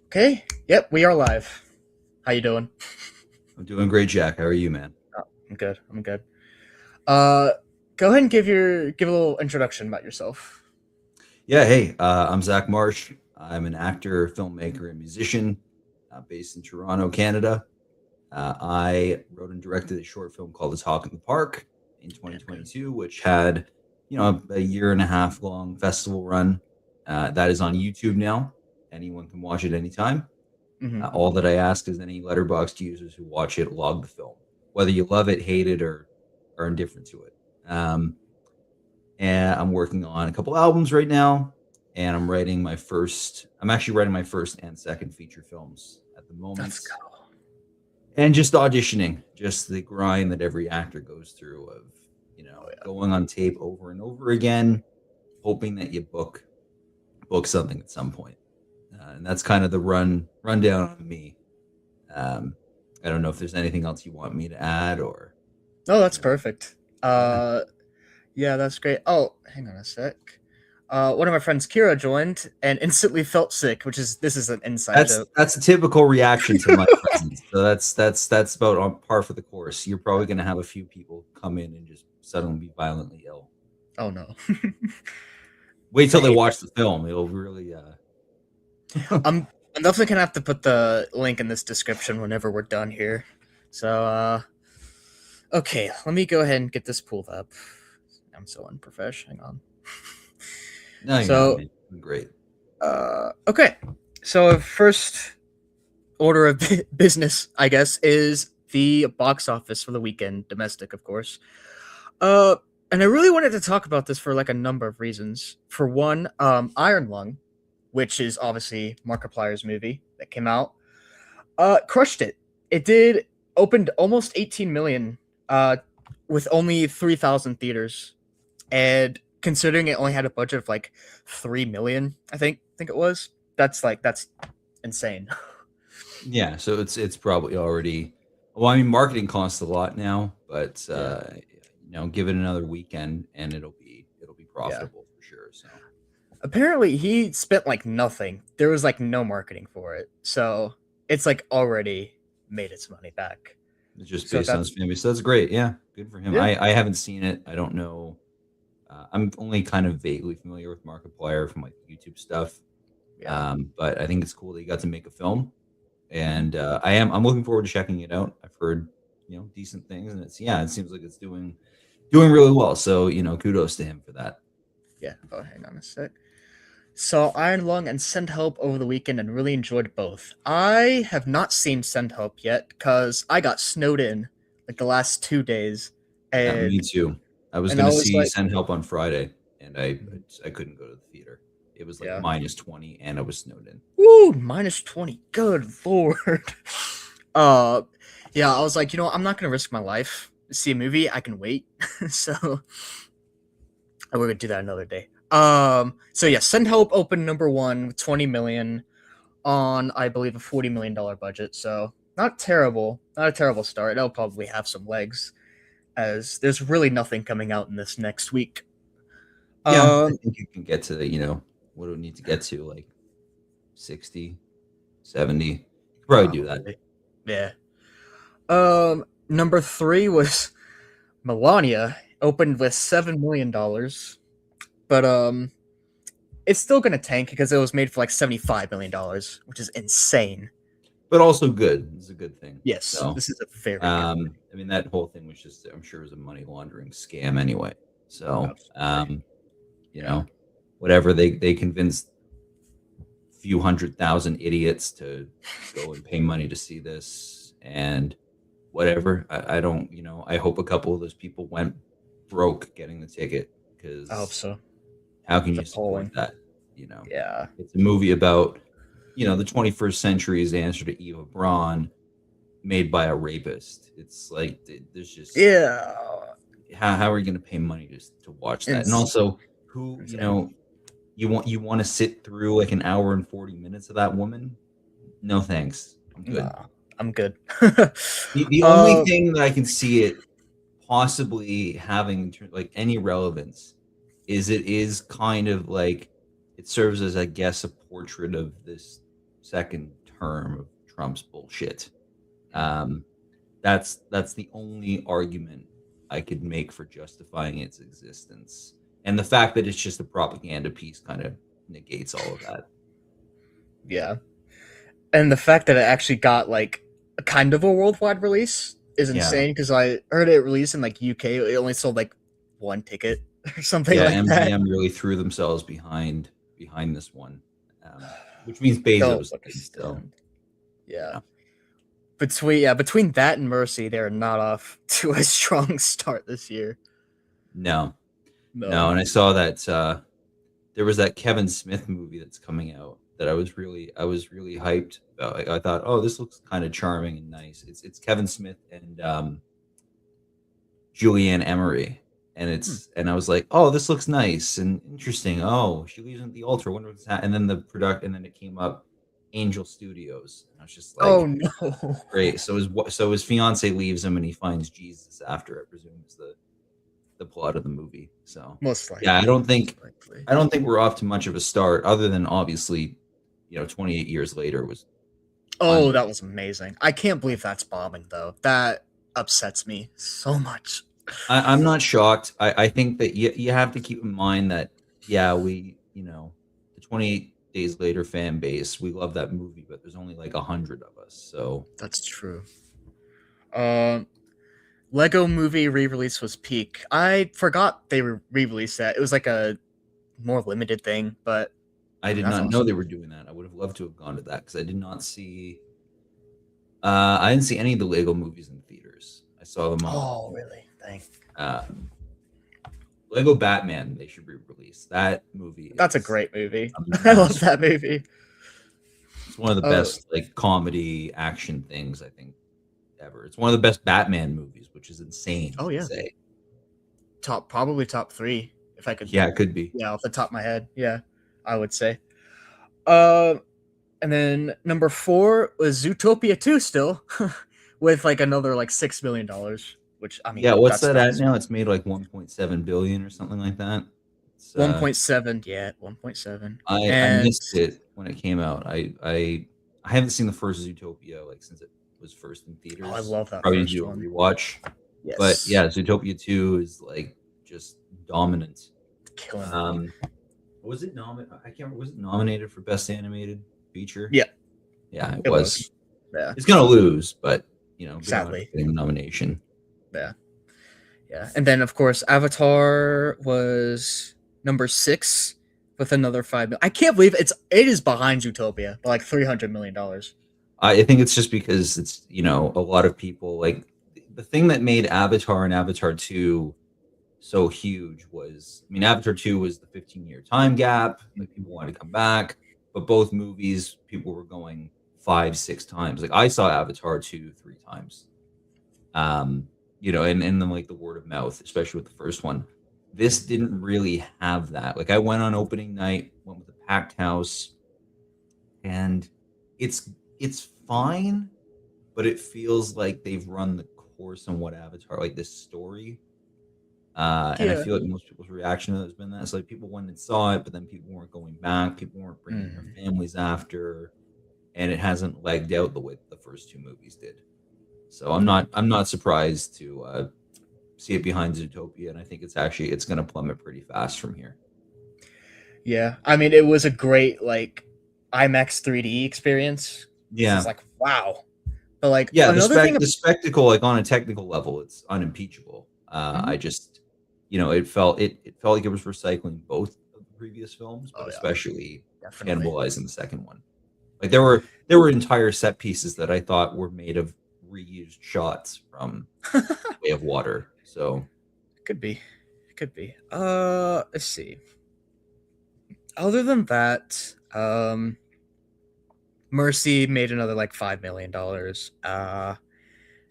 Okay. Yep, we are live. How you doing? I'm doing great, Jack. How are you, man? Oh, I'm good. I'm good. Uh, Go ahead and give a little introduction about yourself. Yeah, hey, I'm Zach Marsh. I'm an actor, filmmaker, and musician based in Toronto, Canada. I wrote and directed a short film called "A Talk in the Park" in Okay. 2022, which had, a year and a half long festival run. That is on YouTube now. Anyone can watch it anytime. Mm-hmm. All that I ask is any letterboxd users who watch it log the film, whether you love it, hate it, or are indifferent to it. And I'm working on a couple albums right now, and I'm actually writing my first and second feature films at the Let's moment, go. and just auditioning, just the grind that every actor goes through of Oh yeah. going on tape over and over again, hoping that you book something at some point. And that's kind of the rundown of me. um, I don't know if there's anything else you want me to add, or No, that's you know perfect. yeah. Yeah, that's great. Oh, hang on a sec. One of my friends, Kira, joined and instantly felt sick, which is this is an inside joke. That's a typical reaction to my presence. So that's about on par for the course. You're probably going to have a few people come in and just suddenly be violently ill. Oh no. Wait till I they hate watch that. the film. It'll really I'm definitely gonna have to put the link in this description whenever we're done here. So okay, let me go ahead and get this pulled up. I'm so unprofessional. Hang on. No, you're not, So, man. You're great. okay. So, first order of business, I guess, is the box office for the weekend, domestic, of course. Uh, and I really wanted to talk about this for like a number of reasons. For one, Iron Lung, which is obviously Markiplier's movie that came out, crushed it. It did opened almost 18 million, with only 3,000 theaters, and considering it only had a budget of like 3 million, I think it was. That's insane. Yeah, so it's probably already. Well, I mean, marketing costs a lot now, but Yeah, give it another weekend and it'll be yeah. profitable for sure. So Apparently, he spent like nothing. There was like no marketing for it, so it's like already made its money back. it's just So based on his that's family. So that's great. Yeah, good for him. yeah, I haven't seen it. I don't know. I'm only kind of vaguely familiar with Markiplier from like YouTube stuff, yeah. but I think it's cool that you got to make a film, Mhm. and I'm looking forward to checking it out. I've heard decent things, and it seems like it's doing really well. So kudos to him for that. Yeah. Oh, hang on a sec. Saw Iron Lung and Send Help over the weekend and really enjoyed both. I have not seen Send Help yet because I got snowed in like the last 2 days, Yeah, me and too. I was and I gonna was see like, Send Help on Friday, and Mhm. I couldn't go to the theater. It was like Yeah, -20, and I was snowed in. woo, -20. Good lord. uh, yeah, I was like, I'm not gonna risk my life to see a movie. I can wait. So we're gonna do that another day. So yeah, Send Help opened number one with 20 million on, I believe, a $40 million budget. So not terrible, not a terrible start. It'll probably have some legs, as there's really nothing coming out in this next week. Yeah, I Um, think you can get to what do we need to get to, like 60, 70. You could probably do that. Probably, yeah. Number three was Melania, opened with $7 million, but it's still gonna tank because it was made for like $75 million, which is insane. But also good. It's a good thing. Yes, So, this is a very good thing. I mean, that whole thing was just, I'm sure, it was a money laundering scam anyway. So, Absolutely. you Yeah. know, whatever they convinced a few 100,000 idiots to go and pay money to see this, and whatever. I don't, I hope a couple of those people went broke getting the ticket, I hope because so. how can It's you support appalling. that? You know, Yeah. it's a movie about, the 21st century's answer to Eva Braun, made by a rapist. It's like there's just, Yeah. how are you going to pay money to watch that? And It's also, who, insane. you want to sit through like an hour and 40 minutes of that woman? No thanks. I'm good. Nah, I'm good. The only uh, thing that I can see it possibly having like any relevance is it is kind of like, it serves as, I guess, a portrait of this second term of Trump's bullshit. Um, that's the only argument I could make for justifying its existence. And the fact that it's just a propaganda piece kind of negates all of that. Yeah. And the fact that it actually got like a kind of a worldwide release is Yeah. insane because I heard it released in like UK. It only sold like one ticket or something Yeah, like that. MGM really threw themselves behind this one, which means Don't Bezos did. So understand. Yeah. yeah, Between that and Mercy, they're not off to a strong start this year. no, no. No. And I saw that there was that Kevin Smith movie that's coming out that I was really hyped about. Like, I thought, oh, this looks kind of charming and nice. It's Kevin Smith and Julianne Emery, and I was like, oh, this looks nice and interesting. Oh, she leaves at the altar. I wonder what's that. And then and then it came up, Angel Studios, and I was just Oh like, no. great. So his fiance leaves him, and he finds Jesus after. I presume is the plot of the movie. So Most likely. yeah, I don't Most think likely. I don't think we're off to much of a start, other than obviously, 28 years later was. Oh, that was amazing. I can't believe that's bombing though. That upsets me so much. I'm not shocked. I think that you have to keep in mind that, yeah, the 28 Days Later fan base, we love that movie, but there's only like 100 of us. So That's true. Um, Lego Movie re-release was peak. I forgot they re-released that. It was like a more limited thing, but I I mean did that's not know they awesome. were doing that. I would have loved to have gone to that because I did not see. I didn't see any of the Lego movies in theaters. I saw them on. Oh, really? Dang. Um, Lego Batman. They should re-release that movie. That's a Is great movie. a I love masterpiece. that movie. It's one of the Oh, best like comedy action things I think ever. It's one of the best Batman movies, which is insane oh to yeah. say. Probably top 3 if I could. Yeah, it could be. Yeah, off the top of my head. Yeah, I would say. Uh, and then number 4 was Zootopia 2 still, with like another like $6 million, which I mean Yeah, what's that's that at fast. now? It's made like 1.7 billion or something like that. It's 1.7, yeah, 1.7, I and missed it when it came out. I haven't seen the first Zootopia like since it was first in oh, I theaters. love that Probably need to first do a one. rewatch. But Yes, yeah, Zootopia 2 is like just dominant. killing it. Um was it nominated? I can't remember. Was it nominated for best animated feature? Yeah, Yeah, it it was. was. Yeah, It's gonna lose, but good on it for sadly. getting a nomination. Yeah, yeah, and then of course Avatar was number 6 with another 5 million. I can't believe it is behind Zootopia by like $300 million. I think it's just because it's a lot of people like the thing that made Avatar and Avatar 2 so huge was, I mean, Avatar 2 was the 15-year time gap, like people wanted to come back, but both movies people were going 5 6 times. Like I saw Avatar 2 3 times. And then like the word of mouth, especially with the first one. This didn't really have that. Like I went on opening night, went with a packed house, and it's it's fine, but it feels like they've run the course on what Avatar, like this story. And I Yeah. feel like most people's reaction to it has been that it's like people went and saw it, but then people weren't going back, people weren't bringing their Mhm. families after, and it hasn't legged out the way the first two movies did. So I'm not surprised to see it behind Zootopia, and I think it's going to plummet pretty fast from here. Yeah, I mean, it was a great like IMAX 3D experience. This is Yeah, like wow, but like yeah. The another thing. the spectacle, like on a technical level, it's unimpeachable. Mhm. I just, it felt like it was recycling both of the previous films, but Oh yeah, especially definitely. cannibalizing the second one. Like there were entire set pieces that I thought were made of reused shots from Way of Water. So Could be, could be. Let's see. Other than that, Mercy made another like $5 million.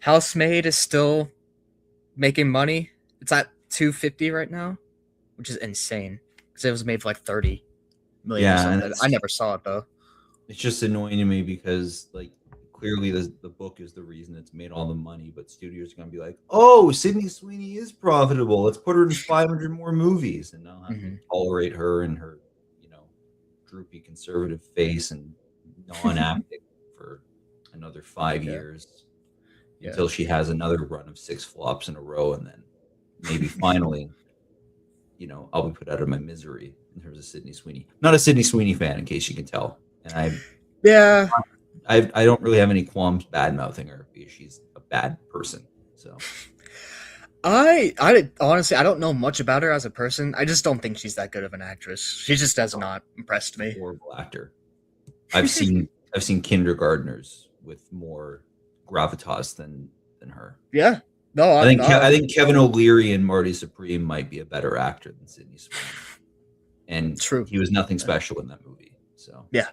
Housemaid is still making money. It's at 250 right now, which is insane because it was made for like 30 million or yeah, and something. I never saw it though. it's just annoying to me because like clearly the book is the reason it's made all the money, but studios are gonna be like, oh, Sydney Sweeney is profitable. Let's put her in 500 more movies, and I'll have to Hmm. tolerate her and her, droopy conservative face and non-acting for another 5 Yeah, years yeah. until she has another run of 6 flops in a row, and then maybe finally, I'll be put out of my misery in terms of Sydney Sweeney. Not a Sydney Sweeney fan, in case you can tell, and Yeah, I don't really have any qualms bad mouthing her because she's a bad person. So I honestly I don't know much about her as a person. I just don't think she's that good of an actress. She just has no, not impressed she's a me. horrible actor. I've seen I've seen kindergartners with more gravitas than her. Yeah. No, I think Kevin O'Leary and Marty Supreme might be a better actor than Sydney Sweeney, and true. he was nothing Yeah. special in that movie. So Yeah.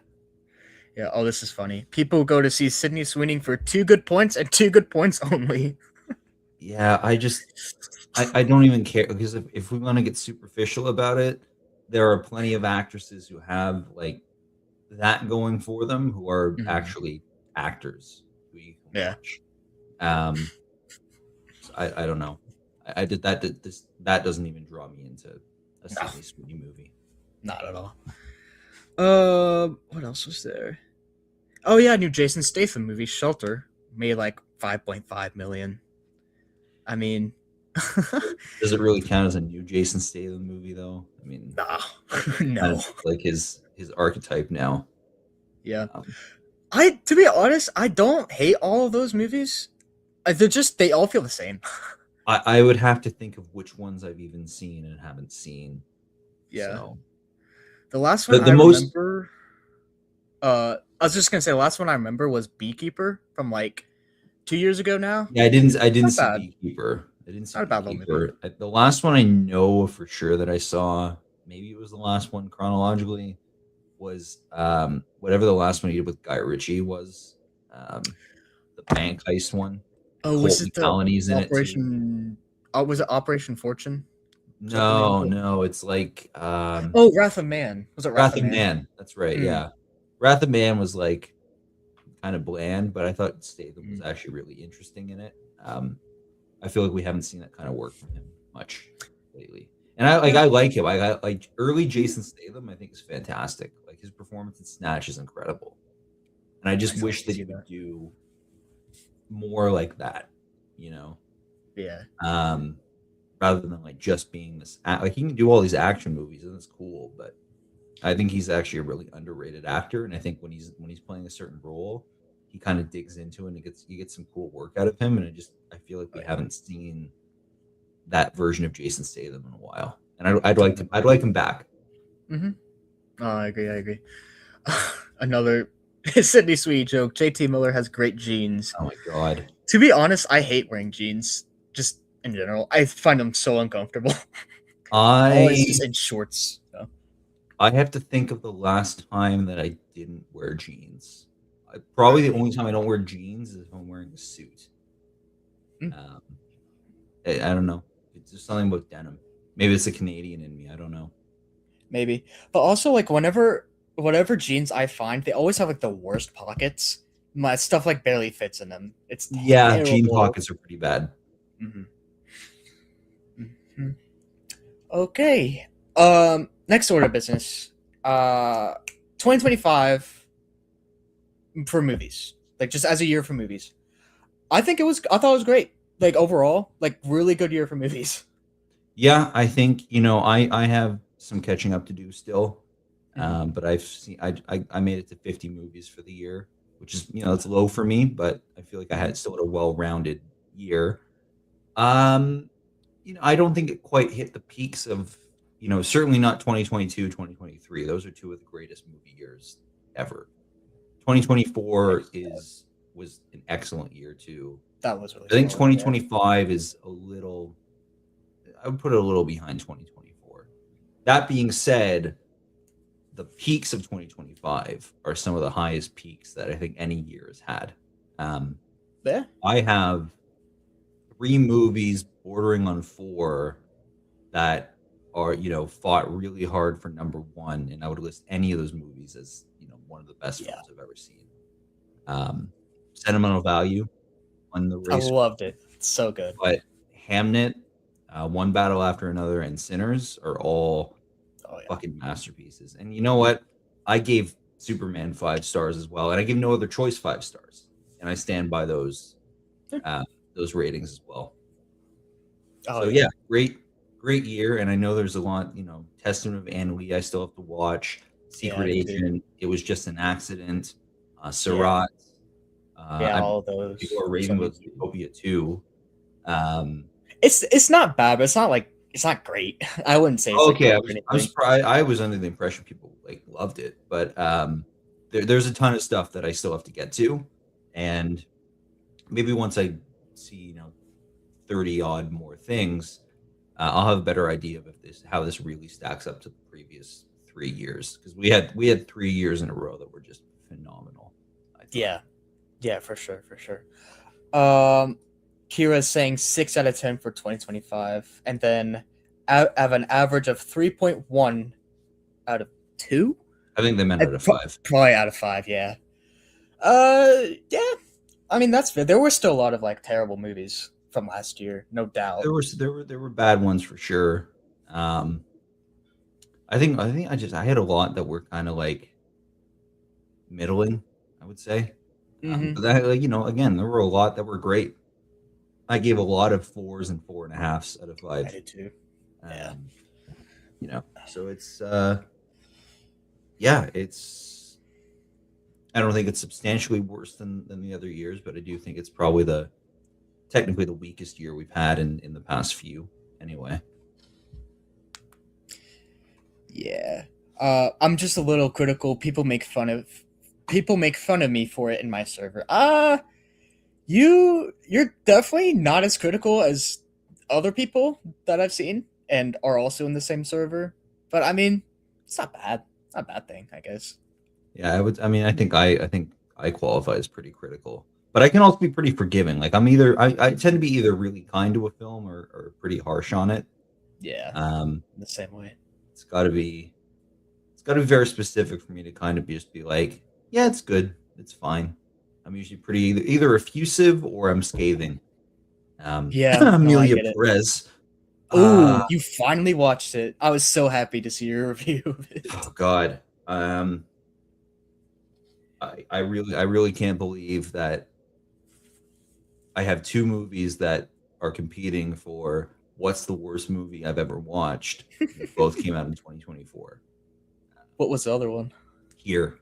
Yeah. Oh, this is funny. People go to see Sydney Sweeney for 2 good points and 2 good points only. yeah, I don't even care because if we want to get superficial about it, there are plenty of actresses who have like that going for them who are Mhm. actually actors who you can Yeah. watch. Um, so I don't know. I did that. That doesn't even draw me into a No, Sydney Sweeney movie. not at all. What else was there? Oh yeah, new Jason Statham movie, Shelter, made like 5.5 million. I mean, Does it really count as a new Jason Statham movie though? I mean, nah, kind no. of like his archetype now. Yeah, Um, to be honest, I don't hate all of those movies. They all feel the same. I would have to think of which ones I've even seen and haven't seen. Yeah, So the last one the I most remember. I was just gonna say the last one I remember was Beekeeper from like 2 years ago now. yeah, I didn't Not see bad. Beekeeper. I didn't see Not a bad little movie. Beekeeper. The last one I know for sure that I saw, maybe it was the last one chronologically, was whatever the last one he did with Guy Ritchie was. The bank heist one. Oh, was Colton it the Colony's in it too. Operation? Oh, was it Operation Fortune? Was that the name of No, it? no, it's like Oh, Wrath of Man. Was it Wrath Wrath of of Man? Man. That's right. Mm, Yeah, Wrath of Man was like kind of bland, but I thought Statham was mm. actually really interesting in it. I feel like we haven't seen that kind of work from him much lately. And Yeah, I like him. I like early Jason Statham. I think is fantastic. Like his performance in Snatch is incredible, and I I just still wish need to that he see would that. do more like that. You know, Yeah, um, rather than like just being this. Like he can do all these action movies, and that's cool. But I think he's actually a really underrated actor, and I think when he's playing a certain role, he kind of digs into it and you get some cool work out of him. And I feel like oh we yeah. haven't seen that version of Jason Statham in a while, and Totally I'd agree. like him back. Mm-hmm. Oh, I agree. I agree. Another Sydney Sweeney joke. JT Miller has great jeans. Oh my god, To be honest, I hate wearing jeans. Just in general, I find them so uncomfortable. Always just I in shorts. So. I have to think of the last time that I didn't wear jeans. Probably the only time I don't wear jeans is if I'm wearing a suit. Mm, Um, I don't know. It's just something about denim. Maybe it's a Canadian in me. I don't know. maybe, but also like whatever jeans I find, they always have like the worst pockets. My stuff like barely fits in them. It's Yeah, jean terrible. pockets are pretty bad. Hmm. Hmm. Okay. Next order of business. 2025 for movies. Like just as a year for movies. I thought it was great. Like overall, like really good year for movies. Yeah, I think I have some catching up to do still, Hmm. but I made it to 50 movies for the year, which is it's low for me, but I feel like I Hmm. had still had a well-rounded year. Um, I don't think it quite hit the peaks of certainly not 2022, 2023. Those are two of the greatest movie years ever. 2024 is was an excellent year too. That was really I think solid. Yeah. 2025 is a little I would put it a little behind 2024. That being said, the peaks of 2025 are some of the highest peaks that I think any year has had. Um, Yeah. I have three movies bordering on four that are fought really hard for number one, and I would list any of those movies as one of the best Yeah. films I've ever seen. Um, Sentimental Value won the I race, loved it. It's so good. but Hamnet, One Battle After Another, and Sinners are all Oh yeah. fucking masterpieces. And you know what? I gave Superman 5 stars as well, and I give No Other Choice 5 stars, and I stand by uh, those ratings as well. Oh So yeah, yeah, great year, and I know there's a lot. Testament of Anne Lee I still have to watch. yeah, Secret me too. Agent, it was just an accident. Yeah, Surat, yeah, I all people those. are So raving me about too. Utopia too. Um, It's not bad, but it's not like it's not great. I wouldn't say it's like okay, great or I'm anything. surprised. I was under the impression people like loved it, but there's a ton of stuff that I still have to get to, and maybe once I see 30 odd more things, I'll have a better idea of if this how this really stacks up to the previous 3 years, because we had 3 years in a row that were just phenomenal. I thought. Yeah, yeah, for sure, for sure. Um, Kira's saying 6 out of 10 for 2025, and then I have an average of 3.1 out of 2. I think they meant I out of five. Probably out of 5. Yeah. Yeah. I mean that's fair. There were still a lot of like terrible movies from last year, no doubt. There were bad ones for sure. Um, I think I had a lot that were kind of like middling, I would say. Hmm. But that, like, again, there were a lot that were great. I gave a lot of fours and 4.5s out of I five. did too. Yeah. Um, so it's yeah, it's I don't think it's substantially worse than the other years, but I do think it's probably technically the weakest year we've had in the past few anyway. Yeah. I'm just a little critical. People make fun of me for it in my server. You're definitely not as critical as other people that I've seen and are also in the same server. But I mean, it's not bad. It's not a bad thing, I guess. Yeah, I think I qualify as pretty critical. But I can also be pretty forgiving. Like I tend to be either really kind to a film or pretty harsh on it. Yeah, Um, the same way. it's gotta be it's gotta be very specific for me to kind of just be like, yeah, it's good. It's fine. I'm usually pretty either effusive or I'm scathing. Yeah, no, I Amelia get it. Perez. Oh, Uh you finally watched it. I was so happy to see your review of it. oh God. I really can't believe that I have two movies that are competing for what's the worst movie I've ever watched. And both came out in 2024. What was the other one? Here,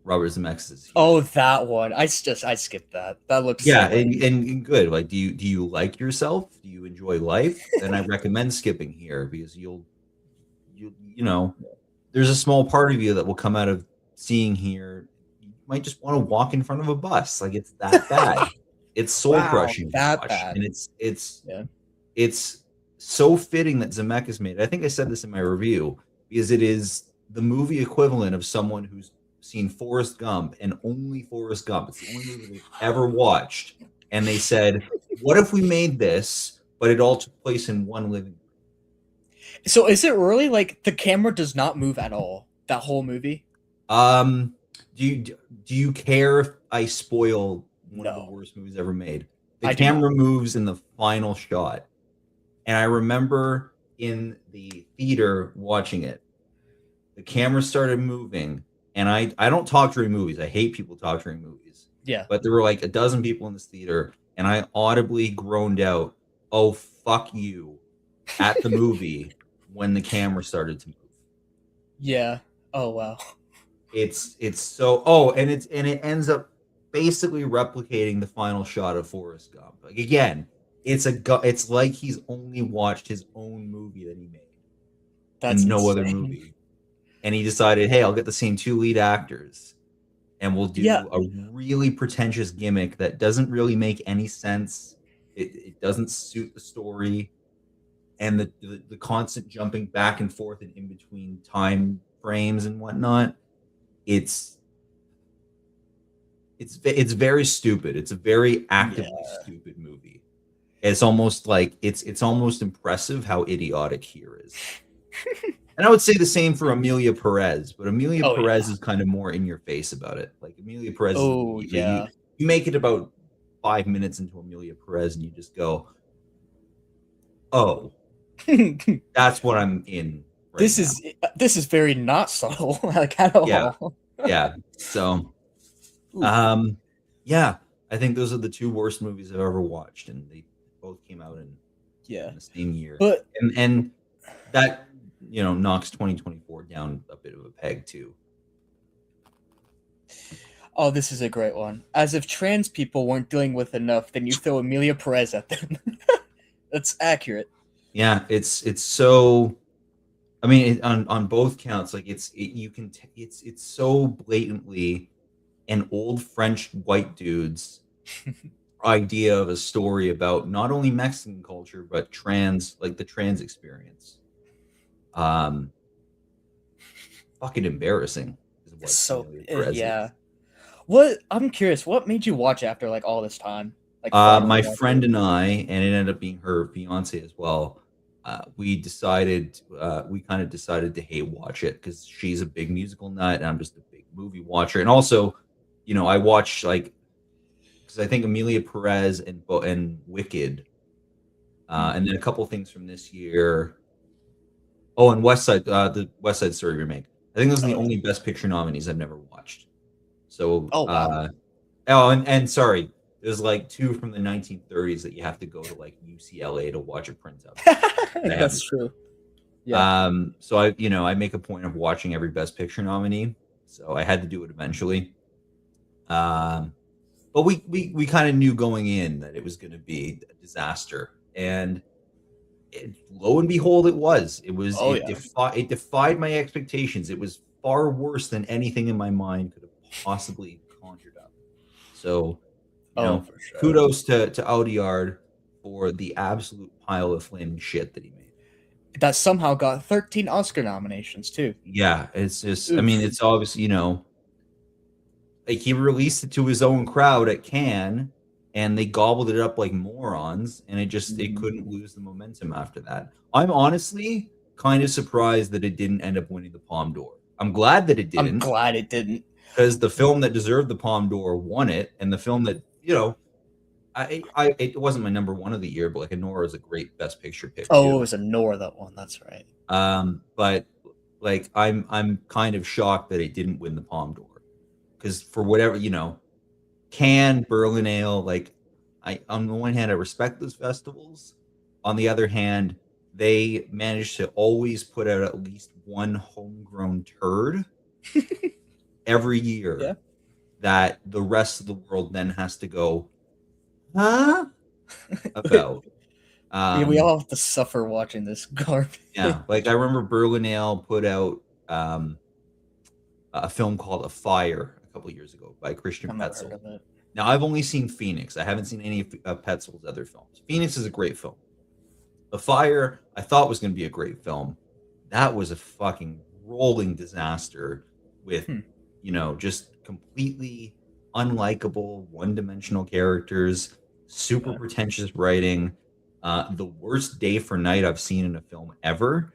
Robert Zemeckis' Here. Oh, that one. I skipped that. That looks so Yeah, lame. and good. Like, do you like yourself? Do you enjoy life? Then I recommend skipping Here, because you there's a small part of you that will come out of seeing Here. You might just want to walk in front of a bus. Like, it's that bad. It's soul Wow, crushing to that watch, bad. and Yeah. it's so fitting that Zemeckis made it. I think I said this in my review, because it is the movie equivalent of someone who's seen Forrest Gump, and only Forrest Gump. It's the only movie they've ever watched, and they said, "What if we made this, but it all took place in one living room?" So is it really like the camera does not move at all? That whole movie? Um, do you care if I spoil one of the No, worst movies ever made? The I do not. camera moves in the final shot. And I remember in the theater watching it, the camera started moving. And I don't talk during movies. I hate people talk during movies. Yeah. But there were like a dozen people in this theater, and I audibly groaned out, "Oh, fuck you," at the movie when the camera started to move. Yeah. Oh wow. It's so oh, and it ends up basically replicating the final shot of Forrest Gump. Like, again, it's like he's only watched his own movie that he made That's and no other insane. movie. And he decided, hey, I'll get the same two lead actors, and we'll Yeah. do a really pretentious gimmick that doesn't really make any sense. It doesn't suit the story, and the constant jumping back and forth and in between time frames and whatnot. It's it's very stupid. It's a very actively Yeah. stupid movie. It's almost like it's almost impressive how idiotic Here is. And I would say the same for Amelia Perez, but Amelia Oh yeah. Perez is kind of more in your face about it. Like, Amelia Perez is Oh immediately you yeah. you make it about 5 minutes into Amelia Perez, and you just go, "Oh, that's what I'm in right this now." is this is very not subtle like at Yeah, all. Yeah. So, Oof. um, yeah, I think those are the two worst movies I've ever watched, and they both came out Yeah. in the same year. But And that, knocks 2024 down a bit of a peg too. oh, this is a great one. As if trans people weren't dealing with enough, then you throw Amelia Perez at them. That's accurate. Yeah, it's so. I mean, on both counts, like it's so blatantly an old French white dude's idea of a story about not only Mexican culture but the trans experience. Um, Fucking embarrassing is what So Amelia Perez yeah. is. What I'm curious, what made you watch after like all this time, like finally My watch it? friend and I, and it ended up being her fiance as well. We kind of decided to hate watch it because she's a big musical nut, and I'm just a big movie watcher. And also, I watch like because I think Amelia Perez and Wicked, and then a couple things from this year. Oh, and the West Side Story remake. I think those are the Oh yeah. only Best Picture nominees I've never watched. So, Oh wow. oh, and sorry, there's like two from the 1930s that you have to go to like UCLA to watch a printout of. I That's haven't. true. Yeah. So I make a point of watching every Best Picture nominee. So I had to do it eventually. Um, but we kind of knew going in that it was going to be a disaster, and lo and behold, it was. Oh yeah. It defied my expectations. It was far worse than anything in my mind could have possibly conjured up. So, Oh for sure. kudos to Audiard for the absolute pile of flaming shit that he made. That somehow got 13 Oscar nominations too. Yeah, it's just. I mean, Oof. it's obvious. Like he released it to his own crowd at Cannes, and they gobbled it up like morons, and it Mhm. couldn't lose the momentum after that. I'm honestly kind of surprised that it didn't end up winning the Palme d'Or. I'm glad that it I'm didn't, glad it didn't. because the film that deserved the Palme d'Or won it, and the film that it wasn't my number one of the year, but like Anora is a great Best Picture pick Oh, it too. was a Nor that one. That's right. But like I'm kind of shocked that it didn't win the Palme d'Or, because for whatever Cannes, Berlinale, like on the one hand, I respect those festivals. On the other hand, they manage to always put out at least one homegrown turd every Yeah. year that the rest of the world then has to go, huh? About. Yeah, we Um, all have to suffer watching this garbage. yeah, like I remember Berlinale put out um, a film called A Fire a couple years ago by Christian I've never heard Petzold. of it. Now, I've only seen Phoenix. I haven't seen any of Petzold's other films. Phoenix is a great film. The Fire, I thought was going to be a great film. That was a fucking rolling disaster with, Hmm. just completely unlikable, one-dimensional characters, super Yeah. pretentious writing, the worst day for night I've seen in a film ever,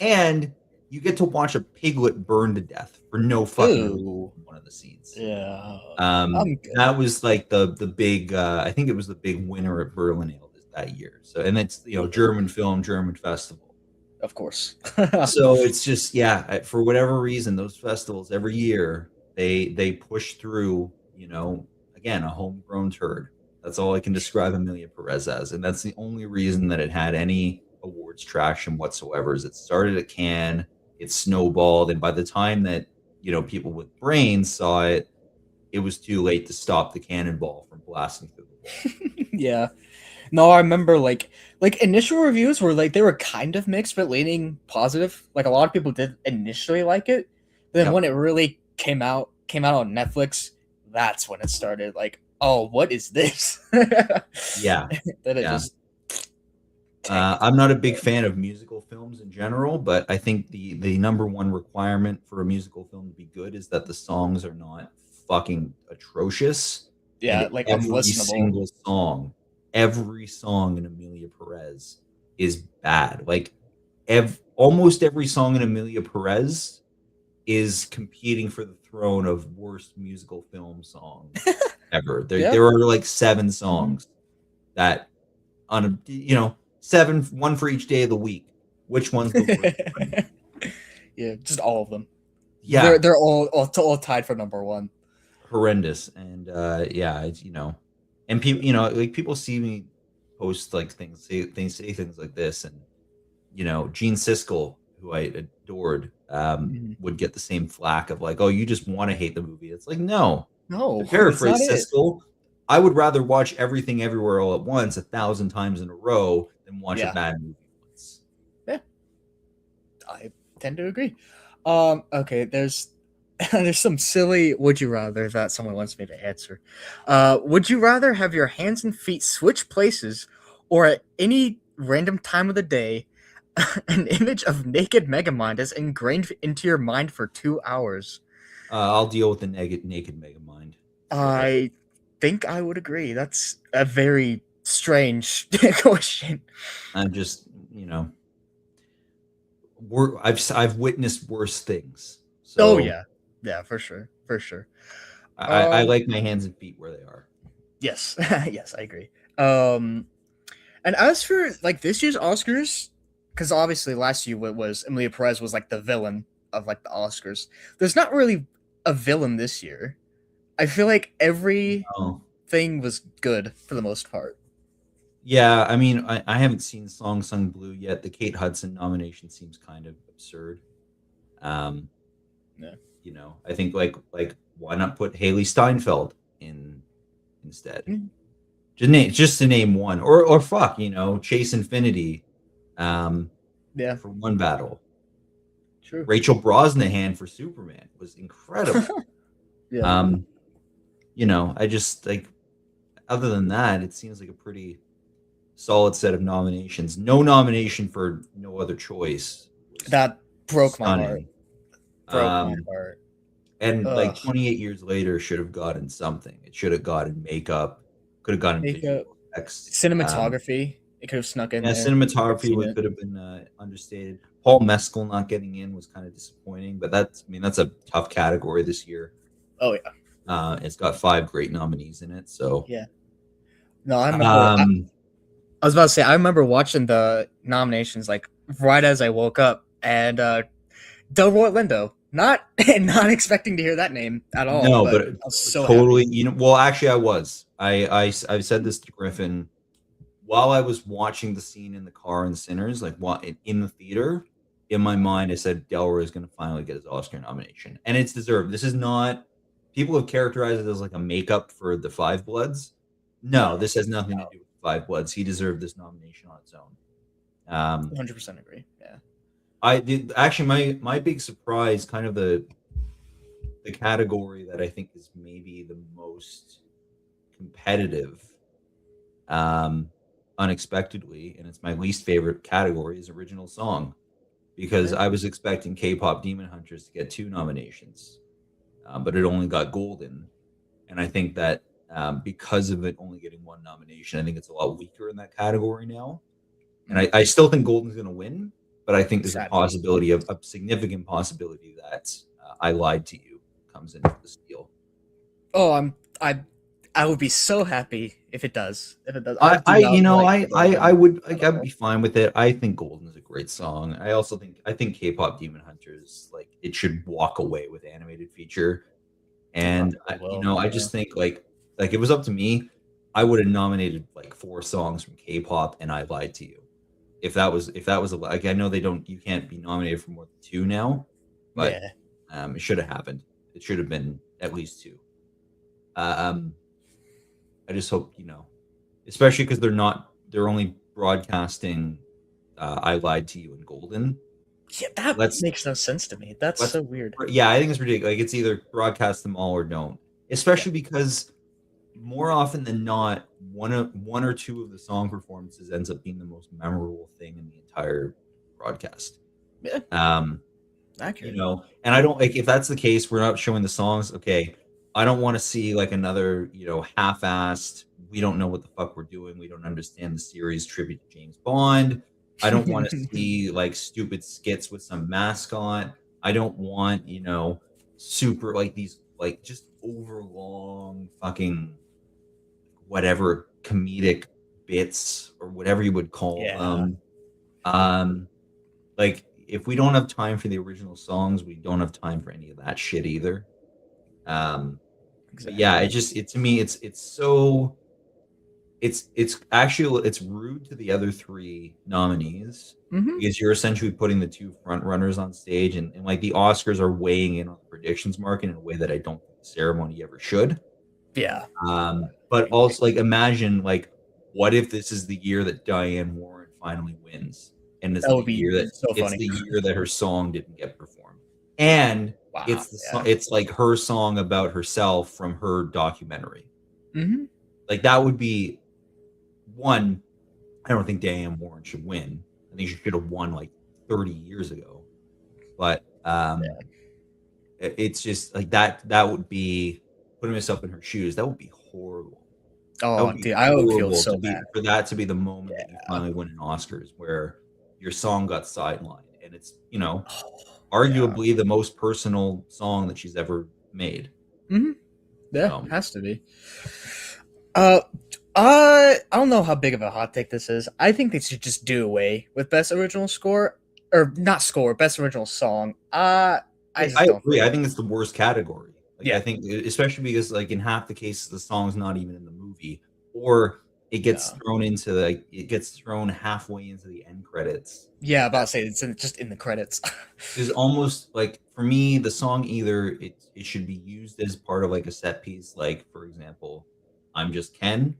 and you get to watch a piglet burn to death for no fucking reason Ooh. in one of the scenes. Yeah. I'm good. That was like the big. I think it was the big winner at Berlinale that year. So, and it's German film, German festival. Of course. So it's just for whatever reason, those festivals every year they push through. Again, a homegrown turd. That's all I can describe Amelia Perez as, and that's the only reason that it had any awards traction whatsoever. Is it started at Cannes, it snowballed, and by the time that people with brains saw it, it was too late to stop the cannonball from blasting through the wall. Yeah. No, I remember like initial reviews were like they were kind of mixed but leaning positive. Like a lot of people did initially like it. Then Yep. when it really came out on Netflix, that's when it started like, oh, what is this? Yeah. Then it Yeah. just tanked. I'm not a big fan of musical films in general, but I think the number one requirement for a musical film to be good is that the songs are not fucking atrocious. Yeah, And like unlistenable. every song in Amelia Perez is bad. Like almost every song in Amelia Perez is competing for the throne of worst musical film songs ever. There, Yeah. there are like 7 Mhm. songs that on a 7, one for each day of the week. Which one's the worst one? Yeah, just all of them. They're Yeah, they're all tied for number one. horrendous. And yeah, it's, and people, like people see me post like say things like this, and Gene Siskel, who I adored, Mhm. would get the same flack of like, oh, you just want to hate the movie. It's like, no, to No, that's not paraphrase it. Siskel, I would rather watch Everything Everywhere All at Once 1,000 times in a row than watch a Yeah, bad movie once. yeah, I tend to agree. Okay, there's there's some silly would you rather that someone wants me to answer. Would you rather have your hands and feet switch places, or at any random time of the day, an image of naked Megamind is ingrained into your mind for 2 hours? I'll deal with the naked Megamind. Go ahead. I think I would agree. That's a very strange question. I'm just, I've witnessed worse things, Oh so yeah, yeah, for sure, for sure. I Um, like my hands and feet where they are. yes, yes, I agree. Um, and as for like this year's Oscars, because obviously last year was Emilia Perez was like the villain of like the Oscars. There's not really a villain this year. I feel like everything Oh, was good for the most part. yeah. I mean, I haven't seen Song Sung Blue yet. The Kate Hudson nomination seems kind of absurd. Um, Yeah. I think like why not put Haley Steinfeld in instead? Mm, Just to name one, or fuck, Chase Infinity, yeah, for one battle. true. Rachel Brosnahan for Superman was incredible. Yeah. Um, I just like, other than that, it seems like a pretty solid set of nominations. No nomination for No Other Choice was That broke my heart. stunning. Broke my Um, heart. and Ugh. like 28 years later, should have gotten something. It should have gotten makeup, could have gotten Makeup, visual effects. cinematography. It could have snuck in Yeah, there. I've cinematography seen it. could have been understated. Paul Mescal not getting in was kind of disappointing, but that's a tough category this year. Oh yeah, It's got 5 great nominees in it, so yeah. No, I remember. um, I was about to say I remember watching the nominations like right as I woke up, and Delroy Lindo. Not not expecting to hear that name at all, no, but but I was so totally, happy. well, actually, I was. I've said this to Griffin while I was watching the scene in the car in Sinners, like what in the theater. In my mind, I said Delroy is going to finally get his Oscar nomination, and it's deserved. This is not. People have characterized it as like a makeup for the Five Bloods. No, No, this has nothing to do with Five Bloods. He deserved this nomination on its own. 100% agree. Yeah. I did actually, my big surprise, kind of the category that I think is maybe the most competitive, um, unexpectedly, and it's my least favorite category, is original song, because Yeah. I was expecting K-pop Demon Hunters to get 2 nominations, but it only got Golden, and I think that, because of it only getting 1 nomination, I think it's a lot weaker in that category now, and Mm. I still think Golden's going to win, but I think there's Sadly. a significant possibility that I Lied to You comes into the steal. Oh, I would be so happy if it does. If it does, I I, do I, you not know, like I Golden would at like, I'd all. be fine with it. I think Golden is a great song. I think K-pop Demon Hunters, like, it should walk away with animated feature. It And probably will. I Yeah. just think like if it was up to me, I would have nominated like 4 songs from K-pop and I Lied to You. If that was like, I know they don't, you can't be nominated for more than 2 now, but Yeah. it should have happened. It should have been at least 2. Um, I just hope, especially because they're only broadcasting I Lied to You and Golden. Yeah, that Let's makes no sense to me. That's let's so weird. yeah, I think it's ridiculous. Like, it's either broadcast them all or don't. Yeah. Especially because more often than not, one or two of the song performances ends up being the most memorable thing in the entire broadcast. Yeah. Um, Accurate. and I don't like, if that's the case, we're not showing the songs. Okay, I don't want to see like another, half-assed. We don't know what the fuck we're doing. We don't understand the series tribute to James Bond. I don't want to see like stupid skits with some mascot. I don't want, super like these like just overlong fucking whatever comedic bits or whatever you would call Yeah. them. Um, like if we don't have time for the original songs, we don't have time for any of that shit either. But yeah, Exactly. it to me, it's so it's actually it's rude to the other three nominees Hmm. because you're essentially putting the two front runners on stage, and like the Oscars are weighing in on the predictions market in a way that I don't think the ceremony ever should. Yeah. But also, like, imagine, like, what if this is the year that Diane Warren finally wins, and That would be so it's funny. the year that her song didn't get performed, and Wow. Yeah. it's like her song about herself from her documentary. Hmm. Like that would be one. I don't think Diane Warren should win. I think she should have won like 30 years ago. But it's just like that would be putting myself in her shoes. That would be horrible. That would Oh, be dude, I would feel horrible so to bad. be for that to be the moment that you Yeah. finally win an Oscars where your song got sidelined, and it's, Yeah. arguably the most personal song that she's ever made. Hmm. Yeah. So, Has to be. Uh, I don't know how big of a hot take this is. I think they should just do away with best original score, or not score, best original song. I I just don't agree. I think. think it's the worst category. Like, I Yeah. think, especially because, like, in half the cases, the song's not even in the movie, or No. it gets thrown halfway into the end credits. Yeah, about to say just in the credits. Is almost like, for me, the song, either it should be used as part of like a set piece, like, for example, "I'm Just Ken,"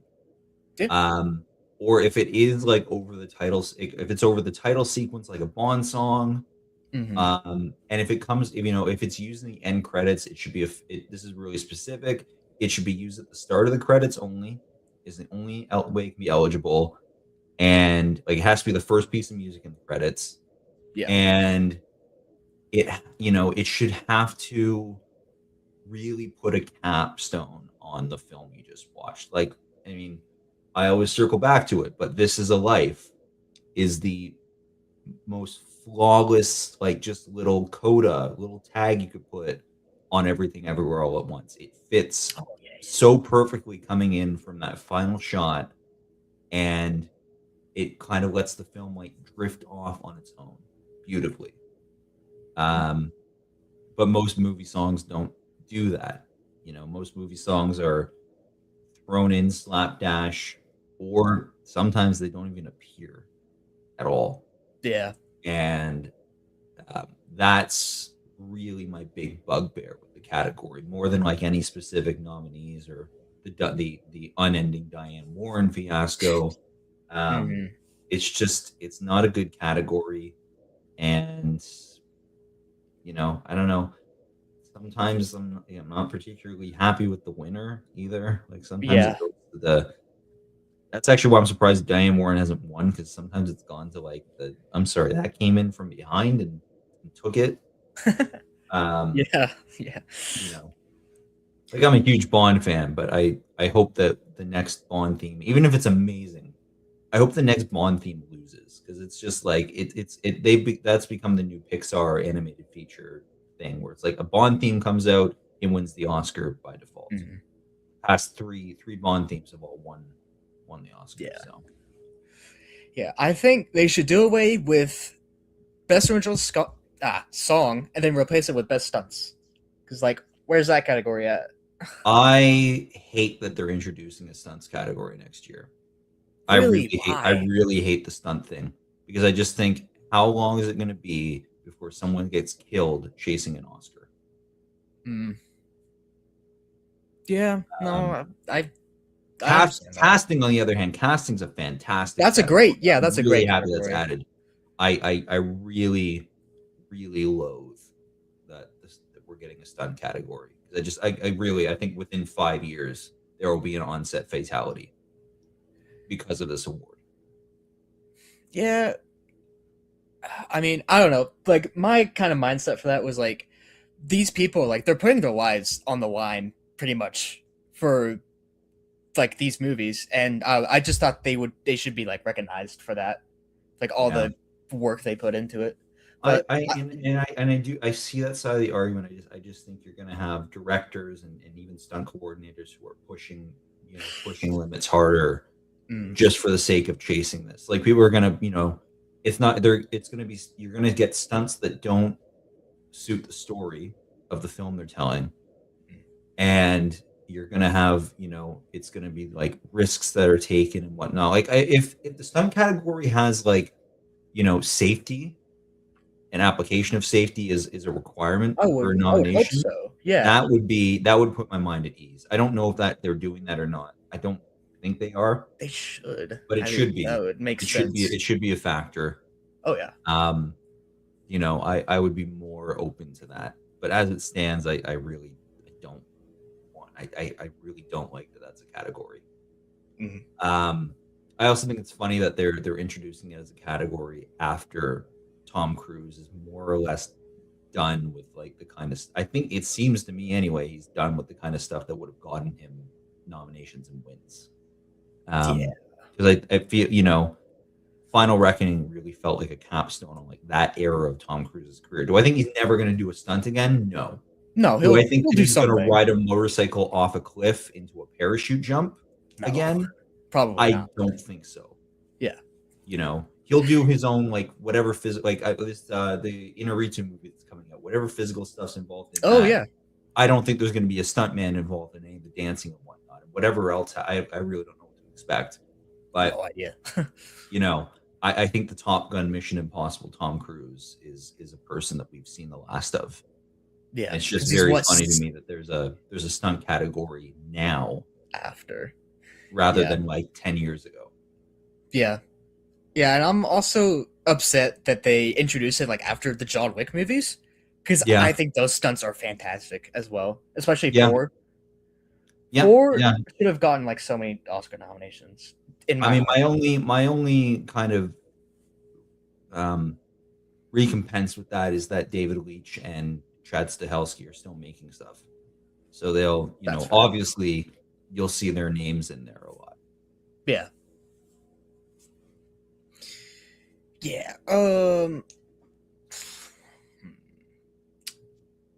Yeah. um, or if it is like over the titles, if it's over the title sequence, like a Bond song. Hmm. And if it comes, if it's used in the end credits, it should be this is really specific. It should be used at the start of the credits only. Is the only way it can be eligible, and like it has to be the first piece of music in the credits, Yeah. and it should have to really put a capstone on the film you just watched. Like, I mean, I always circle back to it, but "This Is a Life" is the most flawless, like, just little coda, little tag you could put on Everything Everywhere All at Once. It fits Oh yeah. so perfectly coming in from that final shot, and it kind of lets the film like drift off on its own beautifully. Um, but most movie songs don't do that. Most movie songs are thrown in slapdash, or sometimes they don't even appear at all. Yeah. And that's really my big bugbear with the category, more than like any specific nominees or the unending Diane Warren fiasco. Um, Hmm. it's not a good category, and I don't know. Sometimes I'm not particularly happy with the winner either. Like, sometimes it Yeah. goes to the. That's actually why I'm surprised Diane Warren hasn't won, because sometimes it's gone to like I'm sorry, that came in from behind and took it. Um, Yeah. Yeah. you know, like, I'm a huge Bond fan, but I hope that the next Bond theme, even if it's amazing, I hope the next Bond theme loses, because it's just like that's become the new Pixar animated feature thing, where it's like a Bond theme comes out, it wins the Oscar by default. Mhm. Past three Bond themes have all won the Oscar. Yeah. So Yeah. I think they should do away with best original song and then replace it with best stunts. Because like, where's that category at? I hate that they're introducing a stunts category next year. Really? I Why? really hate the stunt thing, because I just think, how long is it going to be before someone gets killed chasing an Oscar? Mm. Yeah. Um, No. I understand that. Casting, on the other hand, casting's a fantastic That's a category. great. Yeah. I'm That's a really great happy that's category. added. I really, really loathe that we're getting a stunt category. I think within 5 years there will be an on-set fatality because of this award. Yeah. I mean, I don't know. Like, my kind of mindset for that was like, these people, like, they're putting their lives on the line pretty much for like these movies, and I just thought they should be like recognized for that, like all Yeah. the work they put into it. I But I and I do, I see that side of the argument. I just think you're going to have directors and even stunt coordinators who are pushing limits harder mm, just for the sake of chasing this. Like, people are going to, it's not there. It's going to be you're going to get stunts that don't suit the story of the film they're telling, and you're going to have it's going to be like risks that are taken and whatnot. Like if the stunt category has like safety and application of safety is a requirement for a I would hope nomination, so. Yeah, that would put my mind at ease. I don't know if that they're doing that or not. I don't think they are, they should. but it I should mean, that be. would make It should be. sense. It should be a factor. Oh yeah. Um, I would be more open to that. But as it stands, I really I don't want. I really don't like that that's a category. Mhm. I also think it's funny that they're introducing it as a category after Tom Cruise is more or less done with like the kind of I think it seems to me anyway he's done with the kind of stuff that would have gotten him nominations and wins. Yeah. Because I feel Final Reckoning really felt like a capstone on like that era of Tom Cruise's career. Do I think he's never going to do a stunt again? No. No, Do I he'll think he'll that do he's going to something. ride a motorcycle off a cliff into a parachute jump No, again? probably I not. don't think so. Yeah. He'll do his own like whatever physical like the Inarritu movie that's coming out, whatever physical stuff's involved in Oh that. yeah. I don't think there's going to be a stuntman involved in any of the dancing and whatnot. And whatever else, I really don't know what to expect. But No idea. I think the Top Gun Mission Impossible Tom Cruise is a person that we've seen the last of. Yeah. And it's just 'cause he's very what, funny to me that there's a stunt category now after. rather Yeah. than like 10 years ago. Yeah. Yeah, and I'm also upset that they introduced it like after the John Wick movies, because Yeah. I think those stunts are fantastic as well, especially Yeah. four. Yeah. Four Yeah. should have gotten like so many Oscar nominations in I my mean, heart. my only kind of recompense with that is that David Leitch and Chad Stahelski are still making stuff. So they'll, That's fair. obviously you'll see their names in there a lot. Yeah. Yeah.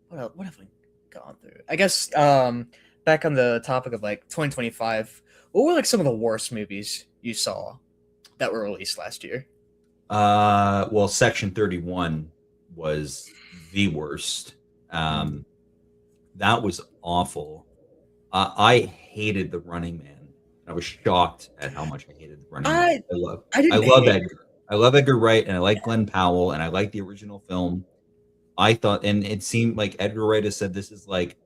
What have we gone through? I guess back on the topic of like 2025, what were like some of the worst movies you saw that were released last year? Well, Section 31 was the worst. That was awful. I hated The Running Man. I was shocked at how much I hated The Running Man. I I didn't love hate Edgar. I love Edgar Wright, and I like Glenn Powell, and I like the original film. I thought, and it seemed like Edgar Wright has said this is like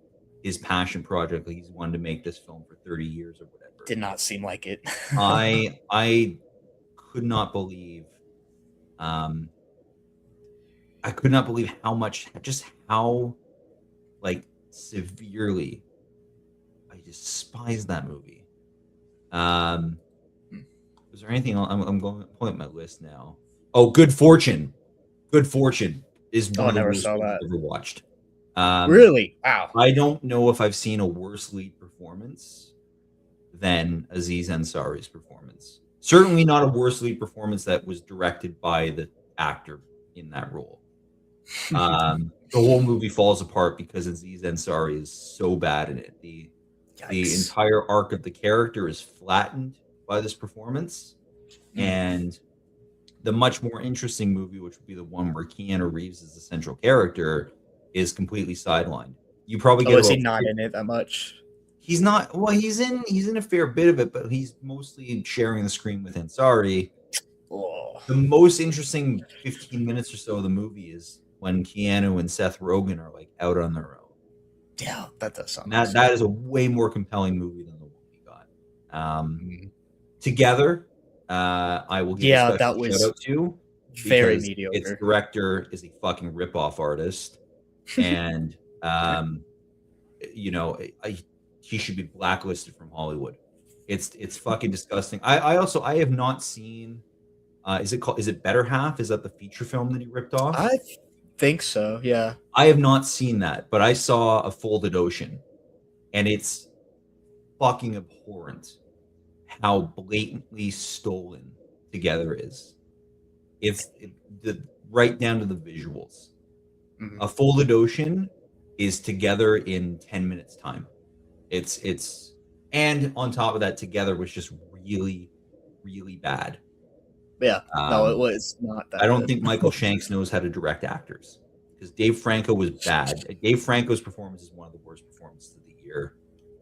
his passion project. Like he's wanted to make this film for 30 years or whatever. Did not seem like it. I could not believe I could not believe how like severely I despise that movie. Was there anything else? I'm going to point my list now. Oh, Good Fortune. Good Fortune is Oh, one I of the never worst saw films that. I've ever watched. Really? Wow. I don't know if I've seen a worse lead performance than Aziz Ansari's performance. Certainly not a worse lead performance that was directed by the actor in that role. The whole movie falls apart because Aziz Ansari is so bad in it. The Yikes. entire arc of the character is flattened by this performance, and the much more interesting movie, which would be the one where Keanu Reeves is the central character, is completely sidelined. You probably get is he about not in it that much? He's not. Well, he's in a fair bit of it, but he's mostly sharing the screen with Ansari. Oh. The most interesting 15 minutes or so of the movie is when Keanu and Seth Rogen are like out on their own. Yeah, that does sound. And that is a way more compelling movie than the one we got. Together, I will give a special that was shout out to very because mediocre. its director is a fucking ripoff artist, and he should be blacklisted from Hollywood. It's fucking disgusting. I have not seen. Is it Better Half? Is that the feature film that he ripped off? I think so. Yeah. I have not seen that, but I saw A Folded Ocean, and it's fucking abhorrent how blatantly stolen Together is. It's right down to the visuals. A Folded Ocean is Together in 10 minutes time. It's and on top of that, Together was just really, really bad. Yeah, no, it Um, was not I that don't good. think Michael Shanks knows how to direct actors because Dave Franco was bad. Dave Franco's performance is one of the worst performances of the year.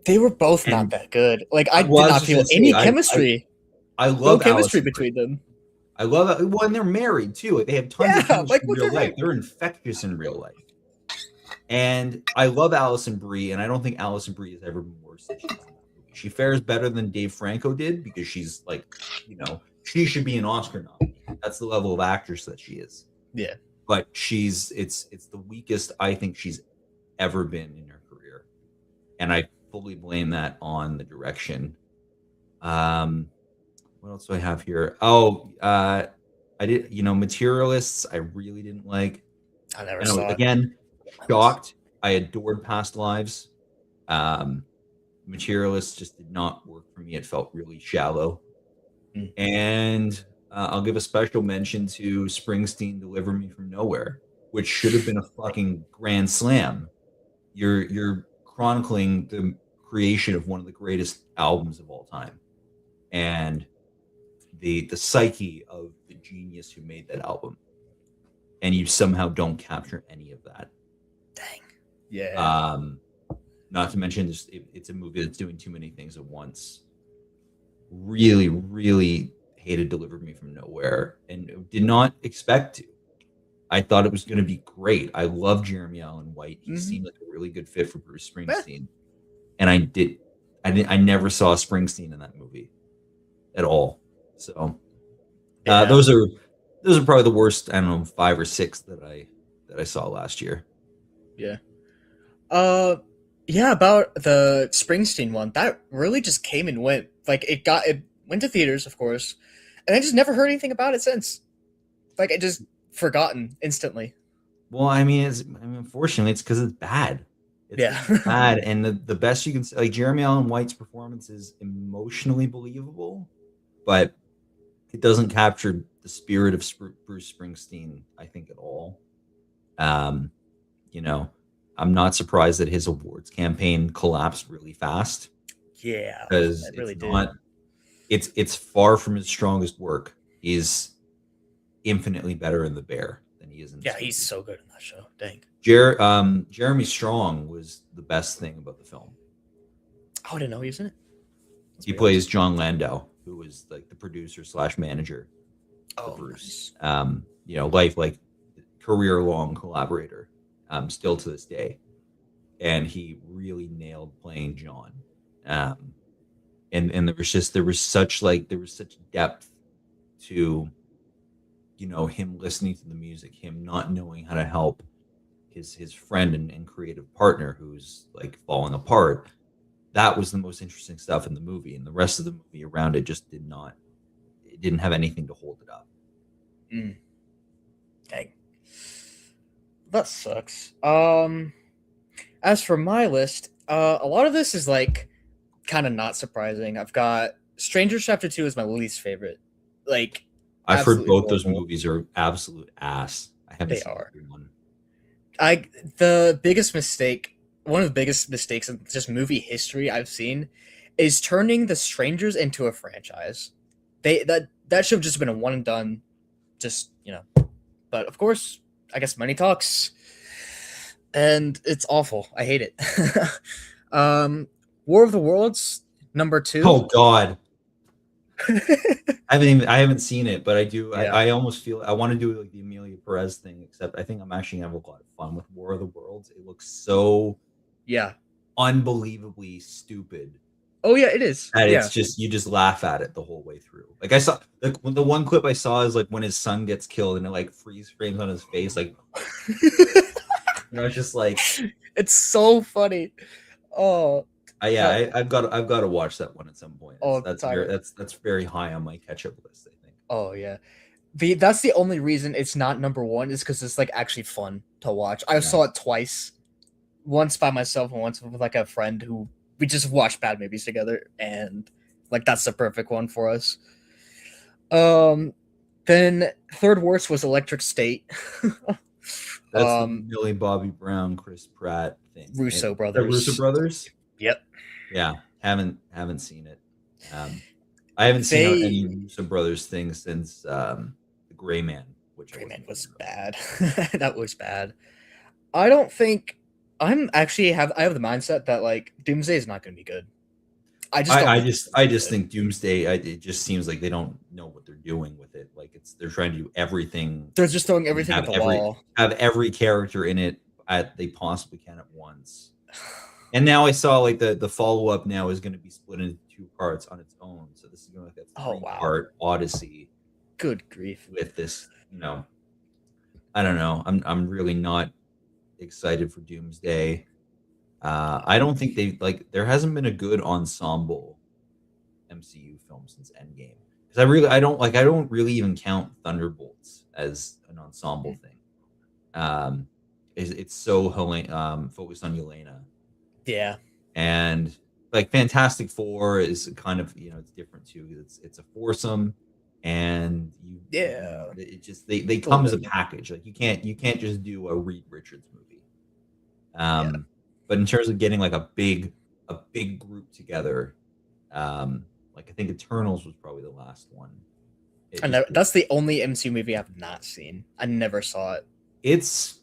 They were both not And that good. Like I well, did I was not just feel gonna say, any chemistry. I No love chemistry Allison Brie. between them. I love it. Well, and they're married too. Like, they have tons of Yeah, chemistry like in with real their life. hair. They're infectious in real life. And I love Allison Brie, and I don't think Allison Brie has ever been worse than she is in that movie. She fares better than Dave Franco did because she's like, she should be an Oscar nominee. That's the level of actress that she is. Yeah. But it's the weakest I think she's ever been in her career, and I fully blame that on the direction. What else do I have here? Oh, I did, Materialists. I really didn't like. I never And I was, saw it. again, My list. shocked. I adored Past Lives. Um, Materialists just did not work for me. It felt really shallow. Mm. And I'll give a special mention to Springsteen, "Deliver Me from Nowhere," which should have been a fucking grand slam. You're chronicling the creation of one of the greatest albums of all time, and the psyche of the genius who made that album, and you somehow don't capture any of that. Dang. Yeah. Not to mention, it's a movie that's doing too many things at once. Really, really hated "Deliver Me from Nowhere" and did not expect to. I thought it was going to be great. I love Jeremy Allen White. He seemed like a really good fit for Bruce Springsteen, and I never saw Springsteen in that movie at all. So Yeah. those are probably the worst. I don't know, 5 or 6 that I saw last year. Yeah. Yeah, about the Springsteen one, that really just came and went. Like it went to theaters, of course, and I just never heard anything about it since. Like it just forgotten instantly. Well, unfortunately, it's because it's bad. It's Yeah. bad, and the best you can say, like, Jeremy Allen White's performance is emotionally believable, but it doesn't capture the spirit of Bruce Springsteen, I think, at all. Um, I'm not surprised that his awards campaign collapsed really fast Yeah, because it really it's did. not. It's far from his strongest work. He's infinitely better in The Bear than he is in this Yeah, he's movie. so good in that show. Dang. Jeremy Strong was the best thing about the film. Oh, I didn't know he was in it. He plays John Landau, who was like the producer / manager for Bruce. Nice. Like career long collaborator, still to this day, and he really nailed playing John. And there was such depth to, him listening to the music, him not knowing how to help his friend and creative partner who's like falling apart. That was the most interesting stuff in the movie, and the rest of the movie around it just didn't have anything to hold it up. Dang. That sucks. As for my list, a lot of this is like kind of not surprising. I've got Strangers Chapter 2 is my least favorite. Like, I've heard absolutely both those horrible. movies are absolute ass. I haven't They seen are. either one. The biggest mistake, one of the biggest mistakes in just movie history I've seen, is turning The Strangers into a franchise. That should have just been a one and done, just But of course, I guess money talks, and it's awful. I hate it. War of the Worlds #2. Oh God, I haven't seen it, but I do. Yeah. I almost feel I want to do like the Amelia Perez thing, except I think I'm actually gonna have a lot of fun with War of the Worlds. It looks so unbelievably stupid. Oh yeah, it is. And yeah. it's just, you just laugh at it the whole way through. Like, I saw the one clip I saw is like when his son gets killed and it like freeze frames on his face, like it's just like, it's so funny. Oh I've got to watch that one at some point. That's very high on my catch up list, I think. Oh yeah, that's the only reason it's not #1 is because it's like actually fun to watch. I saw it twice, once by myself and once with like a friend who we just watched bad movies together, and like that's the perfect one for us. Then third worst was Electric State. That's the Millie Bobby Brown, Chris Pratt thing. Russo brothers. The Russo brothers. Yep. Yeah, haven't seen it. I haven't seen any They Russo brothers things since the Gray Man, which I Greyman wasn't a was fan of. bad. That was bad. I don't think I'm actually have I have the mindset that like Doomsday is not going to be good. I just don't I think it's just going to I be just good. think Doomsday. It just seems like they don't know what they're doing with it. Like they're trying to do everything They're just throwing and everything at the wall. have every character in it at they possibly can at once. And now I saw like the follow up now is going to be split into two parts on its own. So this is going to be like a Oh three wow. part odyssey Good grief. with this. I don't know. I'm really not excited for Doomsday. I don't think they like. There hasn't been a good ensemble MCU film since Endgame. Because I don't really even count Thunderbolts as an ensemble thing. It's so focused on Yelena, Yeah. and like Fantastic Four is kind of it's different too. It's a foursome, and Yeah. it just they A little come as a bit. package. Like you can't just do a Reed Richards movie. Yeah. But in terms of getting like a big group together, like I think Eternals was probably the last one. It And just that's the only MCU movie I've not seen. I never saw it. it's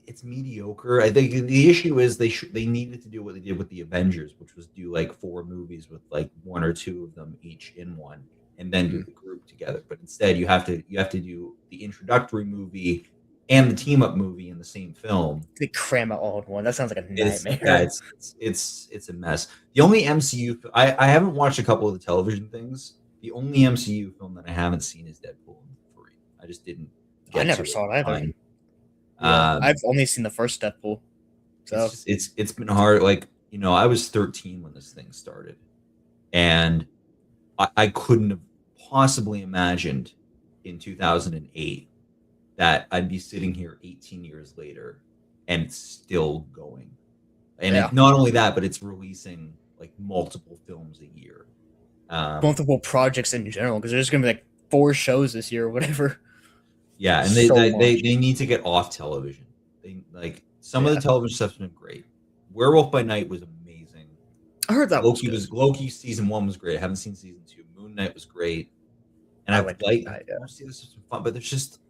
it's mediocre. I think the issue is they needed to do what they did with the Avengers, which was do like four movies with like one or two of them each in one, and then do Mhm. the group together. But instead, you have to do the introductory movie and the team up movie in the same film. They cram it all in one. That sounds like a It's yeah, nightmare. it's a mess. The only MCU I haven't watched a couple of the television things. The only MCU film that I haven't seen is Deadpool 3. I just didn't I get to never it saw it in either. time. Yeah. I've Um, only seen the first Deadpool. it's So just it's been hard. Like I was 13 when this thing started, and I couldn't have possibly imagined in 2008 that I'd be sitting here 18 years later and it's still going. And yeah. it not only that, but it's releasing like multiple films a year. Um, Multiple projects in general, because there's gonna be like 4 shows this year or whatever. yeah, and they, So they they much. they need to get off television. They like some of the Yeah. television stuff's been great. Werewolf by Night was amazing. I heard that was good. Loki season one was great. I haven't seen season two. Moon Knight was great, and I I've like liked that, yeah. most of this has been fun. But there's just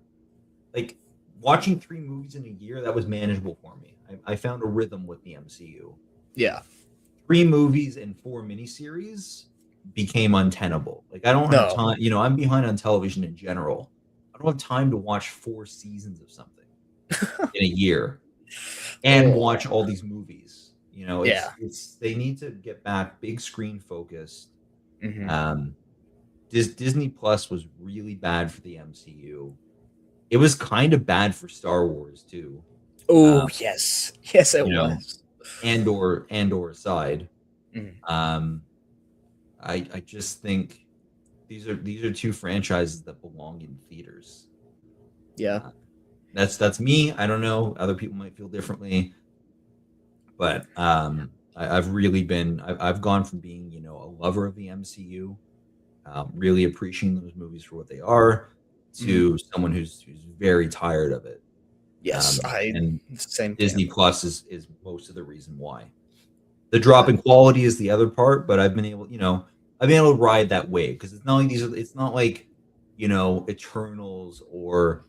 like watching three movies in a year that was manageable for me. I found a rhythm with the MCU. Yeah. Three movies and four miniseries became untenable. Like I don't have No. time. I'm behind on television in general. I don't have time to watch 4 seasons of something in a year and Oh. watch all these movies. Yeah. It's they need to get back big screen focused. Hmm. Um, Disney Plus was really bad for the MCU. It was kind of bad for Star Wars too. Oh Um, yes. Yes, it you know, was. and or aside. Mhm. Um, I just think these are two franchises that belong in theaters. Yeah. Uh, that's me. I don't know. Other people might feel differently, but I've really been. I've gone from being a lover of the MCU, really appreciating those movies for what they are, Mhm. to someone who's very tired of it. Yes, I And same camp. Disney Plus is most of the reason why. The drop in quality is the other part, but I've been able to ride that wave because it's not like Eternals or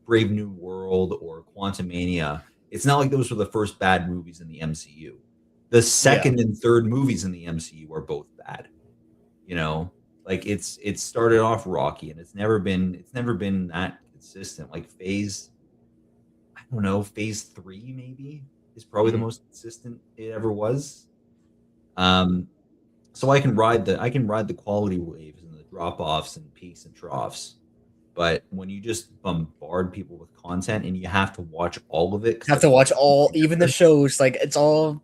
Brave New World or Quantumania. It's not like those were the first bad movies in the MCU. The Yeah. second and third movies in the MCU are both bad. You know, like it started off rocky and it's never been that consistent. Like I don't know, phase three maybe is probably the Mhm. most consistent it ever was. Um, so I can ride the quality waves and the drop offs and peaks and troughs. But when you just bombard people with content and you have to watch all of it because Have that's to all watch all, even the together, shows. Like it's all.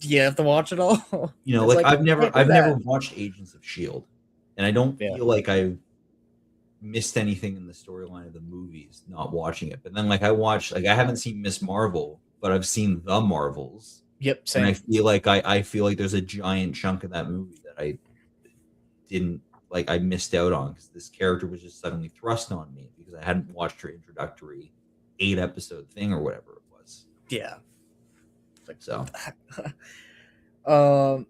You have to watch it all. It's like like I've can't never do I've never that. watched Agents of Shield, and I don't Yeah. feel like I've missed anything in the storyline of the movies not watching it. But then I haven't seen Miss Marvel, but I've seen the Marvels, Yep. and I Same. feel like I feel like there's a giant chunk of that movie that didn't I missed out on because this character was just suddenly thrust on me because I hadn't watched her introductory 8 episode thing or whatever it was. Yeah. Like, So um,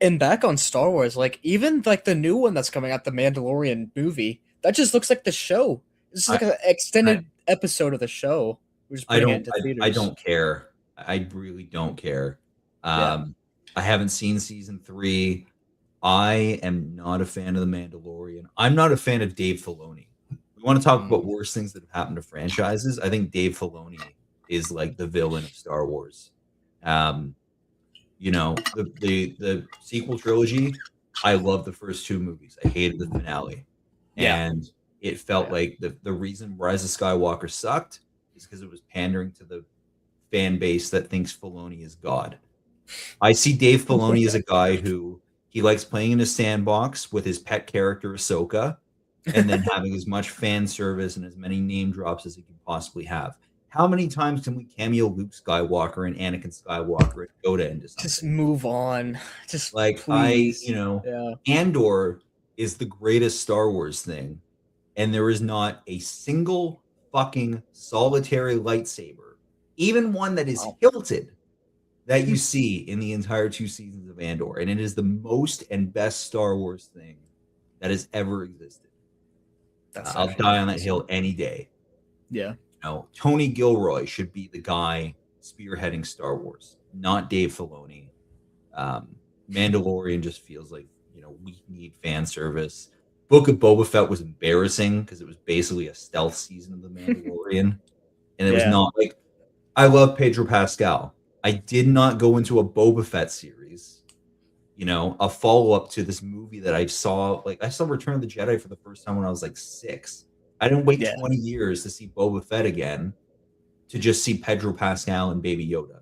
And back on Star Wars, like even like the new one that's coming out, the Mandalorian movie, that just looks like the show. It's I, like an I, extended episode of the show. We're just I putting it don't into I theaters. don't care. I really don't care. Yeah. I haven't seen season 3. I am not a fan of the Mandalorian. I'm not a fan of Dave Filoni. We want to talk Mm. about worse things that have happened to franchises. I think Dave Filoni is like the villain of Star Wars. Um, the sequel trilogy. I love the first 2 movies. I hated the finale, Yeah. and it felt Yeah. like the reason Rise of Skywalker sucked is because it was pandering to the fan base that thinks Filoni is God. I see Dave Filoni as a guy who he likes playing in a sandbox with his pet character Ahsoka, and then having as much fan service and as many name drops as he can possibly have. How many times can we cameo Luke Skywalker and Anakin Skywalker and Yoda into Just something? move on. Just Like please. Yeah. Andor is the greatest Star Wars thing, and there is not a single fucking solitary lightsaber, even one that is Wow. hilted, that you see in the entire 2 seasons of Andor, and it is the most and best Star Wars thing that has ever existed. That's I'll actually die on that awesome. hill any day. Yeah. Tony Gilroy should be the guy spearheading Star Wars, not Dave Filoni. Mandalorian just feels like we need fan service. Book of Boba Fett was embarrassing because it was basically a stealth season of the Mandalorian, and it was Yeah. not like I love Pedro Pascal. I did not go into a Boba Fett series, a follow up to this movie that I saw. Like I saw Return of the Jedi for the first time when I was like 6. I didn't wait Yeah. 20 years to see Boba Fett again to just see Pedro Pascal and Baby Yoda.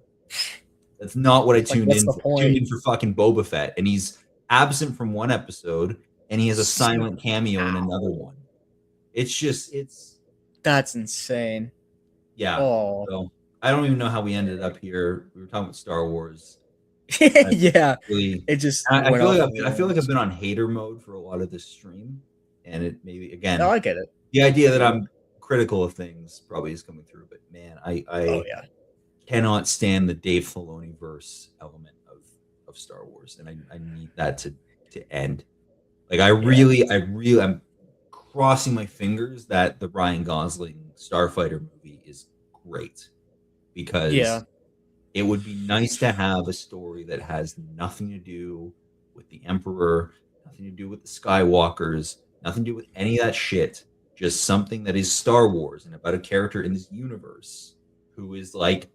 That's not what I Like, tuned what's in the for. I tuned point? in for fucking Boba Fett, and he's absent from one episode, and he has a silent cameo in another one. It's That's insane. yeah. Oh. So I don't even know how we ended up here. We were talking about Star Wars. Yeah. Really, It just I went feel off like the I feel like I've rails. been on hater mode for a lot of this stream, and it maybe No, again I get it. the idea that Yeah. I'm critical of things probably is coming through. But man, Oh I yeah. cannot stand the Dave Filoni verse element of Star Wars, and I need that to end. Like I'm crossing my fingers that the Ryan Gosling Starfighter movie is great Yeah. because it would be nice to have a story that has nothing to do with the Emperor, nothing to do with the Skywalkers, nothing to do with any of that shit. Just something that is Star Wars and about a character in this universe who is like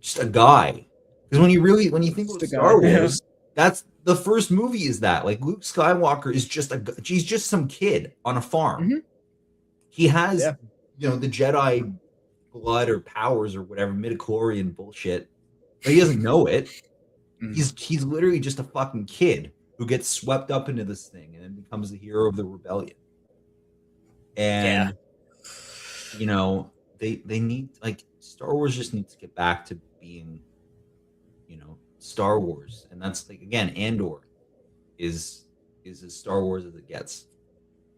just a guy. Because when you think Just about a guy. Star Yeah. Wars, that's the first movie is that like Luke Skywalker is just he's just some kid on a farm. Hmm. He has Yeah. the Jedi blood or powers or whatever midichlorian bullshit, but he doesn't know it. Mm. He's literally just a fucking kid who gets swept up into this thing and then becomes the hero of the rebellion. Yeah. And they need like Star Wars just needs to get back to being Star Wars, and that's like again Andor is as Star Wars as it gets,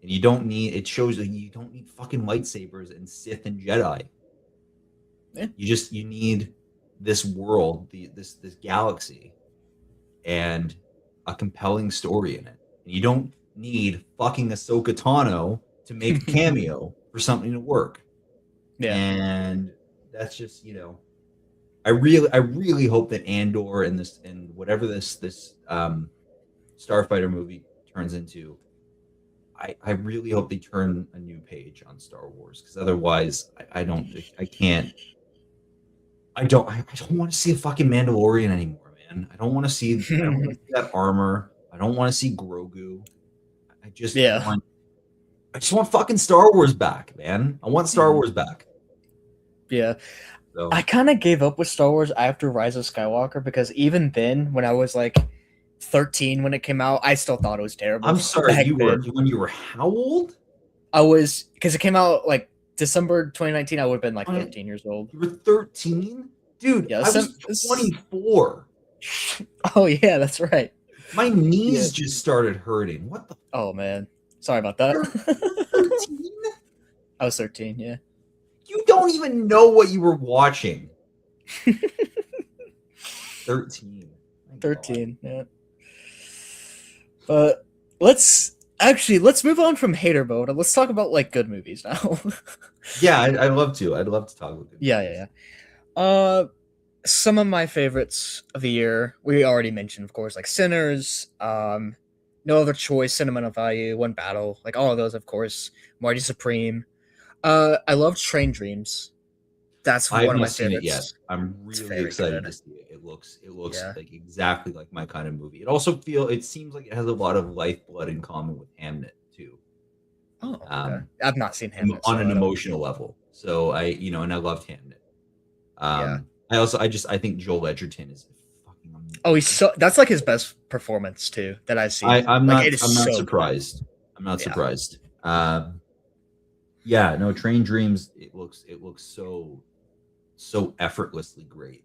and you don't need it shows that you don't need fucking lightsabers and Sith and Jedi. Yeah. You need this world, this galaxy, and a compelling story in it. And you don't need fucking Ahsoka Tano to make a cameo for something to work. Yeah. And that's just I really hope that Andor and whatever this Starfighter movie turns into, I really hope they turn a new page on Star Wars, because otherwise I don't want to see a fucking Mandalorian anymore, man. I don't want to see that armor. I don't want to see Grogu. I just Yeah. want fucking Star Wars back, man. I want Star Mhm. Wars back. Yeah. So I kind of gave up with Star Wars after Rise of Skywalker because even then, when I was like 13 when it came out, I still thought it was terrible. I'm sorry, back then. when you were how old? I was because it came out like December 2019. I would have been like Twenty- 13 years old. You were 13? Dude, Yeah, I was 24. Oh yeah, that's right. My knees just started hurting. What the Oh man, sorry about that. 13? I was 13. Yeah. You don't even know what you were watching. 13. My God. 13. Yeah. But let's move on from hater mode and let's talk about like good movies now. Yeah, I'd love to. I'd love to talk about good Yeah, yeah, movies. yeah. Some of my favorites of the year we already mentioned, of course, like Sinners, No Other Choice, Sentimental Value, One Battle, like all of those, of course. Marty Supreme. I love Train Dreams. That's I have one of not my seen it yet. favorites. I'm It's really very excited good. to see it. It looks Yeah. like exactly like my kind of movie. It seems like it has a lot of lifeblood in common with Hamnet too. Oh, okay. Um, I've not seen Hamnet, on so an I don't. emotional level. So and I loved Hamnet. Yeah. I think Joel Edgerton is fucking Oh, he's amazing. so. That's like his best performance too that I've I, seen. I'm Like not it is I'm not so good. surprised. I'm not Yeah. surprised. Yeah, no, Train Dreams. It looks so effortlessly great,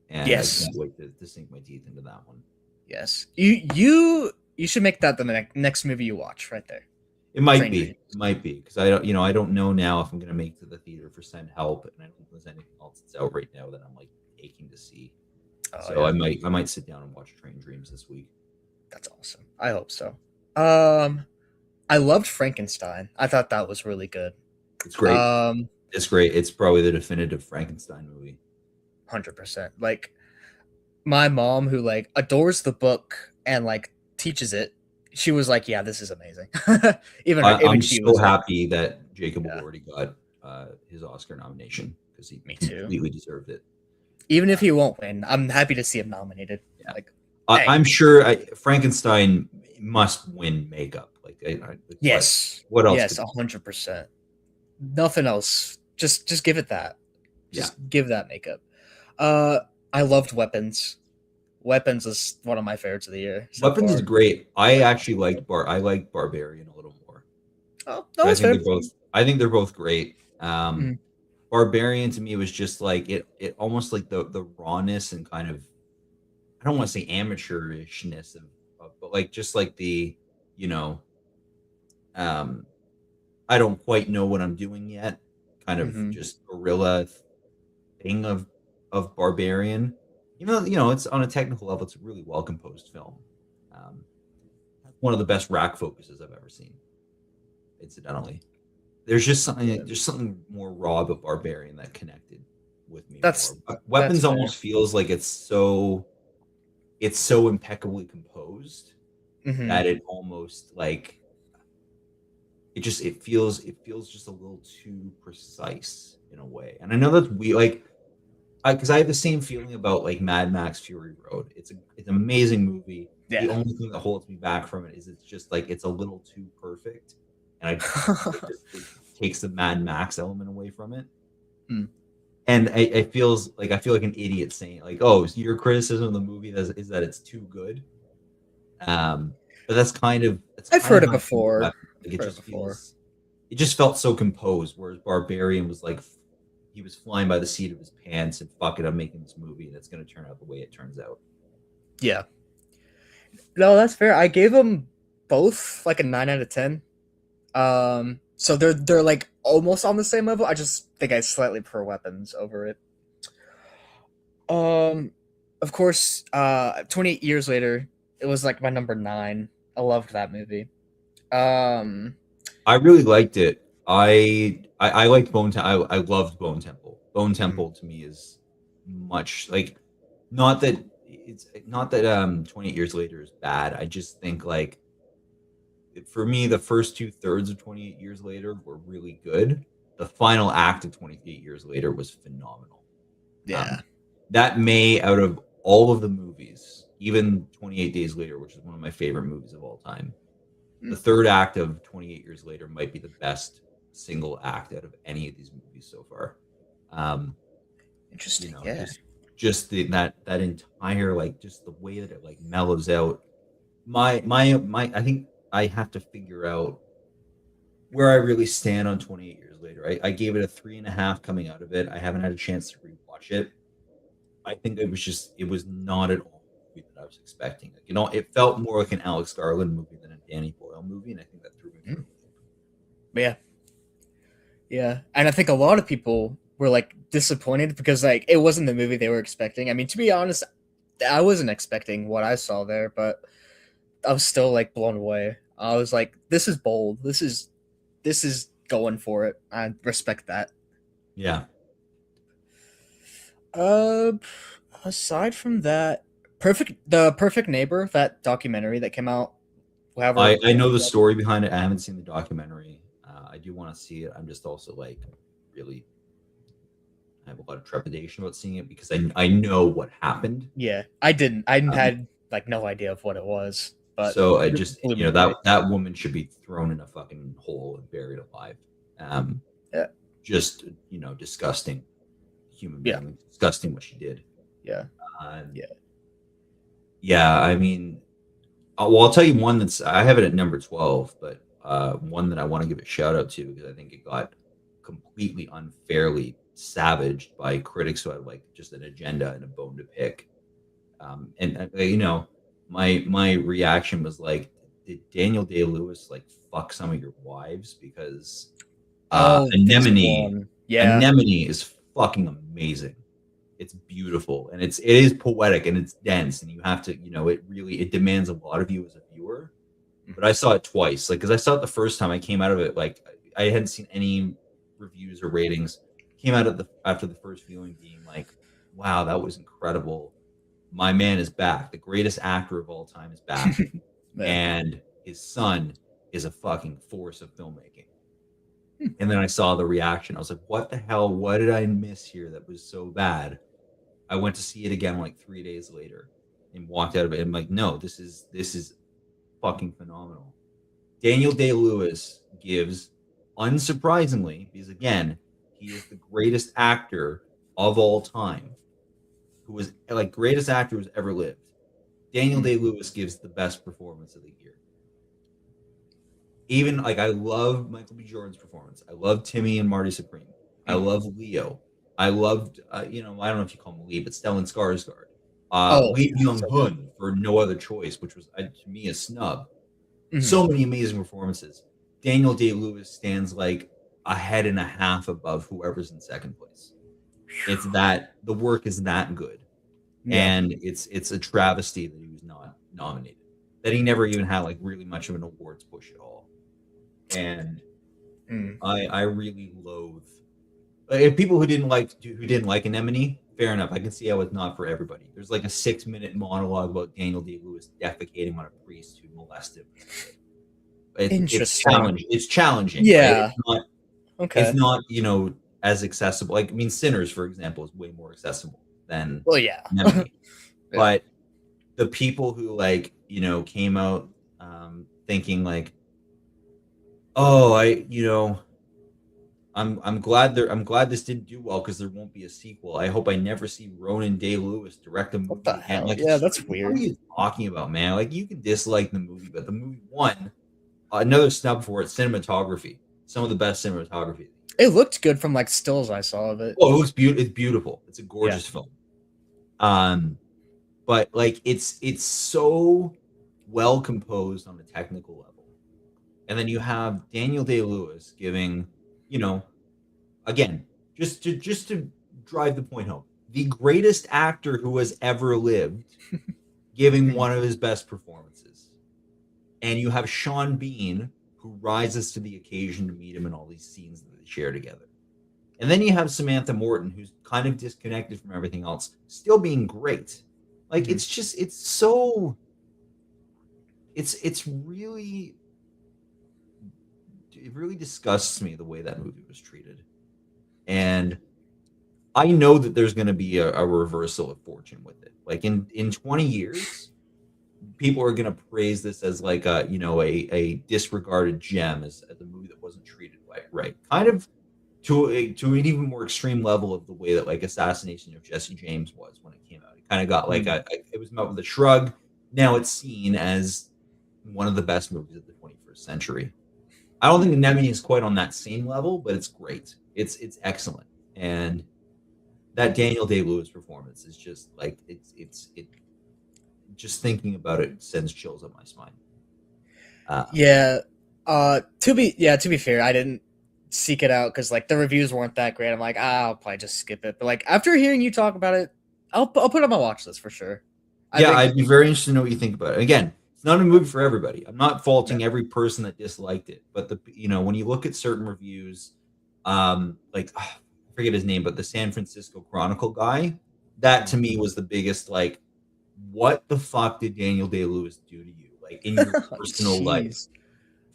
and I Yes. can't wait to sink my teeth into that one. Yes. You should make that the next movie you watch right there. It might Train be, Dreams. it might be because I don't know now if I'm gonna make it to the theater for Send Help, and I don't think there's anything else that's out right now that I'm like aching to see. Oh So yeah. I might sit down and watch Train Dreams this week. That's awesome. I hope so. Um I loved Frankenstein. I thought that was really good. It's great. Um It's great. It's probably the definitive Frankenstein movie. 100%. Like my mom who like adores the book and like teaches it, she was like, "Yeah, this is amazing." Even I'm she so was like, happy that Jacob "Yeah, Elordi got his Oscar nomination because he me too." completely deserved it. Even if Uh, he won't win, I'm happy to see him nominated. yeah, Like, I'm dang. sure Frankenstein must win makeup. Like Yes. what else Yes, could? 100%. Nothing else. Just give it that. Yeah, Just give that makeup. Uh I loved Weapons. Weapons is one of my favorites of the year so Weapons is far. great. I Like, actually like Barbarian a little more. oh, But no, it's fair. I think they're both great. Mhm. Barbarian to me was just like it almost like the rawness and kind of I don't want to say amateurishness but like just like you know um I don't quite know what I'm doing yet kind of Mhm. just guerrilla thing of Barbarian. Even though it's on a technical level, it's a really well composed film. Um, one of the best rack focuses I've ever seen. Incidentally, there's something more raw about Barbarian that connected with me more. That's But that's Weapons fair. almost feels like it's so impeccably composed Mhm. that it almost like it feels just a little too precise in a way. And I know that's we like because I have the same feeling about like Mad Max Fury Road. It's an amazing movie. The Yeah. only thing that holds me back from it is it's just like it's a little too perfect, and I it takes the Mad Max element away from it. Mm. And I feel like an idiot saying like, "Oh, so your criticism of the movie is that it's too good." But that's I've kind of heard it how I feel before. about it. Like Heard it before. it just felt so composed. Whereas Barbarian was like he was flying by the seat of his pants and fuck it, I'm making this movie and it's going to turn out the way it turns out. Yeah. No, that's fair. I gave them both like a 9 out of 10. So they're like almost on the same level. I just think I slightly prefer Weapons over it. Um, of course, 28 years later, it was like my number 9. I loved that movie. Um, I really liked it. I liked I loved Bone Temple. Bone mhm, Temple to me is much like not that 28 years later is bad. I just think like for me the first two-thirds of 28 years later were really good. The final act of 28 years later was phenomenal. yeah. Um, that may out of all of the movies, even 28 Days Later, which is one of my favorite movies of all time, the Mm, third act of 28 Years Later might be the best single act out of any of these movies so far. Um, interesting. Yeah. just that entire like just the way that it like mellows out. My I think I have to figure out where I really stand on 28 Years Later. I gave it a 3.5 coming out of it. I haven't had a chance to rewatch it. I think it was not at all the movie that I was expecting. Like, it felt more like an Alex Garland movie than a Danny Boyle movie, and I think that threw me for a Mm, loop. yeah. Yeah. And I think a lot of people were like disappointed because like it wasn't the movie they were expecting. I mean, to be honest, I wasn't expecting what I saw there, but I was still like blown away. I was like, this is bold. This is going for it. I respect that. Yeah. Uh, aside from that, Perfect Neighbor, that documentary that came out, however I long know the ago. story behind it. I haven't seen the documentary. I do want to see it. I'm just also like really, I have a lot of trepidation about seeing it because I know what happened. Yeah, I didn't. I Um, had like no idea of what it was, but so I it just, blew you me know, away. that woman should be thrown in a fucking hole and buried alive. Um, Yeah, just, you know, disgusting human yeah, being, disgusting what she did. yeah, Um, yeah. yeah, I mean, well, I'll tell you one that's I have it at number 12, but one that I want to give a shout out to because I think it got completely unfairly savaged by critics who had like just an agenda and a bone to pick. You know, my reaction was like, did Daniel Day Lewis like fuck some of your wives? Because Oh, this Anemone, one. Yeah. Anemone is fucking amazing. It's beautiful and it is poetic and it's dense and you have to, you know, it demands a lot of you as a viewer. But I saw it twice, like because I saw it the first time I came out of it, like I hadn't seen any reviews or ratings. Came out of the after the first viewing being like, wow, that was incredible. My man is back. The greatest actor of all time is back. Yeah. And his son is a fucking force of filmmaking. And then I saw the reaction. I was like, what the hell? What did I miss here that was so bad? I went to see it again like 3 days later and walked out of it. And I'm like, no, this is fucking phenomenal. Daniel Day Lewis gives, unsurprisingly, because again, he is the greatest actor of all time, who was like greatest actor who's ever lived. Daniel Day Lewis gives the best performance of the year. Even like I love Michael B. Jordan's performance. I love Timmy and Marty Supreme. I love Leo. I loved, you know, I don't know if you call him Lee, but Stellan Skarsgård. Oh, Lee Myung so good. Hun for No Other Choice, which was to me a snub. Mhm. So many amazing performances. Daniel Day Lewis stands like a head and a half above whoever's in second place. It's that the work is that good, Yeah. and it's a travesty that he was not nominated. That he never even had like really much of an awards push at all. And Mm. I really loathe if people who didn't like Anemone. Fair enough. I can see how it's not for everybody. There's like a 6 minute monologue about Daniel Day Lewis defecating on a priest who molested him as a kid. It's Interesting. challenging. It's challenging, right? Yeah. It's not. It's Okay. not. You know, as accessible. Like I mean, Sinners, for example, is way more accessible than Well, yeah. Anemone. Yeah. But the people who like came out thinking like, oh, I'm glad this didn't do well because there won't be a sequel. I hope I never see Ronan Day Lewis direct a What the movie again. hell? Like Yeah, it's that's like, what are weird. you talking about, man? Like you can dislike the movie, but the movie won another snub for it. Cinematography, some of the best cinematography. It looked good from like stills I saw of it. Oh, it looks beautiful. It's beautiful. It's a Yeah. gorgeous film. Um, but like it's so well composed on a technical level, and then you have Daniel Day Lewis giving, you know, again, just to drive the point home, the greatest actor who has ever lived giving Mm. one of his best performances. And you have Sean Bean who rises to the occasion to meet him in all these scenes that they share together. And then you have Samantha Morton who's kind of disconnected from everything else, still being great. Like Mhm. it's really it really disgusts me the way that movie was treated. And I know that there's going to be a reversal of fortune with it. Like in 20 years, people are going to praise this as like a disregarded gem as a movie that wasn't treated right. Kind of to an even more extreme level of the way that like Assassination of Jesse James was when it came out. It kind of got like Mm. it was met with a shrug. Now it's seen as one of the best movies of the 21st century. I don't think Anemone is quite on that same level, but it's great. It's excellent. And that Daniel Day Lewis performance is just like it just thinking about it sends chills up my spine. Um, Yeah. To be fair, I didn't seek it out because like the reviews weren't that great. I'm like, I'll probably just skip it. But like after hearing you talk about it, I'll put it on my watch list for sure. I yeah, think I'd be very interested to know what you think about it. Again, It's not a movie for everybody. I'm not Yeah. faulting every person that disliked it, but when you look at certain reviews, like I forget his name, but the San Francisco Chronicle guy, that to Mhm. me was the biggest like, what the fuck did Daniel Day Lewis do to you, like in your personal life, Jeez.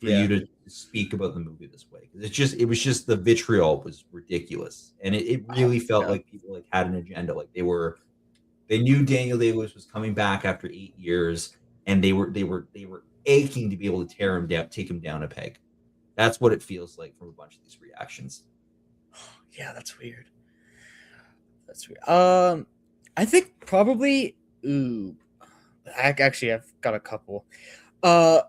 for you Yeah. to speak about the movie this way? Because it was just the vitriol was ridiculous, and it Oh, really felt yeah. like people like had an agenda, like they knew Daniel Day Lewis was coming back after 8 years, and they were aching to be able to tear him down, take him down a peg. That's what it feels like from a bunch of these reactions. Yeah, that's weird. That's weird. I think probably. Ooh, actually, I've got a couple. Uh,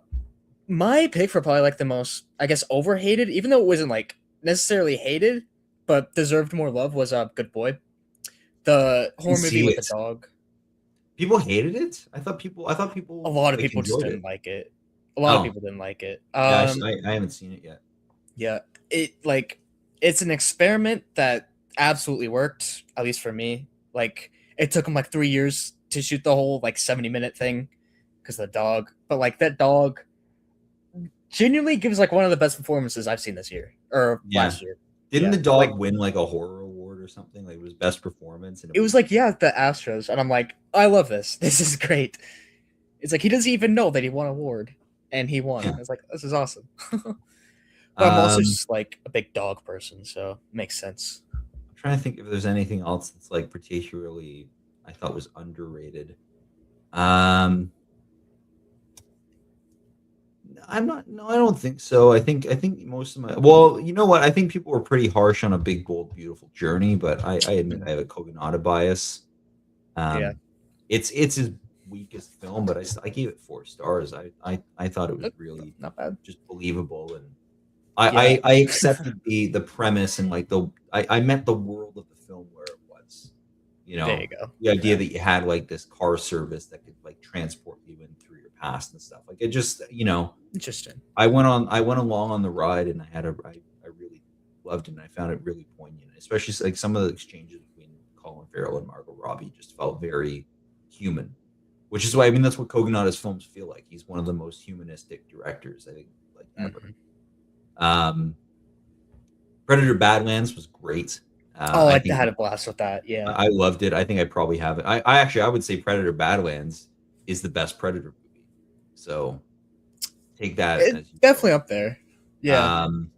my pick for probably like the most, I guess, overhated, even though it wasn't like necessarily hated, but deserved more love, was Good Boy, the horror Didn't movie see with the it. dog. People hated it. I thought A people lot of like people just enjoyed didn't it. like it. A lot of Oh, people didn't like it. yeah, I haven't seen it yet. Yeah, it like it's an experiment that absolutely worked, at least for me. Like it took him like 3 years to shoot the whole like 70-minute thing because of the dog. But like that dog genuinely gives like one of the best performances I've seen this year or Yeah, last year. didn't Yeah, the like dog win like a horror award or something? Like it was best performance, and it it was was like yeah, the Astros, and I'm like, I love this. This is great. It's like he doesn't even know that he won an award, and he won. yeah. It's like this is awesome. But I'm also Um, just like a big dog person, so it makes sense. I'm trying to think if there's anything else that's like particularly I thought was underrated. Um, I'm not. No, I don't think so. I think most of my. Well, you know what? I think people were pretty harsh on A Big Bold Beautiful Journey, but I admit I have a Kogonada bias. Yeah, Um, it's his weakest film, but I gave it 4 stars. I thought it was really not bad. just believable, and Yeah, I accepted the premise, and like I meant the world of the film where it was. You there know, you go. the idea Yeah, that you had like this car service that could like transport you in through your past and stuff. Like it just, interesting. I went along on the ride, and I really loved it, and I found it really poignant, especially like some of the exchanges between Colin Farrell and Margot Robbie just felt very human, which is why, I mean, that's what Kogonada's films feel like. He's one of the most humanistic directors, I think, like ever. Mhm. Um, Predator Badlands was great. Oh, I I think had a blast with that. Yeah, I loved it. I think I probably have it. I actually I would say Predator Badlands is the best Predator movie. So take that it as you will. definitely up there. Yeah, Um,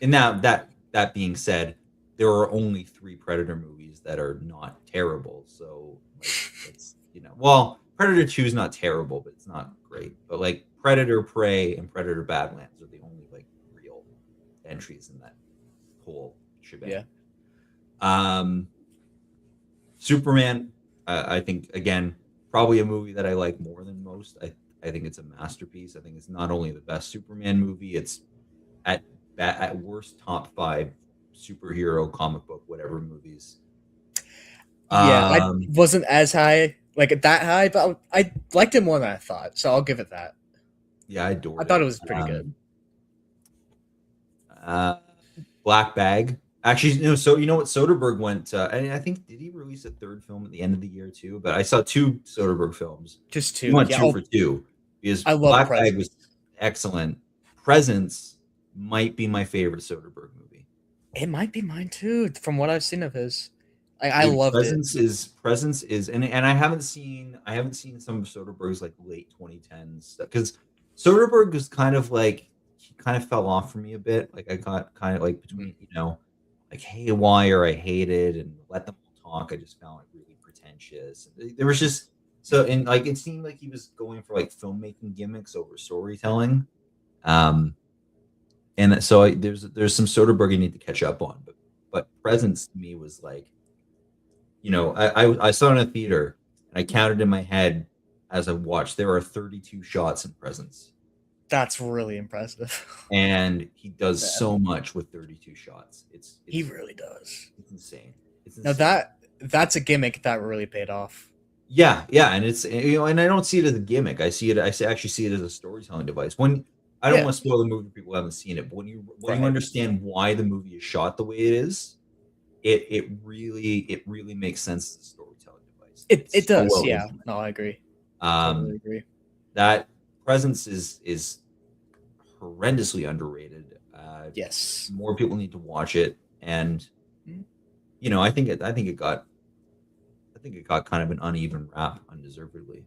and now that being said, there are only 3 Predator movies that are not terrible. So like it's well, Predator 2 is not terrible, but it's not great. But like Predator Prey and Predator Badlands are the only like real entries in that whole yeah. shebang. Um, Superman, I think again, probably a movie that I like more than most. I think it's a masterpiece. I think it's not only the best Superman movie, it's at at worst top 5 superhero comic book whatever movies. Yeah, I Um, wasn't as high, like that high, but I liked it more than I thought, so I'll give it that. yeah, I I adored thought it it. was pretty good. Uh, Black Bag. Actually, so you know what Soderbergh went. I think did he release a third film at the end of the year too? But I saw 2 Soderbergh films. Just He two. went Yeah. two Oh, for two because I love Black Bag was Presents. excellent. Presence might be my favorite Soderbergh movie. It might be mine too, from what I've seen of his. I Dude, loved it. Presence is, and I haven't seen some of Soderbergh's like late 2010s stuff because Soderbergh was kind of like he kind of fell off for me a bit. Like I got kind of like Mhm. between like Haywire I hated and Let Them All Talk I just found like really pretentious. There was just so and like it seemed like he was going for like filmmaking gimmicks over storytelling. Um, and so there's some Soderbergh you need to catch up on, but Presence to me was like I saw it in a theater and I counted in my head as I watched. There are 32 shots in Presence, That's really impressive. and he does Man, so much with 32 shots. he really does. It's insane. It's Now insane. that's a gimmick that really paid off. Yeah, yeah, and it's and I don't see it as a gimmick. Actually see it as a storytelling device. When I don't Yeah, want to spoil the movie for people who haven't seen it, but when you right. understand why the movie is shot the way it is, it really makes sense as a storytelling device. It It's so does. well Yeah. implemented. No, I agree. Totally Um, agree. that Presence is horrendously underrated. Yes. More people need to watch it, and Mm. I think it got kind of an uneven rap, undeservedly.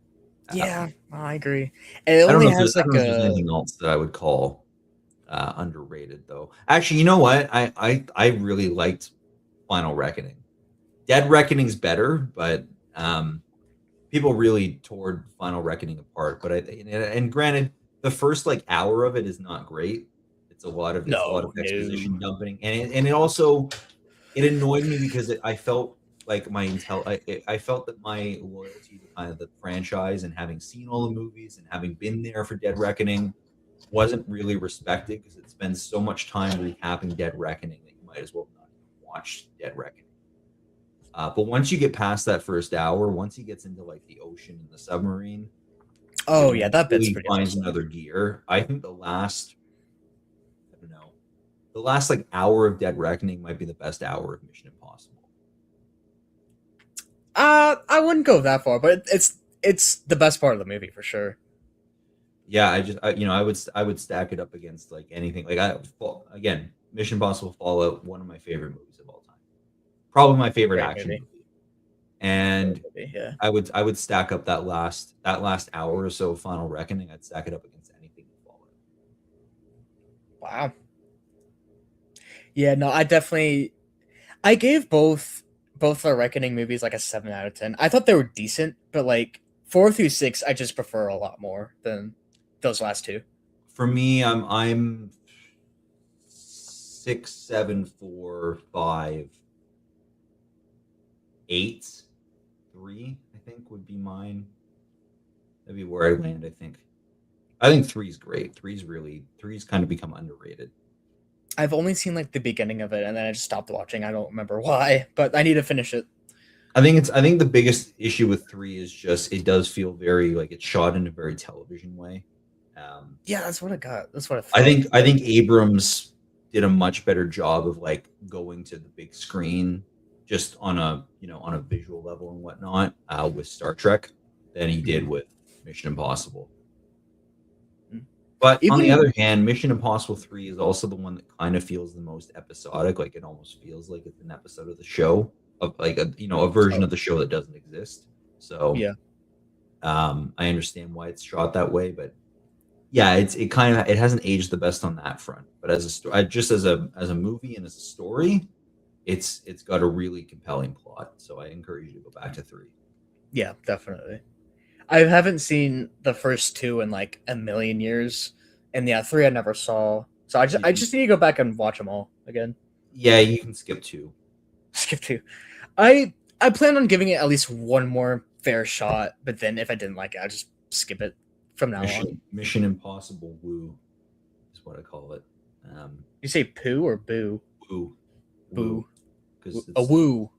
Yeah, I agree. And it I don't only know if has I don't like know if there's a anything else that I would call underrated though. Actually, you know what? I really liked Final Reckoning. Dead Reckoning's better, but um, people really tore Final Reckoning apart. But and granted, the first like hour of it is not great. It's a lot of no, no. exposition dumping, and it also it annoyed me because I felt like I felt that my loyalty to kind of the franchise and having seen all the movies and having been there for Dead Reckoning wasn't really respected because it spends so much time recapping Dead Reckoning that you might as well not even watch Dead Reckoning. But once you get past that first hour, once he gets into like the ocean and the submarine, it Oh yeah, that bit's really pretty finds awesome. another gear. I think I don't know, the last like hour of Dead Reckoning might be the best hour of Mission Impossible. I wouldn't go that far, but it's the best part of the movie for sure. Yeah, I would stack it up against like anything. Again, Mission Impossible Fallout, one of my favorite movies of all time, probably my favorite Great action movie. movie. Great And movie. Yeah. I would stack up that last hour or so of Final Reckoning. I'd stack it up against anything in Fallout. Wow. Yeah. No, I gave both the Reckoning movies like a 7 out of 10. I thought they were decent, but like 4 through 6, I just prefer a lot more than those last two. For me, I'm 6, 7, 4, 5, 8, 3. I think would be mine. That'd be where I land. I think three's great. Three's kind of become underrated. I've only seen like the beginning of it, and then I just stopped watching. I don't remember why, but I need to finish it. I think the biggest issue with three is just it does feel very like it's shot in a very television way. Um, Yeah, that's what I got. That's what I thought. I think Abrams did a much better job of like going to the big screen just on a on a visual level and whatnot with Star Trek than he did Mhm. with Mission Impossible. Mm. But on the Even other hand, Mission Impossible 3 is also the one that kind of feels the most episodic. Like it almost feels like it's an episode of the show of like a a version oh of the show that doesn't exist. So yeah, I understand why it's shot that way, but yeah, it kind of it hasn't aged the best on that front. But as a story, just as a movie and as a story, it's got a really compelling plot. So I encourage you to go back to three. yeah, definitely. I haven't seen the first two in like a million years, and yeah, three I never saw. So I You- just need to go back and watch them all again. yeah, you can skip two. Skip two. I plan on giving it at least one more fair shot, but then if I didn't like it, I'll just skip it from now on. Mission Impossible Woo is what I call it. You say poo or boo? Woo, Woo, Boo. because A it's woo.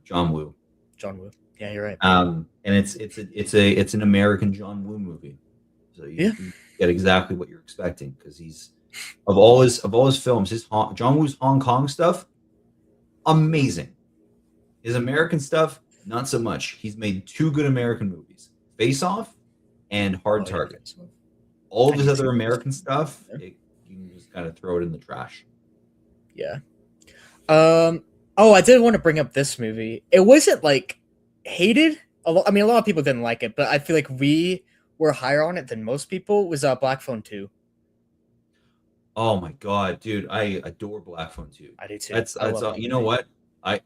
John Woo. John Woo. Yeah, you're right. And it's an American John Woo movie, so Yeah. you get exactly what you're expecting because he's of all his films, John Woo's Hong Kong stuff, amazing. His American stuff, not so much. He's made two good American movies, Face Off and Hard Oh yeah. Target. All I of his need to see other those. American stuff, Yeah. you can just kind of throw it in the trash. Yeah. Oh, I did want to bring up this movie. It wasn't like hated. I mean, a lot of people didn't like it, but I feel like we were higher on it than most people. Was Black Phone 2. Oh my god, dude, I adore Black Phone 2. I do too. I That's love that you know movie. what? I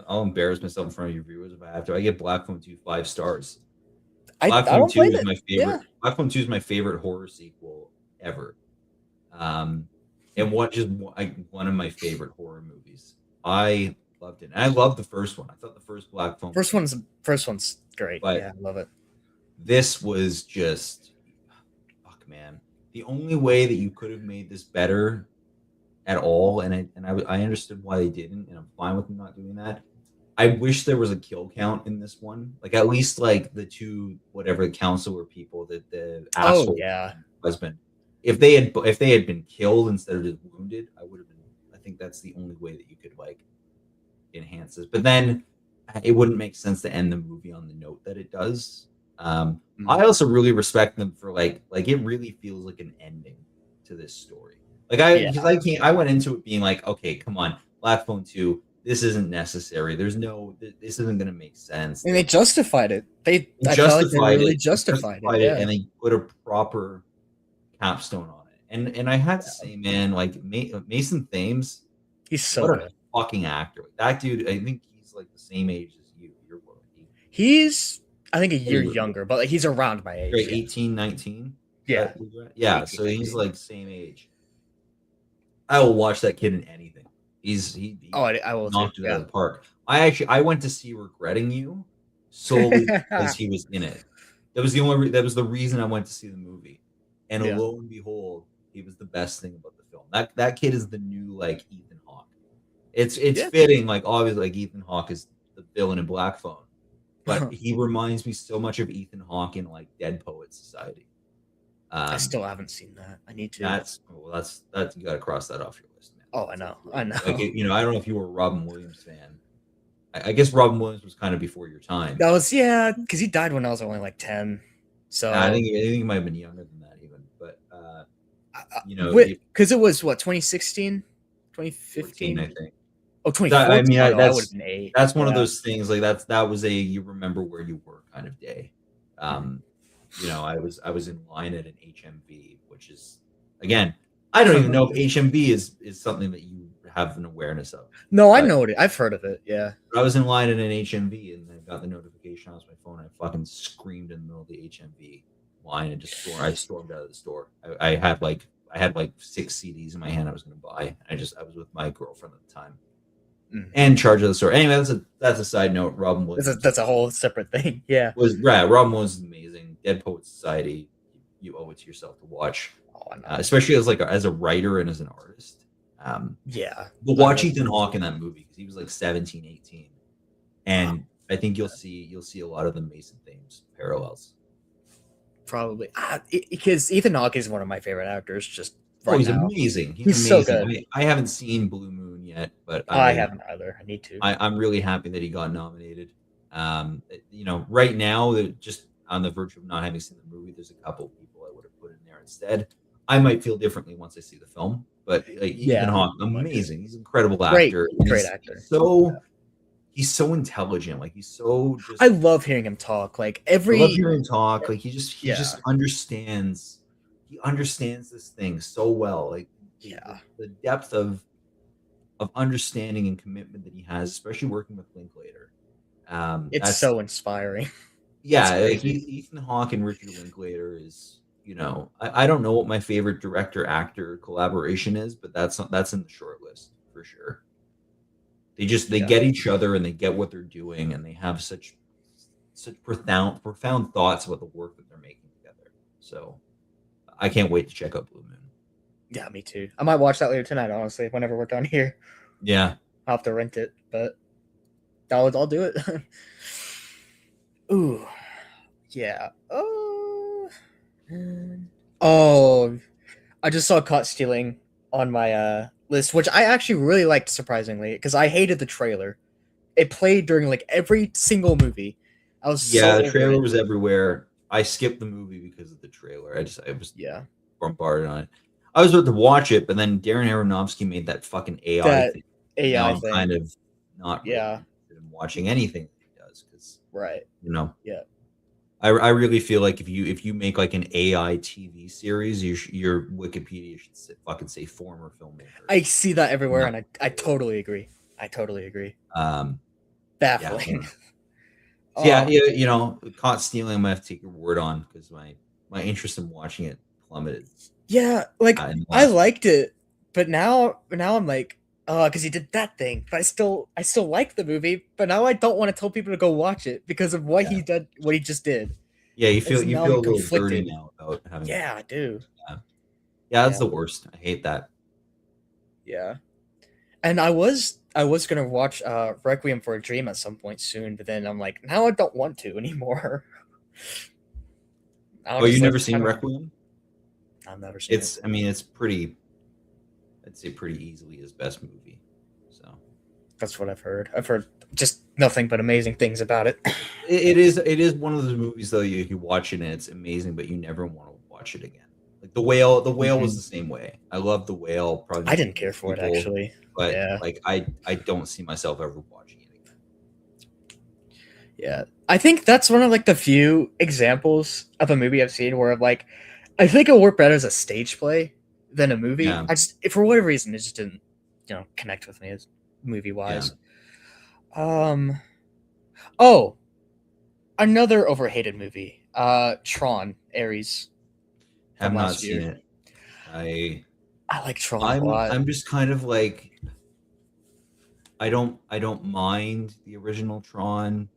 I'll embarrass myself in front of your viewers if I have to. I give Black Phone 2 5 stars. I don't blame it. Yeah. Black Phone 2 is my favorite horror sequel ever. Um, and one of my favorite horror movies. I loved it. And I loved the first one. I thought the first Black Phone was First one's great. but Yeah, I love it. this was just fuck man. The only way that you could have made this better at all, I understood why they didn't, and I'm fine with them not doing that. I wish there was a kill count in this one. Like at least like the two whatever council or people that the Oh asshole yeah. husband. If they had been killed instead of just wounded, I would have been. I think that's the only way that you could like enhance this. But then it wouldn't make sense to end the movie on the note that it does. I also really respect them for like it really feels like an ending to this story. Like Yeah. because I can't I went into it being like, okay, come on, Black Phone 2, this isn't necessary. There's no this isn't gonna make sense. And they justified it. I felt like they really justified it. Yeah. And they put a proper capstone on it. And I had to say, man, like Mason Thames, He's so what a good. fucking actor. Like, that dude, I think he's like the same age as you. You're what, He's, I think, a year Anyway. younger, but like, he's around my age. right, 18, 19? Yeah. Yeah, 18, so he's 19. like same age. I will watch that kid in anything. He Oh, I will too. knocked it out Yeah. of the park. I went to see Regretting You solely because he was in it. That was the reason I went to see the movie. And Yeah. lo and behold, he was the best thing about the film. That kid is the new like Ethan Hawke. It's Yeah. fitting, like obviously like Ethan Hawke is the villain in Black Phone, but he reminds me so much of Ethan Hawke in like Dead Poet Society. I still haven't seen that. I need to. That's you got to cross that off your list, man. Oh, I know. I know. Like I don't know if you were a Robin Williams fan. I guess Robin Williams was kind of before your time. That was because he died when I was only like 10. So I think he might have been younger than that even, but because it was what 2016, 2015, 14, I think. Oh, 2014. I mean, I would have been 8. That's one of those things. Like that was a you remember where you were kind of day. I was in line at an HMV, which is again, I don't even know if HMV is something that you have an awareness of. No, I know it. I've heard of it. Yeah. I was in line at an HMV and I got the notification on my phone. I fucking screamed in the middle of the HMV line and I stormed out of the store. I had like 6 CDs in my hand I was going to buy. I was with my girlfriend at the time. And charge of the store. Anyway, that's a side note. Robin Williams. That's a whole separate thing. Yeah. Robin Williams is amazing. Dead Poet Society. You owe it to yourself to watch. Oh, especially as a writer and as an artist. Yeah. But watch Ethan Hawke in that movie because he was like 17, 18. And I think you'll see a lot of the Mason Thames parallels. Probably. Because Ethan Hawke is one of my favorite actors just he's amazing. He's amazing. So good. I haven't seen Blue Moon yet, but I haven't either. I need to. I'm really happy that he got nominated. Right now, just on the verge of not having seen the movie, there's a couple of people I would have put in there instead. I might feel differently once I see the film, but Ethan Hawke, amazing. He's an incredible actor. Great actor. He's so intelligent. Like he's so. I love hearing him talk. Like I love hearing him talk. Like he just understands. He understands this thing so well. Like the depth of understanding and commitment that he has, especially working with Linklater. It's so inspiring. Yeah, like Ethan Hawke and Richard Linklater is, I don't know what my favorite director-actor collaboration is, but that's in the short list for sure. They get each other and they get what they're doing and they have such profound thoughts about the work that they're making together. So I can't wait to check out Blue Moon. Yeah, me too. I might watch that later tonight, honestly, whenever we're done here. Yeah. I'll have to rent it, but I'll do it. Ooh. Yeah. I just saw Caught Stealing on my list, which I actually really liked, surprisingly, because I hated the trailer. It played during like every single movie. The trailer was everywhere. I skipped the movie because of the trailer. I was bombarded on it. I was about to watch it, but then Darren Aronofsky made that fucking AI thing. I'm kind of not really interested in watching anything that he does because I really feel like if you make like an AI TV series, your Wikipedia should fucking say former filmmaker. I see that everywhere, and I totally agree. Baffling. Caught Stealing, I'm gonna have to take your word on because my interest in watching it plummeted. Yeah, like I liked it, but now I'm like, because he did that thing. But I still like the movie, but now I don't want to tell people to go watch it because of what he did, what he just did. Yeah, you feel a little dirty now about having. Yeah, I do. Yeah, that's the worst. I hate that. Yeah, and I was gonna watch Requiem for a Dream at some point soon, but then I'm like, now I don't want to anymore. You've never seen Requiem? I've never seen it. I mean, it's pretty. I'd say pretty easily his best movie. So that's what I've heard. I've heard just Nothing but amazing things about it. It is one of those movies though you watch it and it's amazing, but you never want to watch it again. Like the whale was Mhm. the same way. I love the whale probably I more than didn't care most for it people, actually. but Yeah. like I don't see myself ever watching it again. Yeah. I think that's one of like the few examples of a movie I've seen where like I think it worked better as a stage play than a movie. Yeah, I just for whatever reason it just didn't, connect with me as movie yeah. wise. Um oh, another overhated movie. Tron, Ares from Have not last seen year. it. I I like Tron a I'm lot. I'm just kind of like I don't mind the original Tron.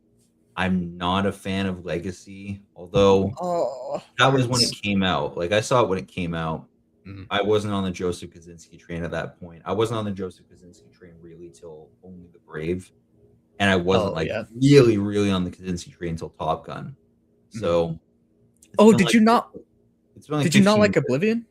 I'm not a fan of Legacy, although Oh, that that was when it hurts. came out. Like I saw it when it came out. Mm. I wasn't on the Joseph Kosinski train at that point. I wasn't on the Joseph Kosinski train really till Only the Brave, and I wasn't Oh like yeah. really, really on the Kosinski train until Top Gun. Mhm. So it's Oh, been like it's been like did you not 15 like years. Oblivion?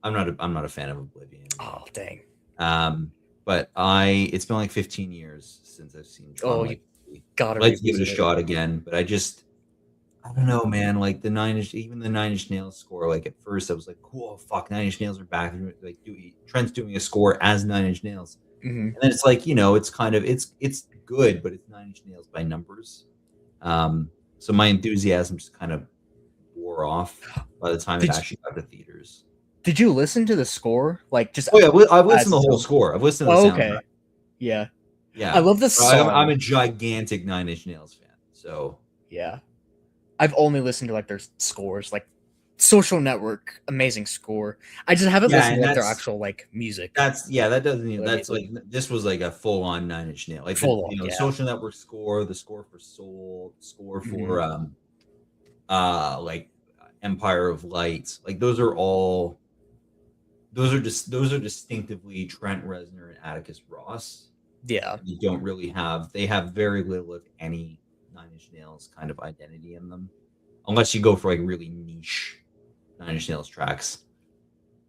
I'm not a fan of Oblivion. Oh dang. Um, but it's been like 15 years since I've seen Tron Oh, you Legacy. gotta I'd like to give it a revisit it. shot again, but I don't know, man. Like even the Nine Inch Nails score. Like at first, I was like, "Cool, fuck, Nine Inch Nails are back." Like, Trent's doing a score as Nine Inch Nails, Hmm. and then it's like, it's kind of it's good, but it's Nine Inch Nails by numbers. So my enthusiasm just kind of wore off by the time it Did actually got to theaters. Did you listen to the score? Like just Oh yeah, I've listened as to the its whole own? score. I've listened to the Oh, soundtrack. okay. Yeah. I Yeah, love the I'm song. a gigantic Nine Inch Nails fan. So Yeah. I've only listened to like their scores, like Social Network, amazing score. I just haven't yeah, listened to and like their actual like music. that doesn't even Their that's music. like this was like a full on Nine Inch Nail, like Full on, the yeah. Social Network score, the score for Soul, the score Hmm. for like Empire of Light, like those are distinctively Trent Reznor and Atticus Ross. Yeah. You don't really they have very little if any Nine Inch Nails kind of identity in them, unless you go for like really niche Nine Inch Nails tracks.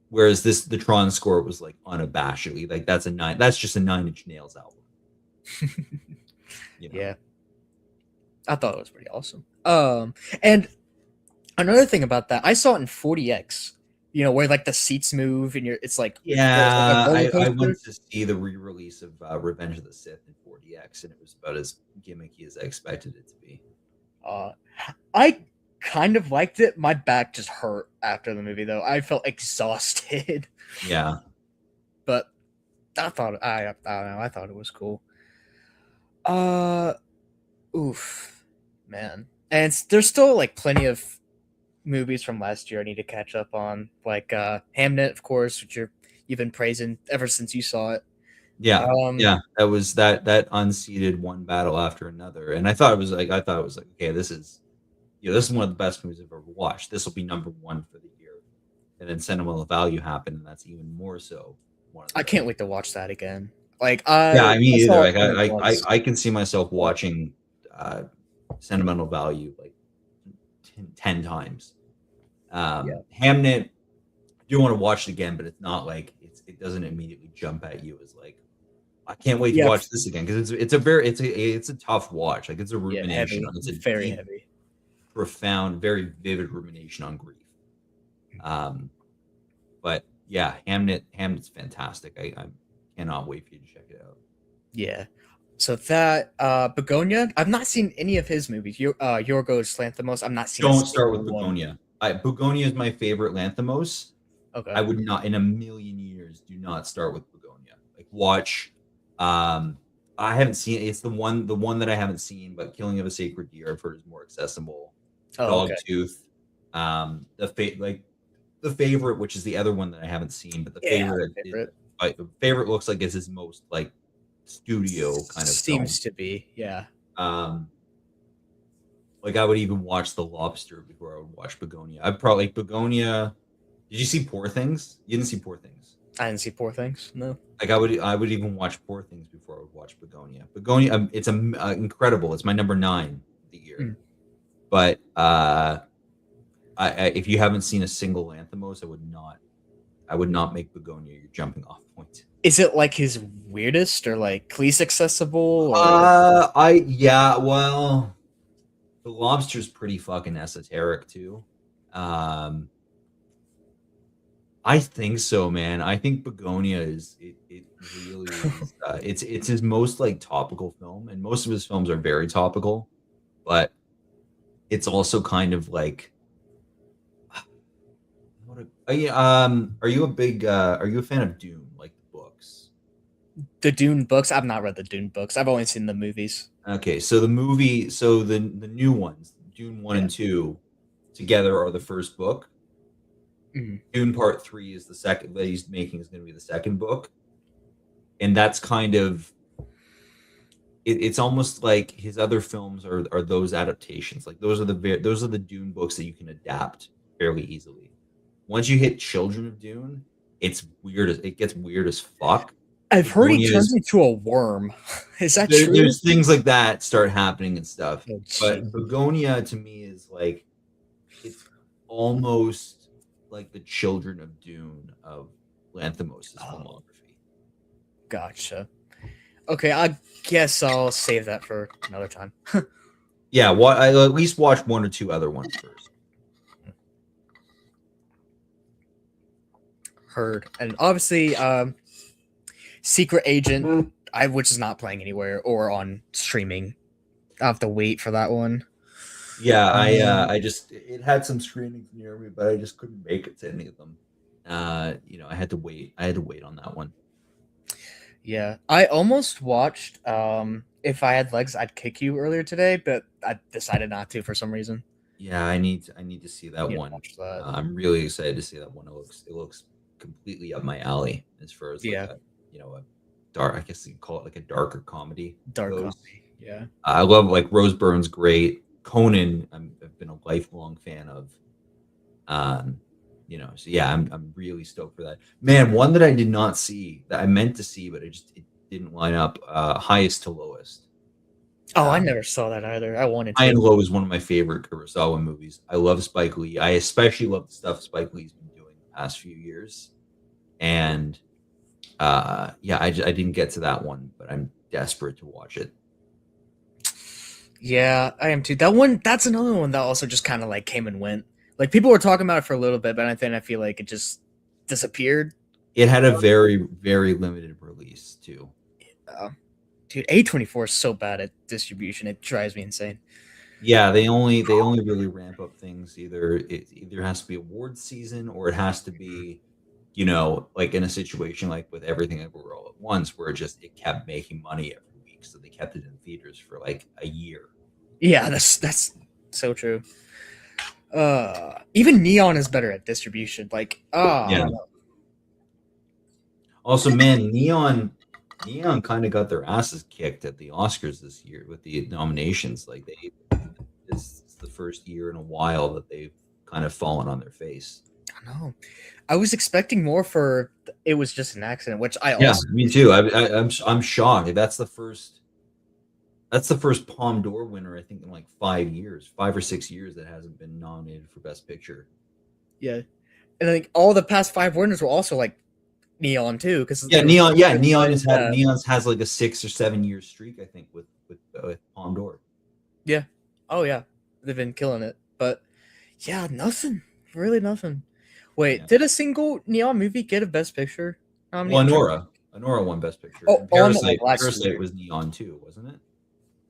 Whereas the Tron score was like unabashedly like that's just a Nine Inch Nails album, you know. Yeah. I thought it was pretty awesome. And another thing about that, I saw it in 40x. Where like the seats move and it's like it's like a Yeah, roller I went coaster. to see the re-release of Revenge of the Sith in 40x, and it was about as gimmicky as I expected it to be. Uh, I kind of liked it. My back just hurt after the movie, though. I felt exhausted, Yeah, but I don't know. I thought it was cool. Uh, oof, man. And there's still like plenty of movies from last year I need to catch up on, like Hamnet, of course, which you've been praising ever since you saw it. yeah, Um, yeah. That unseated one battle after another, and I thought it was like okay, this is one of the best movies I've ever watched. This will be number one for the year, and then Sentimental Value happened, and that's even more so one of the I best. can't wait to watch that again. Like Yeah, I mean I either. saw it Like only once. I can see myself watching uh, Sentimental Value like 10 times. Yeah, Hamnet, I do want to watch it again, but it's not like it doesn't immediately jump at you as like I can't wait to yeah, watch this again because it's a tough watch. Like it's a yeah. rumination. Heavy, It's a very deep, heavy. profound, very vivid rumination on grief. Um, but yeah, Hamnet's fantastic. I cannot wait for you to check it out. Yeah. So that Begonia, I've not seen any of his movies. Yorgos Lanthimos, I've not seen a Don't start single with one. Begonia. Begonia is my favorite Lanthimos. Okay. I would not in a million years do not start with Begonia. Like watch I haven't seen it's the one that I haven't seen, but Killing of a Sacred Deer I've heard is more accessible. Oh, okay. Dogtooth, like the favorite, which is the other one that I haven't seen, but the Yeah, favorite favorite. the favorite looks like it's his most like studio kind of film. Seems to be. Yeah. Um like I would even watch The Lobster before I would watch Begonia. I'd probably Begonia. Did you see Poor Things? You didn't see Poor Things. I didn't see Poor Things. No. Like I would even watch Poor Things before I would watch Begonia. Begonia, it's incredible. It's my number 9 of the year. Mm. But if you haven't seen a single Lanthimos, I would not I would not make Begonia your jumping off point. Is it like his weirdest or like least accessible or Well, the lobster's pretty fucking esoteric too. Um, I think so, man. I think Begonia is it really is it's his most like topical film, and most of his films are very topical, but it's also kind of like are you a big are you a fan of Dune, like the books? the Dune books? I've not read the Dune books. I've only seen the movies. Okay, so the new ones, Dune 1 Yeah. and 2 together are the first book. Mhm. Dune Part 3 is the second that he's making is going to be the second book. And that's kind of it's almost like his other films are those adaptations. Like those are the Dune books that you can adapt fairly easily. Once you hit Children of Dune, it gets weird as fuck. I've heard he Begonia turns is into a worm. Is that true? there's things like that start happening and stuff. Oh, But jeez. Begonia to me is like it's almost like the Children of Dune of Lanthimos' Oh, filmography. gotcha. Okay, I guess I'll save that for another time. Yeah, I at least watch one or two other ones first. Heard. And obviously, Secret Agent, which is not playing anywhere or on streaming. I have to wait for that one. Yeah, Um, I just it had some screenings near me, but I just couldn't make it to any of them. I had to wait. I had to wait on that one. Yeah, I almost watched If I Had Legs, I'd Kick You earlier today, but I decided not to for some reason. Yeah, I need to see that Yeah, one. watch that. I'm really excited to see that one. It looks completely up my alley as far as like Yeah, a dark. I guess you can call it like a darker comedy dark goes. comedy. Yeah. I love like Rose Byrne's great. Conan, I've been a lifelong fan of. So yeah, I'm really stoked for that. Man, one that I did not see that I meant to see, but it didn't line up. Highest to lowest. Oh, I never saw that either. I wanted High and to. Low is one of my favorite Kurosawa movies. I love Spike Lee. I especially love the stuff Spike Lee's been doing the past few years. And yeah, I didn't get to that one, but I'm desperate to watch it. Yeah, I am too. That one, that's another one that also just kind of like came and went. Like people were talking about it for a little bit, but I feel like it just disappeared. It had a very, very limited release too. Dude, A24 is so bad at distribution. It drives me insane. Yeah, they only really ramp up things. It either has to be award season or it has to be, like in a situation like with Everything Everywhere All at Once, where it kept making money every week, so they kept it in theaters for like a year. Yeah, that's so true. Even Neon is better at distribution. Like, Yeah. Also, man, Neon kind of got their asses kicked at the Oscars this year with the nominations. Like this is the first year in a while that they've kind of fallen on their face. I know. I was expecting more for It Was Just an Accident, which I Yeah, also me too. I'm shocked. That's the first Palme d'Or winner I think in like 5 or 6 years that hasn't been nominated for Best Picture. yeah, and I think all the past 5 winners were also like Neon too, because Neon's has like a 6 or 7 year streak I think with Palme d'Or. Yeah. Oh yeah, they've been killing it, but yeah, nothing, really nothing. Wait, Yeah. did a single Neon movie get a Best Picture nomination? Well, Anora won Best Picture. Oh, And I meant like last Parasite year. was Neon too, wasn't it?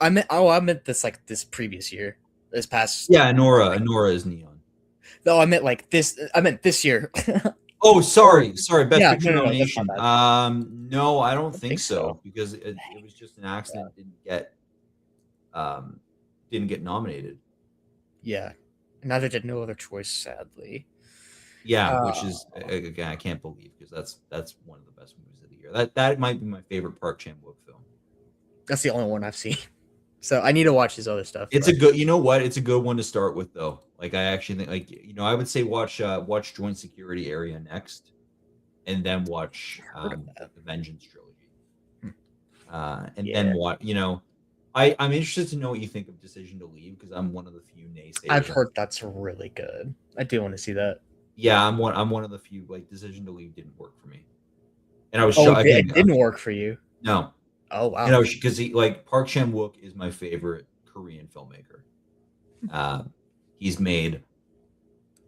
I meant this previous year, this past. Yeah, Anora is Neon. No, I meant like this. I meant this year. Oh, sorry, Best Yeah, Picture no, that's my nomination. bad. No, I don't think think so so. because it was just an accident. Didn't get nominated. Yeah, neither did No Other Choice, sadly. Yeah, which is again I can't believe because that's one of the best movies of the year. That might be my favorite Park Chan Wook film. That's the only one I've seen. So I need to watch his other stuff. It's a good, you know what? It's a good one to start with though. Like I actually think like I would say watch Joint Security Area next, and then watch the Vengeance trilogy. And then what I'm interested to know what you think of Decision to Leave because I'm one of the few naysayers. I've heard that's really good. I do want to see that. Yeah, I'm one of the few. Like, Decision to Leave didn't work for me, and I was Oh, again. it didn't work for you. No, Oh wow. because he like Park Chan Wook is my favorite Korean filmmaker. Uh, he's made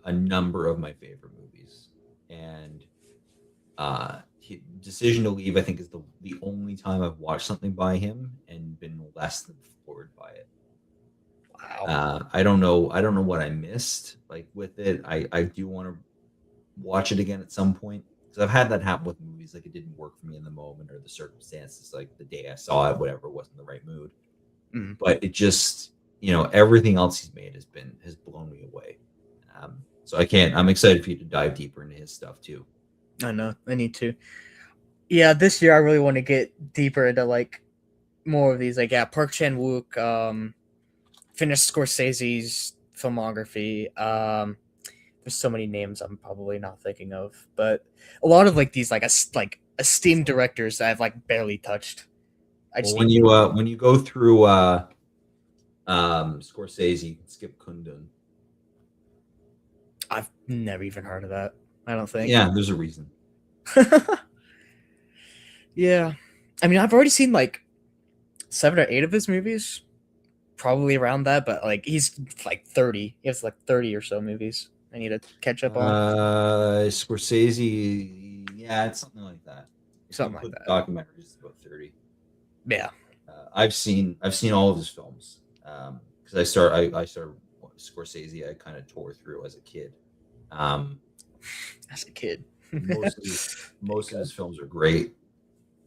a number of my favorite movies, and Decision to Leave, I think, is the only time I've watched something by him and been less than floored by it. Wow. I don't know what I missed like with it. I do want to watch it again at some point because I've had that happen with movies. Like, it didn't work for me in the moment or the circumstances. Like, the day I saw it, whatever, wasn't the right mood. Mm. But it just, everything else he's made has blown me away. So I can't. I'm excited for you to dive deeper into his stuff too. I know. I need to. Yeah, this year I really want to get deeper into like more of these. Like, yeah, Park Chan Wook, finish Scorsese's filmography. There's so many names I'm probably not thinking of, but a lot of like these like esteemed directors that I've like barely touched. I Well, just when need. you go through Scorsese, you can skip Kundun. I've never even heard of that. I don't think. Yeah, there's a reason. Yeah, I mean, I've already seen like 7 or 8 of his movies, probably around that. But like, he's like 30. He has like 30 or so movies. I need to catch up on Scorsese, yeah, it's something like that. If you something like include that. documentaries, it's about 30. Yeah. I've seen all of his films because I started Scorsese. I kind of tore through as a kid. Um, As a kid. most of his, most of his films are great,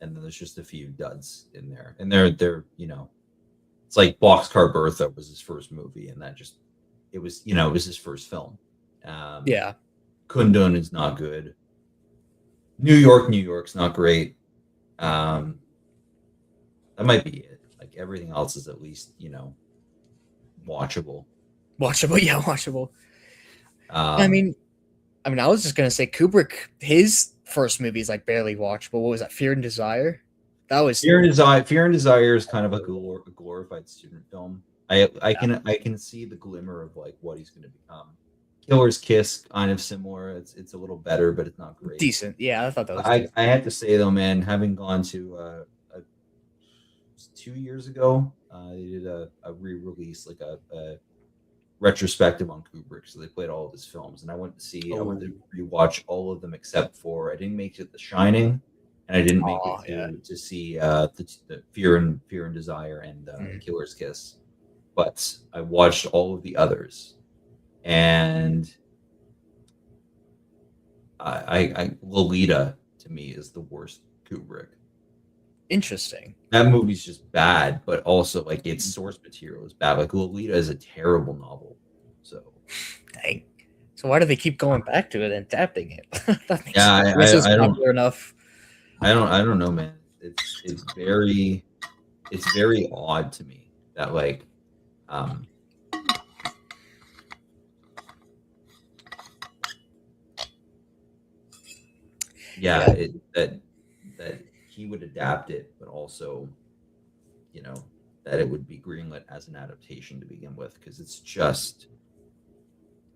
and then there's just a few duds in there, and they're it's like Boxcar Bertha was his first movie, and it was his first film. Yeah. Kundun is not good. New York's not great. That might be it. Like, everything else is at least watchable. Watchable. Yeah, watchable. I Um, mean, I was just gonna say Kubrick. His first movie is like barely watchable. What was that? Fear and Desire. That was Fear and Desire is kind of like a glorified student film. I can see the glimmer of like what he's going to become. Killer's Kiss, kind of similar. It's a little better, but it's not great. decent. Yeah, I thought that was I decent. I have to say though, man, having gone to 2 years ago, they did a re-release, like a retrospective on Kubrick. So they played all of his films, and I went to rewatch all of them except for I didn't make it The Shining, and I didn't make it Oh yeah. to see the Fear and Desire and Killer's Kiss, but I watched all of the others, and Lolita to me is the worst Kubrick. Interesting. That movie's just bad, but also like its source material is bad. Like, Lolita is a terrible novel. So Dang. So why do they keep going back to it and adapting it? That makes yeah, sense. This is I don't popular enough. I don't know, man. It's very odd to me that like um yeah, Yeah. that he would adapt it, but also you know that it would be greenlit as an adaptation to begin with, because it's just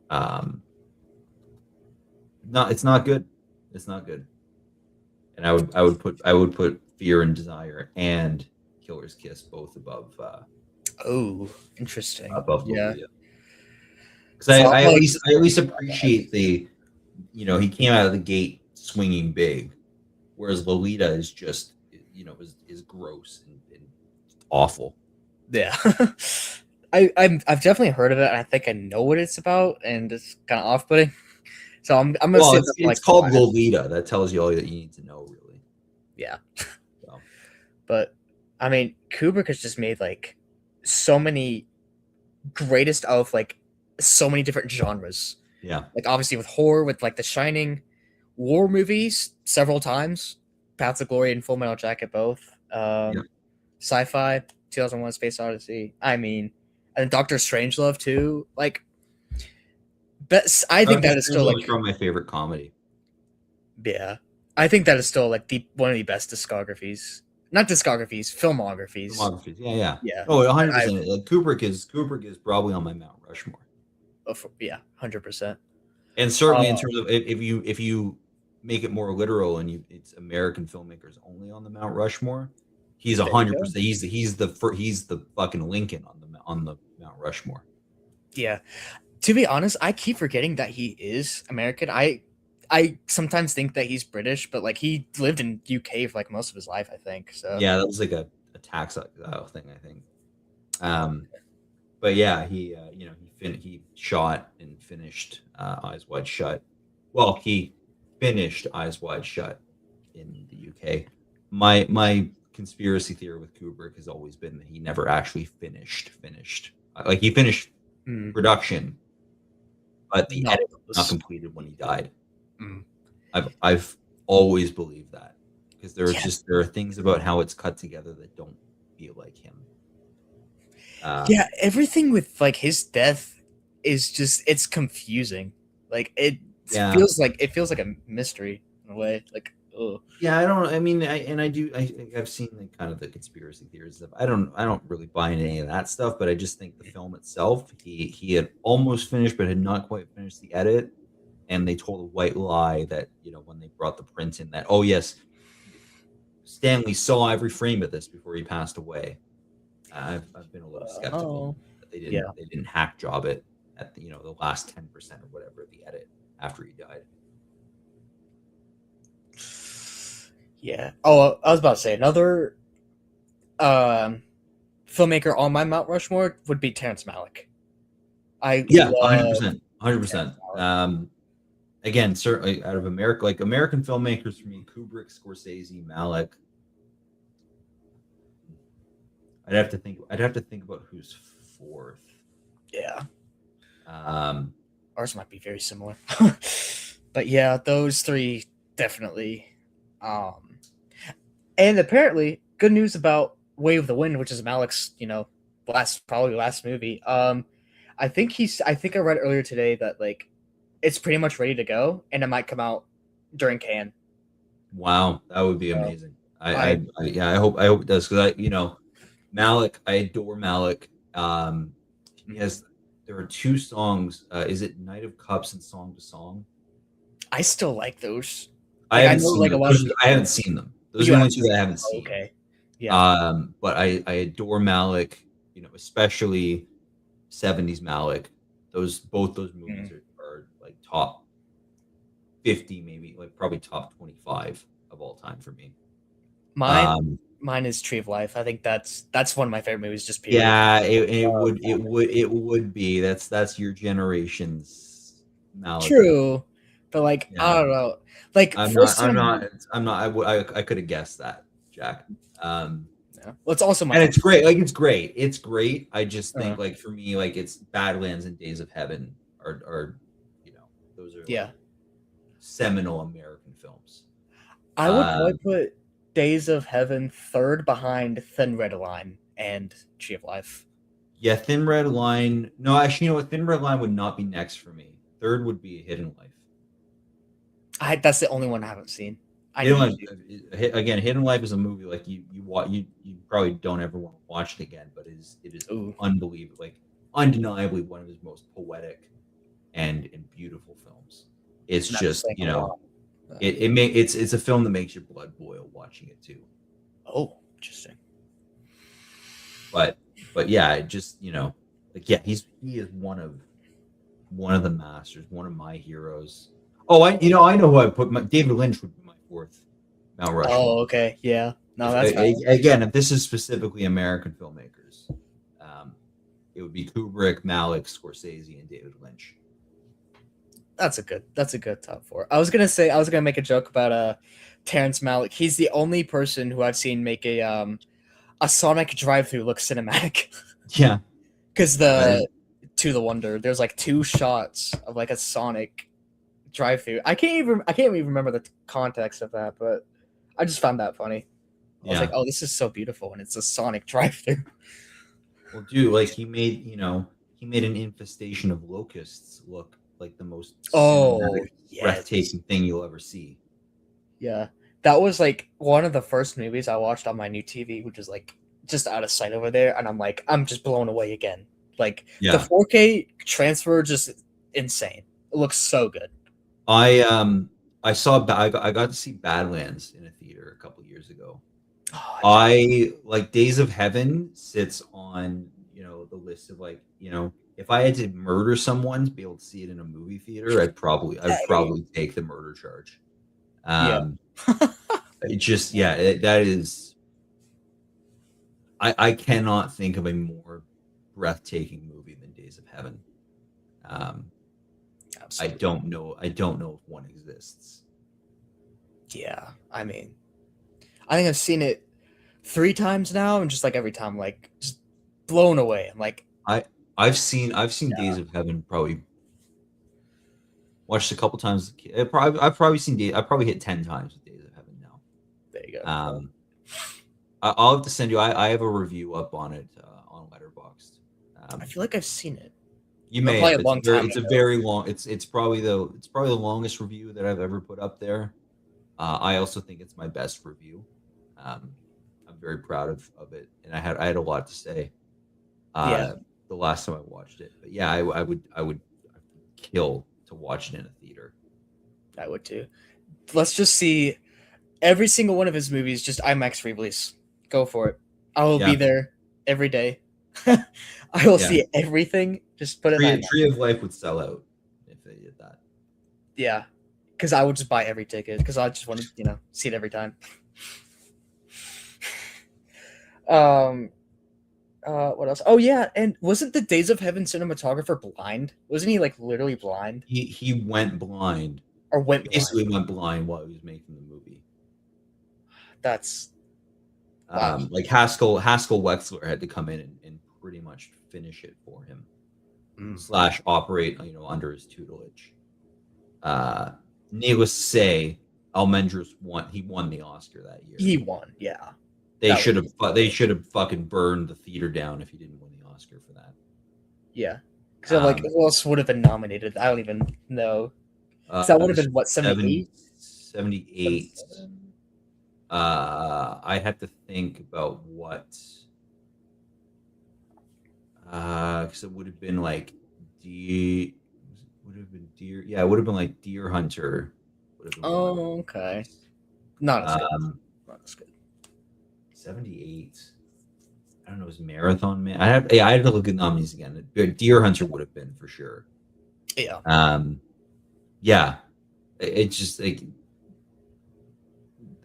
um not it's not good. It's not good. And I would put Fear and Desire and Killer's Kiss both Oh, interesting. above Yeah. Lolita. Because So I I'm at like, least I at least appreciate he came out of the gate swinging big, whereas Lolita is just is gross and awful. yeah. I've definitely heard of it, and I think I know what it's about, and it's kind of off-putting. So I'm gonna Well, say it's something it's like called 5. Lolita. That tells you all that you need to know, really. Yeah. So, But I mean, Kubrick has just made like so many greatest of like so many different genres. yeah, Like obviously with horror, with like The Shining, war movies several times, Paths of Glory and Full Metal Jacket both. yeah. Sci-fi, 2001: Space Odyssey. I mean, and Doctor Strangelove too. Like, but I think Doctor that is still Strangelove is like, probably my favorite comedy. yeah, I think that is still like the one of the best discographies. Not discographies, filmographies. Filmographies, yeah, yeah. Yeah, Oh, 100 I've percent. Like, Kubrick is probably on my Mount Rushmore. yeah, 100%. And certainly in Uh, terms of if you make it more literal and it's American filmmakers only on the Mount Rushmore, he's there you go. 100%. He's the fucking Lincoln on the Mount Rushmore. Yeah. To be honest, I keep forgetting that he is American. I sometimes think that he's British, but like he lived in UK for like most of his life, I think. So Yeah, that was like a tax thing, I think. But yeah, he shot and finished Eyes Wide Shut. Well, he finished Eyes Wide Shut in the UK. My conspiracy theory with Kubrick has always been that he never actually finished. Like he finished mm, production, but the not edit was not those. completed when he died. Mm. I've always believed that because Yeah, there are things about how it's cut together that don't feel like him. yeah. Everything with like his death is just it's confusing. Like Yeah, it feels like a mystery in a way. Like oh yeah. I don't. I mean, I do. I've seen like kind of the conspiracy theories stuff. I don't really buy into any of that stuff. But I just think the film itself, he had almost finished, but had not quite finished the edit, and they told a white lie that when they brought the print in that yes, Stanley saw every frame of this before he passed away. I've been a little skeptical oh that yeah. they didn't hack job it at the last 10% or whatever of the edit after he died. Yeah. Oh, I was about to say another um filmmaker on my Mount Rushmore would be Terrence Malick. I Yeah, love 100%, 100%. Terrence Malick. Again, certainly out of America, like American filmmakers for me, Kubrick, Scorsese, Malick. I'd have to think about who's fourth. Yeah, Um, ours might be very similar, but yeah, those three definitely. Um, and apparently, good news about Way of the Wind, which is Malick's, probably last movie. I think I read earlier today that like it's pretty much ready to go, and it might come out during Cannes. wow, that would be So amazing. I Yeah, I hope it does because Malick, I adore Malick. He has there are two songs. Is it Night of Cups and Song to Song? I still like those. I Like I haven't know seen like a them. lot of I people, haven't seen them. but Those are you the have only two seen. that I haven't Oh, seen. okay, yeah. But I adore Malick. Especially 70s Malick. Both those movies Mm. are like top 50, maybe like probably top 25 of all time for me. Mine Um, mine is Tree of Life. I think that's one of my favorite movies. Just period. yeah, Uh, it would be. That's your generation's Malick movie. True, but like I Yeah. don't know. Like first time, I'm not I could have guessed that, Jack. Um, yeah. Well, it's also my and favorite. it's great. Like it's great. It's great. I just Uh, think like for me, like it's Badlands and Days of Heaven are those are like yeah, seminal American films. I would Uh, probably put Days of Heaven third behind Thin Red Line and Tree of Life. yeah, Thin Red Line. No, actually, you know what? Thin Red Line would not be next for me. Third would be Hidden Life. That's the only one I haven't seen. I Hidden need Life again. Hidden Life is a movie like you probably don't ever want to watch it again, but it is to. Ooh, unbelievable, like undeniably one of his most poetic and beautiful films. It's that's just saying a lot. it's a film that makes your blood boil watching it too. Oh, interesting. But yeah, it just like yeah, he is one of the masters, one of my heroes. Oh, I know who I put. David Lynch would be my fourth Mount Rushmore. Oh, okay, yeah. No, If that's fine. again, if this is specifically American filmmakers, um, it would be Kubrick, Malick, Scorsese, and David Lynch. That's a good top four. I was gonna make a joke about Terrence Malick. He's the only person who I've seen make a Sonic drive-through look cinematic. Yeah, Because uh, the To the Wonder, there's like two shots of like a Sonic drive-through. I can't even remember the context of that, but I just found that funny. I was like, yeah. oh, this is so beautiful, and it's a Sonic drive-through. Well, dude, like he made an infestation of locusts look like the most Oh cinematic, yes, breathtaking thing you'll ever see. yeah. That was like one of the first movies I watched on my new TV, which is like just out of sight over there, and I'm just blown away again. Like the Yeah, 4K transfer, just insane. It looks so good. I saw I got to see Badlands in a theater a couple years ago. Oh, I like Days of Heaven sits on, the list of like, if I had to murder someone to be able to see it in a movie theater, I'd dang. probably take the murder charge. Yeah. Um it just yeah, that is I cannot think of a more breathtaking movie than Days of Heaven. Um Absolutely. I don't know if one exists. Yeah. I mean, I think I've seen it 3 times now, and just like every time, like just blown away. I'm like, I I've seen Days of Heaven probably watched a couple times. I've probably seen I probably hit 10 times with Days of Heaven now. there you go. Um, I'll have to send you. I have a review up on it on Letterboxd. I feel like I've seen it, You but may probably have. a long time It's a ago. very long. It's probably the longest review that I've ever put up there. I also think it's my best review. Um, I'm very proud of it, and I had a lot to say Yeah, the last time I watched it. But yeah, I would kill to watch it in a theater. I would too. Let's just see every single one of his movies, just IMAX release. Go for it. I will Yeah, be there every day. I will yeah. see everything. Just put it in IMAX. Tree of Life would sell out if they did that. Yeah, because I would just buy every ticket because I just want to, see it every time. Um, what else? Oh yeah, and wasn't the Days of Heaven cinematographer blind? Wasn't he like literally blind He went blind, or went blind? basically went blind while he was making the movie. That's wow. Like Haskell Wexler had to come in and pretty much finish it for him Mm. slash operate, under his tutelage. Needless to say, Almendros won. He won the Oscar that year. He won. Yeah, They that should was have they should have fucking burned the theater down if he didn't win the Oscar for that. yeah. Because like, Um, who else would have been nominated? I don't even know. Because that would have been what 78, 78. 77? I had to think about what, because it would have been like would have been Deer. Yeah, it would have been like Deer Hunter. Would have been one of Oh, okay. Not as good. um, Not as good. 78. I don't know. It was Marathon Man. I had to look at nominees again. Deer Hunter would have been for sure. Yeah. Yeah. It's just like,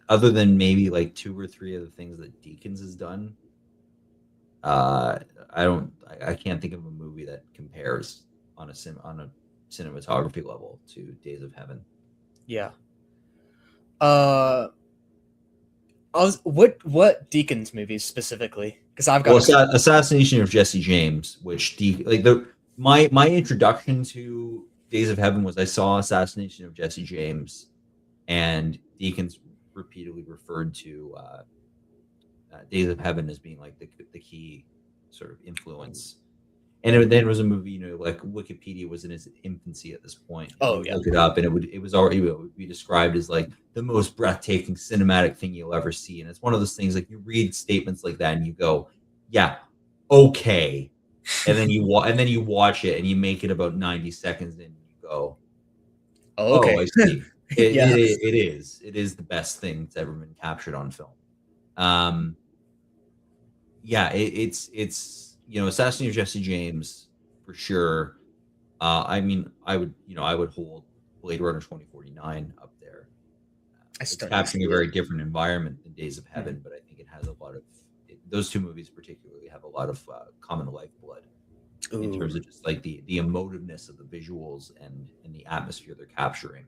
other than maybe like 2 or 3 of the things that Deakins has done, I can't think of a movie that compares on a cinematography level to Days of Heaven. Yeah. What Deacons movies specifically? Because I've got Assassination of Jesse James, which my introduction to Days of Heaven was I saw Assassination of Jesse James, and Deakins repeatedly referred to Days of Heaven as being like the key sort of influence. And then it was a movie, like Wikipedia was in its infancy at this point. Oh, you yeah. look it up, and it was already, it would be described as like the most breathtaking cinematic thing you'll ever see. And it's one of those things, like, you read statements like that and you go, yeah, okay, and then you watch it and you make it about 90 seconds and you go, Oh, oh, okay. I see. Yeah. It is the best thing that's ever been captured on film. Yeah, it's Assassination of Jesse James for sure. I mean, I would hold Blade Runner 2049 up there. It's capturing a very different environment than Days of Heaven, but I think it has a lot of those two movies particularly have a lot of common lifeblood in terms of just like the emotiveness of the visuals and the atmosphere they're capturing.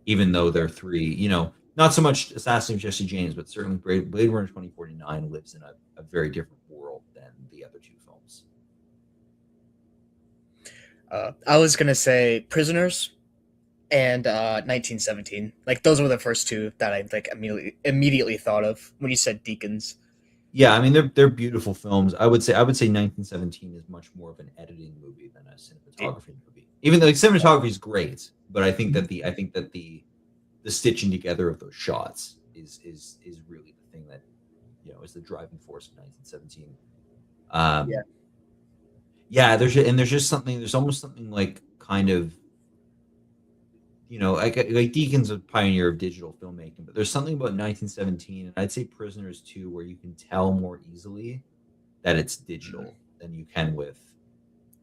Even though they're three, not so much Assassination of Jesse James, but certainly Blade Runner 2049 lives in a very different world than the other two films. I was gonna say Prisoners and 1917. Like, those were the first two that I like immediately thought of when you said Deacons. Yeah, I mean, they're beautiful films. I would say 1917 is much more of an editing movie than a cinematography movie. Even though cinematography is great, but I think that the stitching together of those shots is really the thing that is the driving force of 1917. Yeah, there's almost something like kind of like Deacon's a pioneer of digital filmmaking, but there's something about 1917, and I'd say Prisoners too, where you can tell more easily that it's Mm. digital than you can with,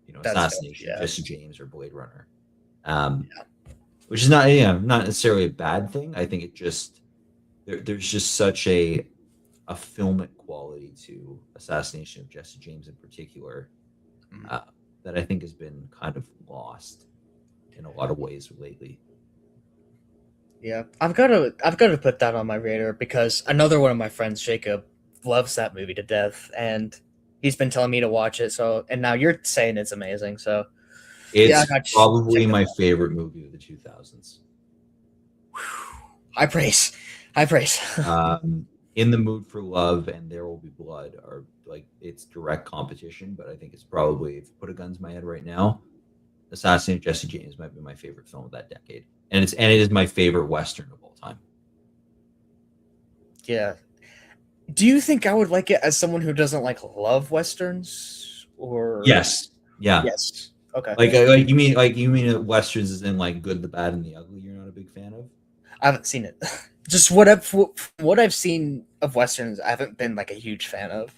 That's fair. Assassination of Yeah. Jesse James or Blade Runner. Which is not necessarily a bad thing. I think it just there's just such a filmic quality to Assassination of Jesse James in particular, Mm. uh, that I think has been kind of lost in a lot of ways lately. Yeah, I've got to put that on my radar because another one of my friends, Jacob, loves that movie to death, and he's been telling me to watch it. So, and now you're saying it's amazing. So, yeah, I It's got to check probably that my out. favorite movie of the 2000s. High praise, high praise. Um, in the Mood for Love and There Will Be Blood are like it's direct competition, but I think it's probably, if you put a gun to my head right now, Assassination of Jesse James might be my favorite film of that decade, and it is my favorite Western of all time. Yeah. Do you think I would like it as someone who doesn't like love westerns, or Yes, yeah. yes? Okay, Like you mean westerns is in like Good, the Bad, and the Ugly. You're not a big fan of? I haven't seen it. Just what I've seen of westerns, I haven't been like a huge fan of.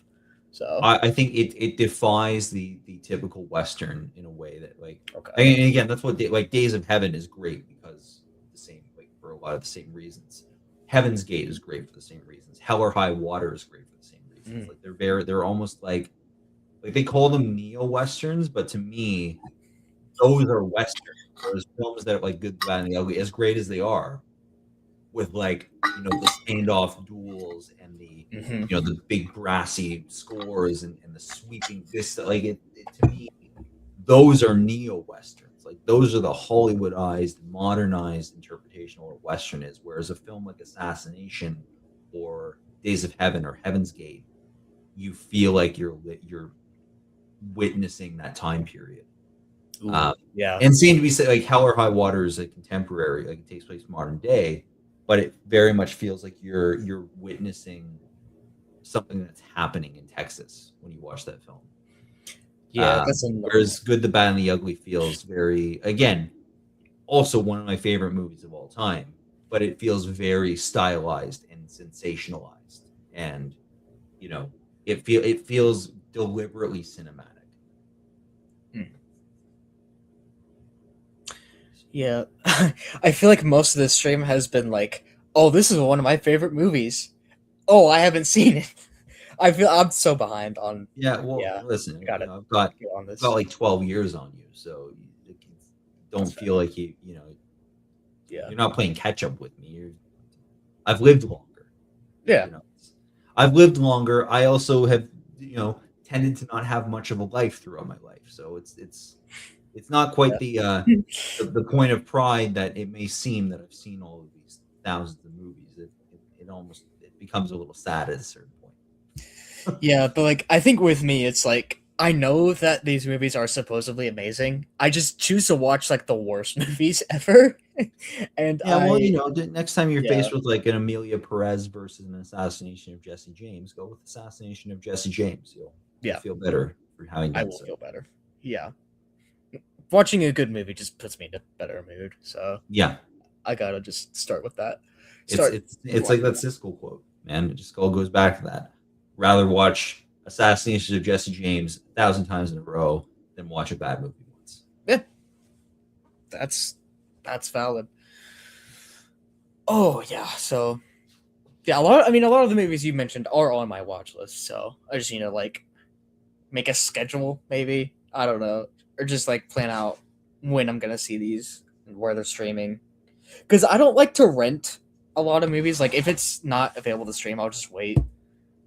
So I think it defies the typical Western in a way that, like, okay, and again, that's what like Days of Heaven is great because the same, like, for a lot of the same reasons. Heaven's Gate is great for the same reasons. Hell or High Water is great for the same reasons. mm. Like they're almost like they call them neo westerns, but to me, those are westerns. Whereas films that are like Good, the Bad, and the Ugly, as great as they are, with like the standoff duels and the Hmm. the big brassy scores and the sweeping vista, like it to me, those are neo westerns. Like those are the Hollywoodized, modernized interpretation of what a western is. Whereas a film like Assassination or Days of Heaven or Heaven's Gate, you feel like you're witnessing that time period. Ooh, Um, yeah, and same to be said, like Hell or High Water is a contemporary, like it takes place modern day, but it very much feels like you're witnessing something that's happening in Texas when you watch that film. yeah. That's Whereas Good, the Bad, and the Ugly feels very, again, also one of my favorite movies of all time, but it feels very stylized and sensationalized, and you know, it feels deliberately cinematic. yeah. I feel like most of this stream has been like, oh, this is one of my favorite movies. Oh, I haven't seen it. I feel I'm so behind on. Yeah, well, Yeah, listen, I gotta I've got get on I've got this. like 12 years on you, so That's don't fair. feel like Yeah, you're not playing catch up with me. I've lived longer, yeah, you know. I've lived longer. I also have, tended to not have much of a life throughout my life, so it's not quite yeah. the point of pride that it may seem that I've seen all of these thousands of movies. It almost it becomes a little sad at a certain point. Yeah, but like I think with me it's like I know that these movies are supposedly amazing. I just choose to watch like the worst movies ever. And Yeah, well, I next time you're yeah, faced with like an Amelia Perez versus an Assassination of Jesse James, go with Assassination of Jesse James. You'll yeah, feel better for having I done will so. feel better. Yeah. Watching a good movie just puts me in a better mood. So Yeah, I gotta just start with that. it's Start it's it's like watching that that. Siskel quote, man. It just all goes back to that. Rather watch Assassination of Jesse James 1,000 times in a row than watch a bad movie once. Yeah, that's that's valid. Oh yeah, so yeah, a lot of the movies you mentioned are on my watch list, so I just need to like make a schedule, maybe. I don't know. Or just like plan out when I'm gonna see these and where they're streaming. Because I don't like to rent a lot of movies. Like if it's not available to stream, I'll just wait.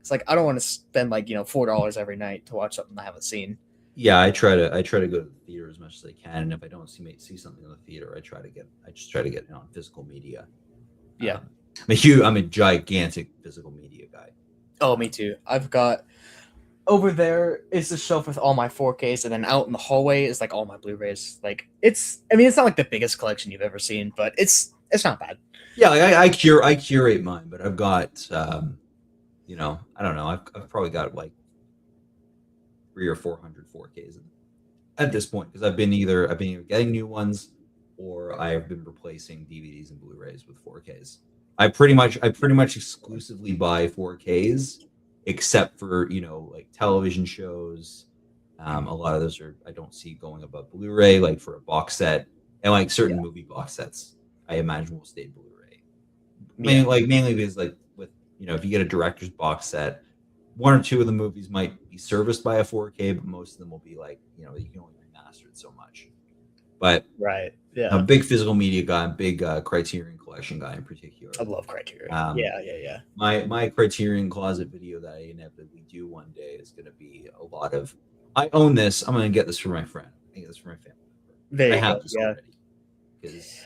It's like I don't want to spend like $4 every night to watch something I haven't seen. Yeah, I try to go to the theater as much as I can, and if I don't see something in the theater, I just try to get it on physical media. Yeah. I'm a gigantic physical media guy. Oh, me too. I've got over there is the shelf with all my 4Ks, and then out in the hallway is like all my Blu-rays. Like it's not like the biggest collection you've ever seen, but it's not bad. Yeah, like I curate mine, but I've got I don't know, I've probably got like 300 or 400 4Ks at this point because I've been either getting new ones or I've been replacing DVDs and Blu-rays with 4Ks. I pretty much exclusively buy 4Ks, except for like television shows. A lot of those I don't see going above Blu-ray, like for a box set, and like certain Yeah. movie box sets, I imagine will stay Blu-ray. Yeah. Mainly because like with if you get a director's box set, one or two of the movies might be serviced by a 4K, but most of them will be like you can only remaster it so much. But Right. I'm a Yeah. big physical media guy, I'm a big Criterion Collection guy in particular. I love Criterion. Um, Yeah. Yeah. Yeah. my Criterion Closet video that I inevitably do one day is going to be a lot of. I own this. I'm going to get this for my friend. I get this for my family member. There I you have go. this Yeah. already because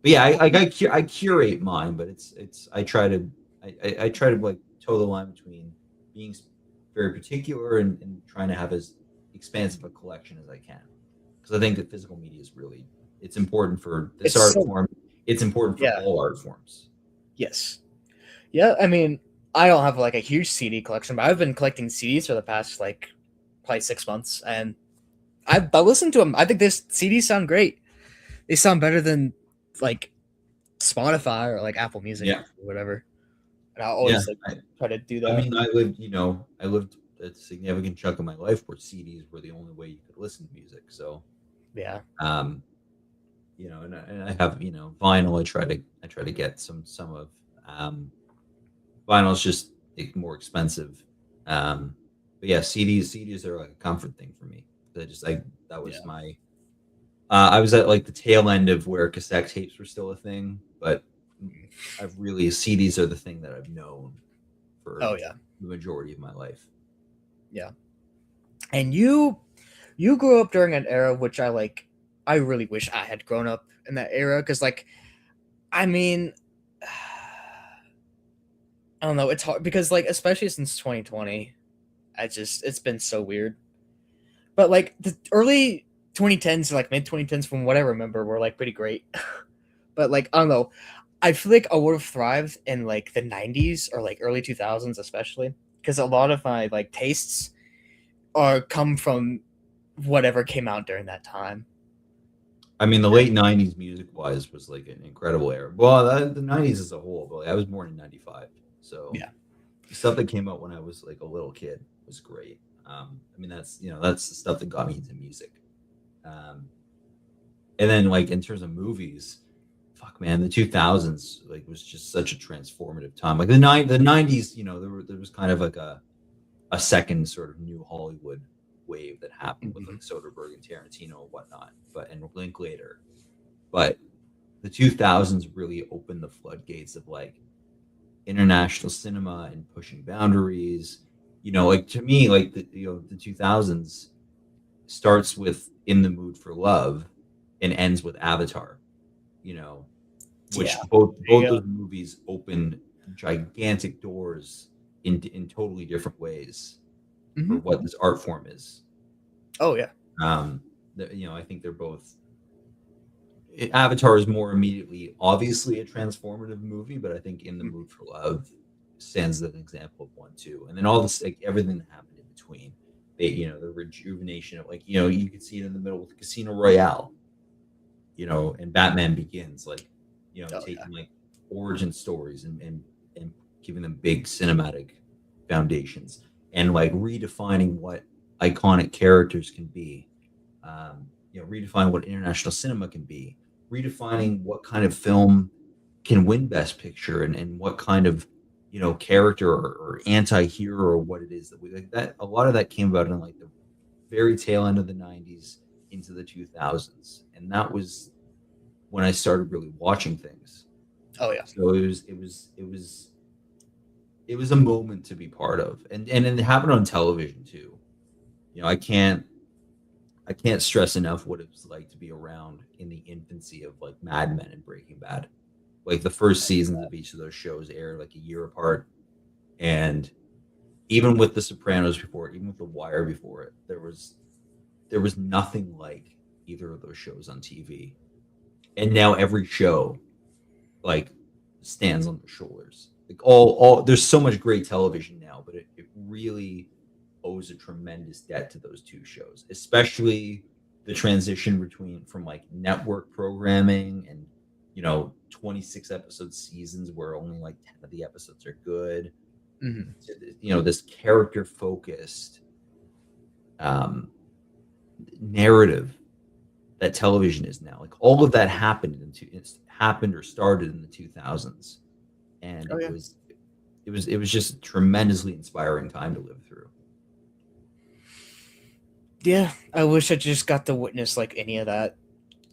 But yeah, I curate mine, but it's I try to like toe the line between being very particular and trying to have as expansive a collection as I can, because I think that physical media is really it's important for this It's art so form. It's important for yeah. all art forms. Yes. Yeah. I mean, I don't have like a huge CD collection, but I've been collecting CDs for the past like probably 6 months, and I listened to them. I think this CDs sound great. They sound better than like Spotify or like Apple Music Yeah, or whatever. And I'll yeah. always like try to do I that. mean, I lived a significant chunk of my life where CDs were the only way you could listen to music. So, Yeah. um, and I have vinyl. I try to get some of vinyl is just like, more expensive. But yeah, CDs are like a comfort thing for me. That was Yeah. my. I was at like the tail end of where cassette tapes were still a thing, but I've really CDs are the thing that I've known for Oh yeah. the majority of my life. Yeah. And you grew up during an era which I really wish I had grown up in that era, because like I mean I don't know, it's hard because like especially since 2020, it's been so weird. But like the early 2010s, like mid 2010s, from what I remember, were like pretty great. But like I don't know, I feel like I would have thrived in like the 90s or like early 2000s, especially because a lot of my like tastes are come from whatever came out during that time. I mean, the late '90s music wise was like an incredible era. Well, the '90s as a whole, but like, I was born in '95, so Yeah. the stuff that came out when I was like a little kid was great. I mean, that's the stuff that got me into music. Um, and then like in terms of movies, fuck man, the 2000s like was just such a transformative time. Like the '90s, there was kind of like a second sort of new Hollywood wave that happened with like Soderbergh and Tarantino and whatnot, and Linklater. But the 2000s really opened the floodgates of like international cinema and pushing boundaries. Like to me, like the 2000s starts with In the Mood for Love and ends with Avatar. You know, which Yeah. both Yeah. those movies open gigantic doors in totally different ways for Mhm. what this art form is. Oh yeah. Um, I think they're both. Avatar is more immediately, obviously, a transformative movie, but I think In the Mood for Love stands as an example of one too. And then all this, like everything that happened in between, the rejuvenation of like, you could see it in the middle with Casino Royale, and Batman Begins, like, Oh yeah. taking like origin stories and giving them big cinematic foundations and like redefining what iconic characters can be. Redefine what international cinema can be, redefining what kind of film can win Best Picture, and what kind of character or anti-hero or what it is that we like. That a lot of that came about in like the very tail end of the '90s into the 2000s, and that was when I started really watching things. Oh yeah. So it was a moment to be part of, and it happened on television too. I can't stress enough what it was like to be around in the infancy of like Mad Men and Breaking Bad. Like the first seasons of each of those shows aired like a year apart, and even with The Sopranos before it, even with The Wire before it, there was nothing like either of those shows on TV. And now every show like stands on their shoulders. Like all there's so much great television now, but it really owes a tremendous debt to those two shows, especially the transition from like network programming and 26 episode seasons where only like 10 of the episodes are good, Mhm. to this character focused narrative that television is now. Like all of that happened or started in the 2000s, and Oh yeah. it was just a tremendously inspiring time to live through. Yeah, I wish I just got to witness like any of that.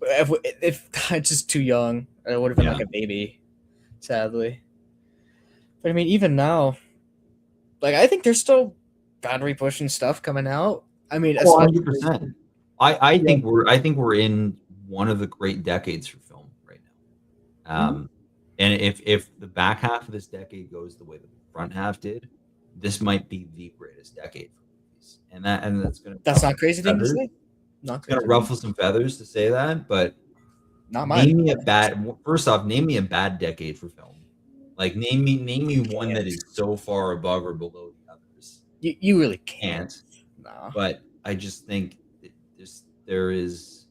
If I'm just too young, I would have been Yeah. like a baby, sadly. But I mean, even now, like I think there's still boundary pushing stuff coming out. I mean, Oh, especially 100%. I yeah. think we're in one of the great decades for film right now. Mhm. And if the back half of this decade goes the way the front half did, this might be the greatest decade for movies. And that's going to That's not a ruffle crazy some thing to feathers. say. Not It's going to crazy thing. ruffle some feathers to say that, but Not mine. name me a bad. First off, name me a bad decade for film. Like name me one that Can't. is so far above or below the others. You really can't. Can't. Nah. But I just think there is,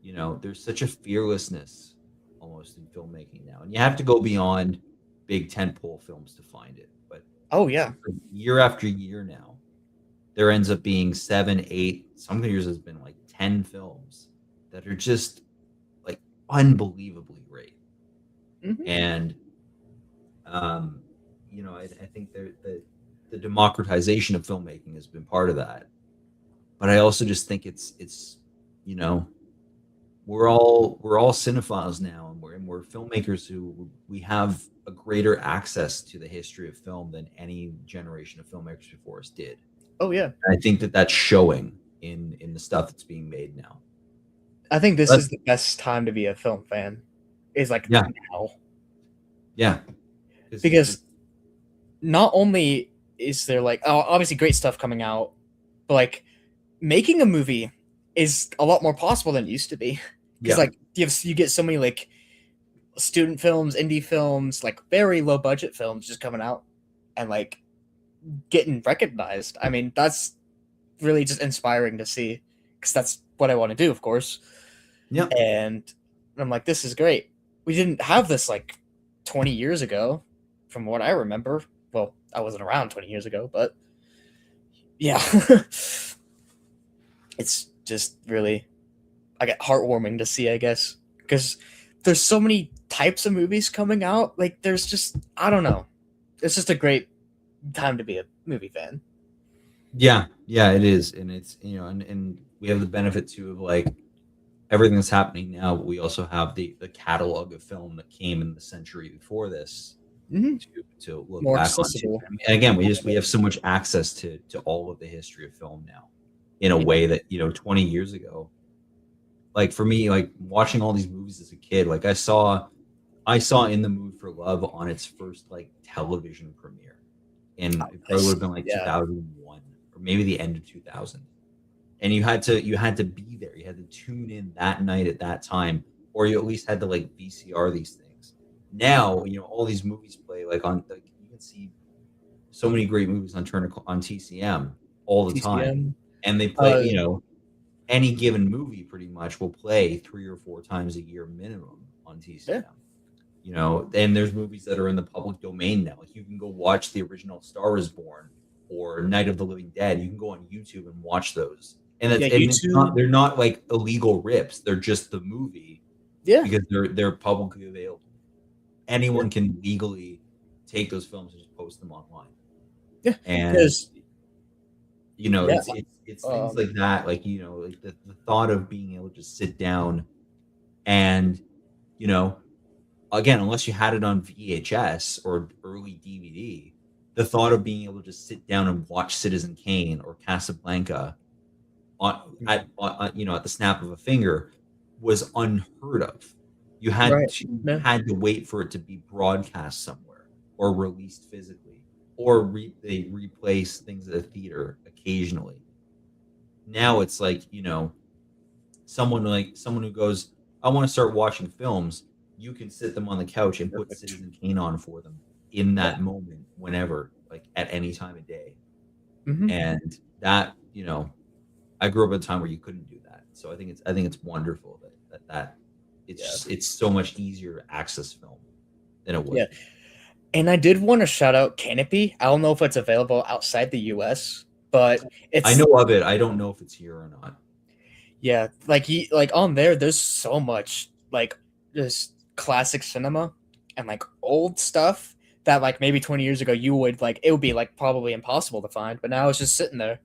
there's such a fearlessness almost in filmmaking now, and you have to go beyond big tentpole films to find it. But Oh yeah. year after year now, there ends up being 7, 8. Some years has been like 10 films that are just like unbelievably great. Hmm. And I think the democratization of filmmaking has been part of that. But I also just think it's you know we're all cinephiles now, and we're filmmakers who we have a greater access to the history of film than any generation of filmmakers before us did. Oh yeah. And I think that that's showing in the stuff that's being made now. I think this But is the best time to be a film fan. Is like yeah, now yeah, because not only is there like obviously great stuff coming out, but like making a movie is a lot more possible than it used to be. Because yeah, like you get so many like student films, indie films, like very low budget films just coming out and like getting recognized. I mean, that's really just inspiring to see because that's what I want to do, of course. yeah, And I'm like, this is great. We didn't have this like 20 years ago, from what I remember. Well, I wasn't around 20 years ago, but yeah, it's just really, I get heartwarming to see, I guess, because there's so many types of movies coming out. Like, there's just, I don't know. It's just a great time to be a movie fan. yeah, yeah. It is, and it's and we have the benefit too of like everything that's happening now, but we also have the catalog of film that came in the century before this Mm-hmm. to look More back onto. accessible. I mean, again, we have so much access to all of the history of film now, in a Yeah. way that 20 years ago, like for me, like watching all these movies as a kid, like I saw In the Mood for Love on its first like television premiere, and it probably would have been like Yeah. 2001 or maybe the end of 2000, and you had to be there. You had to tune in that night at that time, or you at least had to like VCR these things. Now, all these movies play like on like you can see so many great movies on Turner on TCM all the time, TCM. and they play, any given movie pretty much will play 3 or 4 times a year minimum on Yeah. TCM. And there's movies that are in the public domain now. Like you can go watch the original Star is Born or Night of the Living Dead. You can go on YouTube and watch those. And Yeah. it's not, YouTube. they're not like illegal rips. They're just the movie Yeah. because they're publicly available. Anyone can legally take those films and just post them online. Yeah. And Because, yeah. it's things like that, like like the thought of being able to sit down and again, unless you had it on VHS or early DVD, the thought of being able to just sit down and watch Citizen Kane or Casablanca at the snap of a finger was unheard of. You Right. Yeah. had to wait for it to be broadcast somewhere or released physically, or they replace things at a theater occasionally. Now it's like someone who goes, I want to start watching films. You can sit them on the couch and put Perfect. Citizen Kane on for them in Yeah. that moment, whenever, like at any time of day. Hmm. And that I grew up at a time where you couldn't do that. So I think it's wonderful that Yeah. it's so much easier to access film than it was Yeah. before. And I did want to shout out Canopy. I don't know if it's available outside the US, but I it's know of it. I don't know if it's here or not. yeah, like on there there's so much like this classic cinema and like old stuff that like maybe 20 years ago you would like it would be like probably impossible to find, but now it's just sitting there.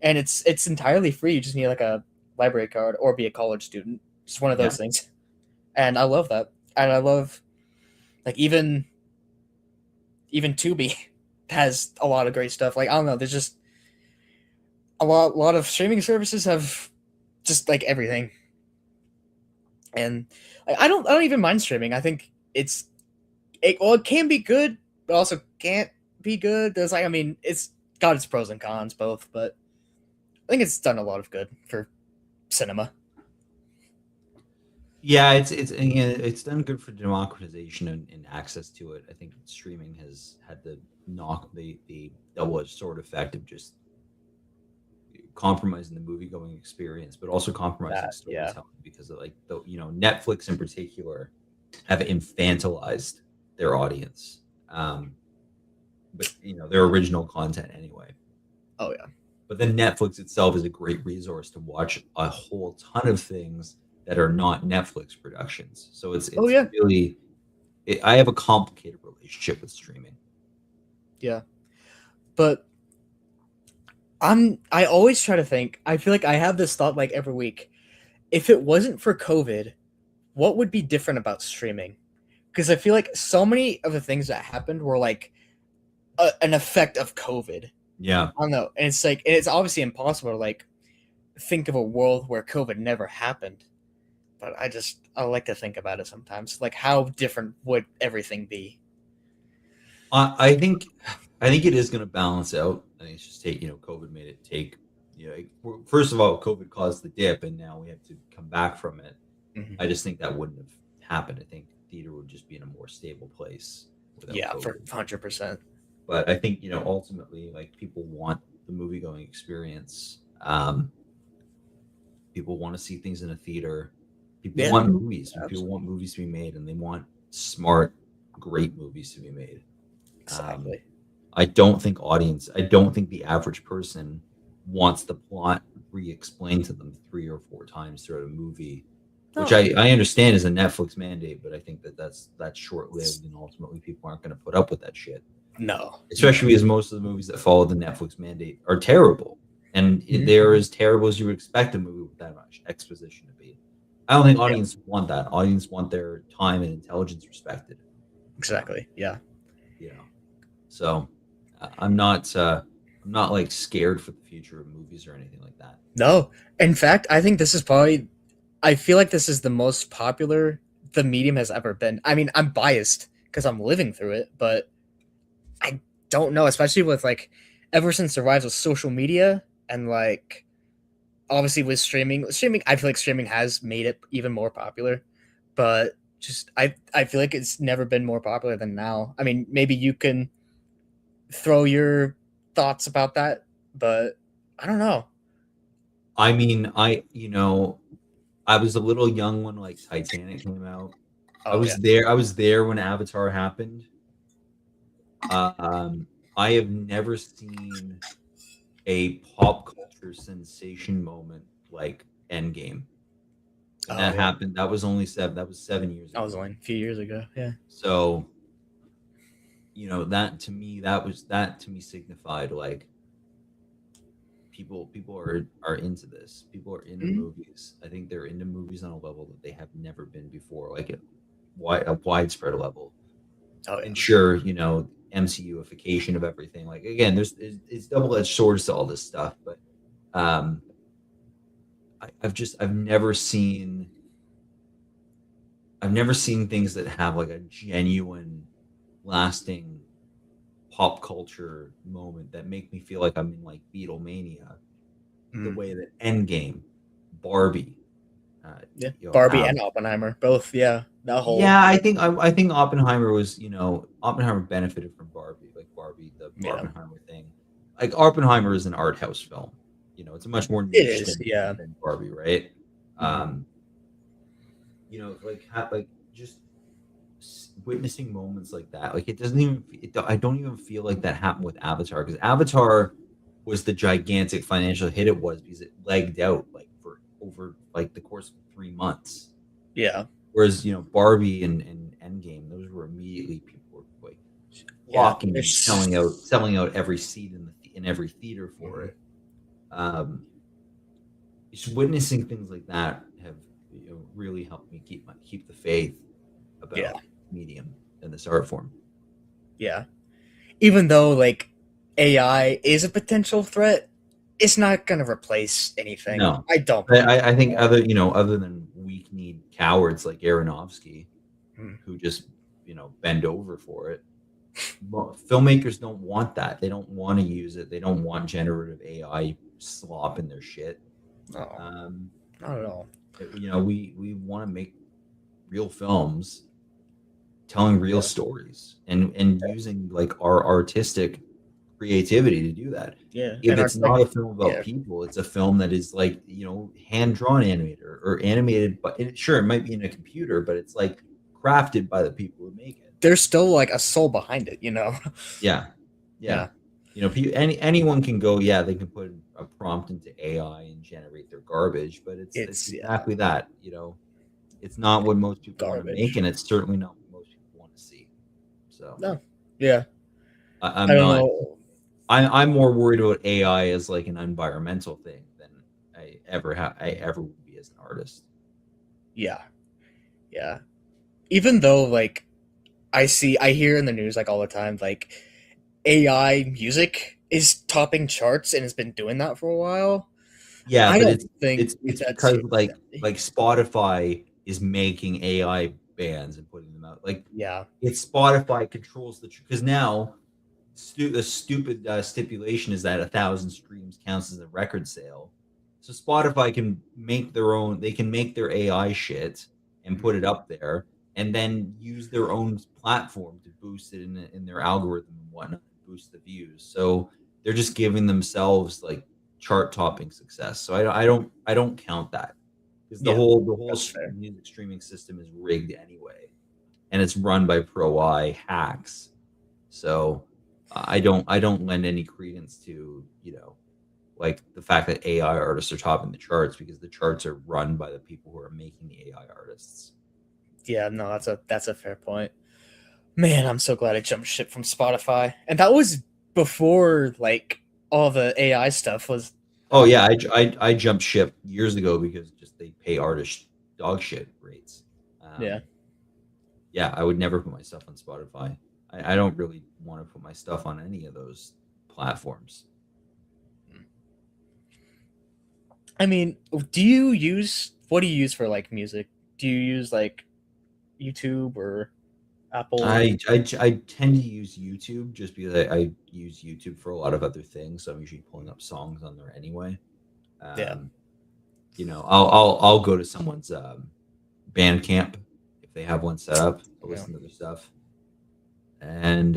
And it's entirely free. You just need like a library card or be a college student. Just one of Yeah. those things. And I love that. And I love like even Tubi has a lot of great stuff. Like I don't know, there's just a lot of streaming services have just like everything. And like, I don't even mind streaming. I think it can be good, but also can't be good. There's like I mean, it's got its pros and cons both, but I think it's done a lot of good for cinema. Yeah, it's done good for democratization and access to it. I think streaming has had the double-edged sword effect of just compromising the movie going experience, but also compromising That yeah. storytelling because of like Netflix in particular have infantilized their audience. But their original content anyway. Oh yeah. But then Netflix itself is a great resource to watch a whole ton of things that are not Netflix productions. So it's Oh it's yeah. really I have a complicated relationship with streaming. Yeah. But I always try to think. I feel like I have this thought like every week. If it wasn't for COVID, what would be different about streaming? Because I feel like so many of the things that happened were like an effect of COVID. Yeah. I don't know, and it's like it's obviously impossible to like think of a world where COVID never happened. But I like to think about it sometimes. Like how different would everything be? I think it is going to balance out. I think it's just COVID made it take. First of all, COVID caused the dip, and now we have to come back from it. Mhm. I just think that wouldn't have happened. I think theater would just be in a more stable place without Yeah, COVID. for 100%. But I think ultimately, like people want the movie going experience. People want to see things in a theater. People Yeah, want movies. People absolutely. want movies to be made, and they want smart, great movies to be made. Exactly. I don't think the average person wants the plot re-explained to them 3 or 4 times throughout a movie, which No. I understand is a Netflix mandate, but I think that's short-lived, and ultimately people aren't going to put up with that shit. No. Especially as most of the movies that follow the Netflix mandate are terrible, and they're as terrible as you would expect a movie with that much exposition to be. I don't think audiences want that. Audiences want their time and intelligence respected. Exactly. Yeah. So I'm not like scared for the future of movies or anything like that. No. In fact, I think this is probably I feel like this is the most popular the medium has ever been. I mean, I'm biased because I'm living through it, but I don't know, especially with like ever since the rise of social media and like obviously with streaming I feel like streaming has made it even more popular, but just I feel like it's never been more popular than now. I mean, maybe you can throw your thoughts about that, but I don't know. I mean, I was a little young when like Titanic came out. I Oh yeah. was there. I was there when Avatar happened. I have never seen a pop culture sensation moment like Endgame. And Oh that yeah. happened. That was only 7 years That was ago. only a few years ago. Yeah. So, that to me signified like people are into this. People are into Mhm. movies. I think they're into movies on a level that they have never been before, like a widespread level. Oh yeah. And sure, MCUification of everything. Like again, it's double-edged swords to all this stuff, but um I've never seen things that have like a genuine lasting pop culture moment that make me feel like I'm in like Beatlemania, the Mm. way that Endgame, Barbie, Yeah. Barbie have. and Oppenheimer both. Yeah. That whole. Yeah, I think Oppenheimer was, Oppenheimer benefited from Barbie, like Barbie, the Yeah. Oppenheimer thing. Like Oppenheimer is an art house film. it's a much more It niche is, yeah. than Barbie, right? Mhm. Um, like just witnessing moments like that. Like it doesn't even. I don't even feel like that happened with Avatar because Avatar was the gigantic financial hit it was because it legged out like for over like the course of 3 months. Yeah. Whereas Barbie and Endgame, those were immediately people were like Yeah. flocking and There's selling out every seat in every theater for Mhm. it. Um, just witnessing things like that have really helped me keep the faith Yeah. about medium and this art form. Yeah. Even though like AI is a potential threat, it's not gonna replace anything. No, I don't I, believe I think it. other than weak-kneed cowards like Aronofsky Mm. who just bend over for it. Filmmakers don't want that. They don't want to use it. They don't want generative AI slop in their shit. No, Um, not at all. we want to make real films telling real Yeah. stories and using like our artistic creativity to do that. Yeah. If And our it's not like a film about yeah. people, it's a film that is like hand drawn animated or animated, but sure it might be in a computer, but it's like crafted by the people who make it. There's still like a soul behind it, you know? Yeah, yeah. Yeah. Anyone can go. Yeah, they can put a prompt into AI and generate their garbage, but it's It's yeah, exactly that. It's not what most people want to make, garbage. and it's certainly not what most people want to see. So No. Yeah. I I'm don't not. know. I'm more worried about AI as like an environmental thing than I ever would be as an artist. Yeah. Yeah. Even though like I hear in the news like all the time like AI music is topping charts and has been doing that for a while. Yeah, I but don't it's think it's it's that's because like Spotify is making AI bands and putting them out. Like yeah. it's Spotify controls because now the stupid stipulation is that 1,000 streams counts as a record sale. So Spotify can make their own. They can make their AI shit and put Mhm. it up there, and then use their own platform to boost it in their algorithm and whatnot, boost the views. So they're just giving themselves like chart topping success. So I don't count that because the Yeah. whole That's fair. music streaming system is rigged anyway, and it's run by pro I hacks. So I don't lend any credence to like the fact that AI artists are topping the charts because the charts are run by the people who are making the AI artists. Yeah, no, that's a fair point. Man, I'm so glad I jumped ship from Spotify. And that was before like all the AI stuff was Oh yeah, happening. I jumped ship years ago because just they pay artists dog shit rates. Yeah. Yeah, I would never put my stuff on Spotify. I don't really want to put my stuff on any of those platforms. I mean, do you use what do you use for like music? Do you use like YouTube or Apple? I tend to use YouTube just because I use YouTube for a lot of other things. So I'm usually pulling up songs on there anyway. Yeah. Um, I'll go to someone's Bandcamp if they have one set up. I'll Yeah. listen to their stuff, and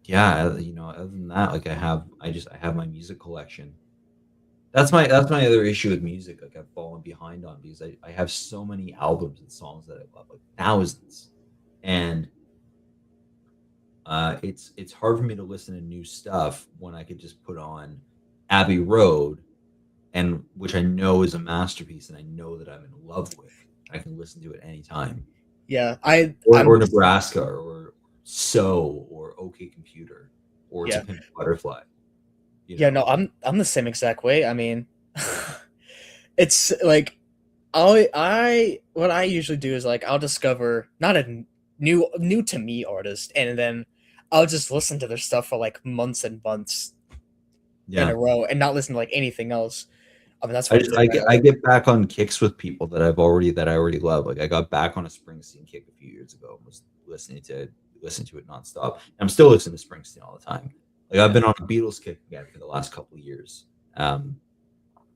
yeah, other than that, like I have my music collection. That's my other issue with music. Like I've fallen behind on because I have so many albums and songs that I love, like thousands, and it's hard for me to listen to new stuff when I could just put on Abbey Road, and which I know is a masterpiece, and I know that I'm in love with. I can listen to it anytime, Yeah. or Nebraska, or So, or OK Computer, or To Yeah. Pimp a Butterfly. You Yeah, no, know, I'm the same exact way. I mean, it's like I what I usually do is like I'll discover not a new to me artist and then I'll just listen to their stuff for like months and months in a yeah. row and not listen to like anything else. I mean that's I what I'm just doing right I now. get back on kicks with people that I already love. Like I got back on a Springsteen kick a few years ago and was listening to it nonstop. And I'm still listening to Springsteen all the time. Like I've Yeah. been on a Beatles kick again for the last couple of years. Um,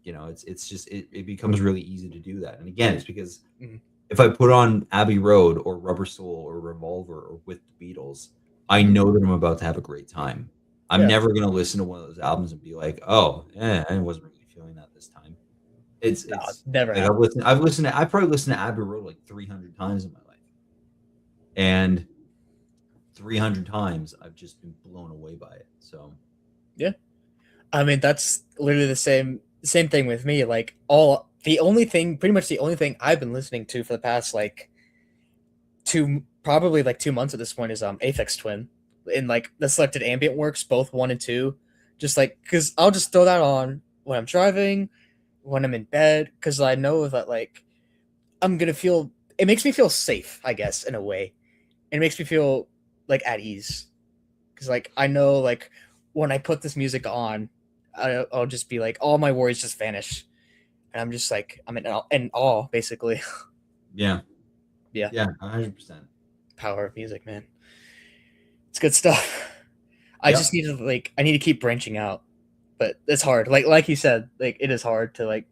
it's just it becomes really easy to do that. And again, it's because Mhm. if I put on Abbey Road or Rubber Soul or Revolver or With the Beatles, I Mhm. know that I'm about to have a great time. I'm Yeah. never gonna listen to one of those albums and be like, "Oh, I wasn't really feeling that this time." No, It's never like happened. I probably listened to Abbey Road like 300 times in my life, and 300 times I've just been blown away by it. So Yeah. I mean, that's literally the same thing with me. Like all the only thing, pretty much the only thing I've been listening to for the past like probably like 2 months at this point is Aphex Twin in like the selected ambient works, both 1 and 2. Just like because I'll just throw that on when I'm driving, when I'm in bed, because I know that like I'm gonna feel. It makes me feel safe, I guess, in a way. It makes me feel like at ease because like I know like when I put this music on, I'll just be like all my worries just vanish, and I'm just like I'm in awe basically. yeah, Yeah, yeah, 100%. power of music, man. It's good stuff. I just Yep. need to like I need to keep branching out, but it's hard. Like you said, like it is hard to like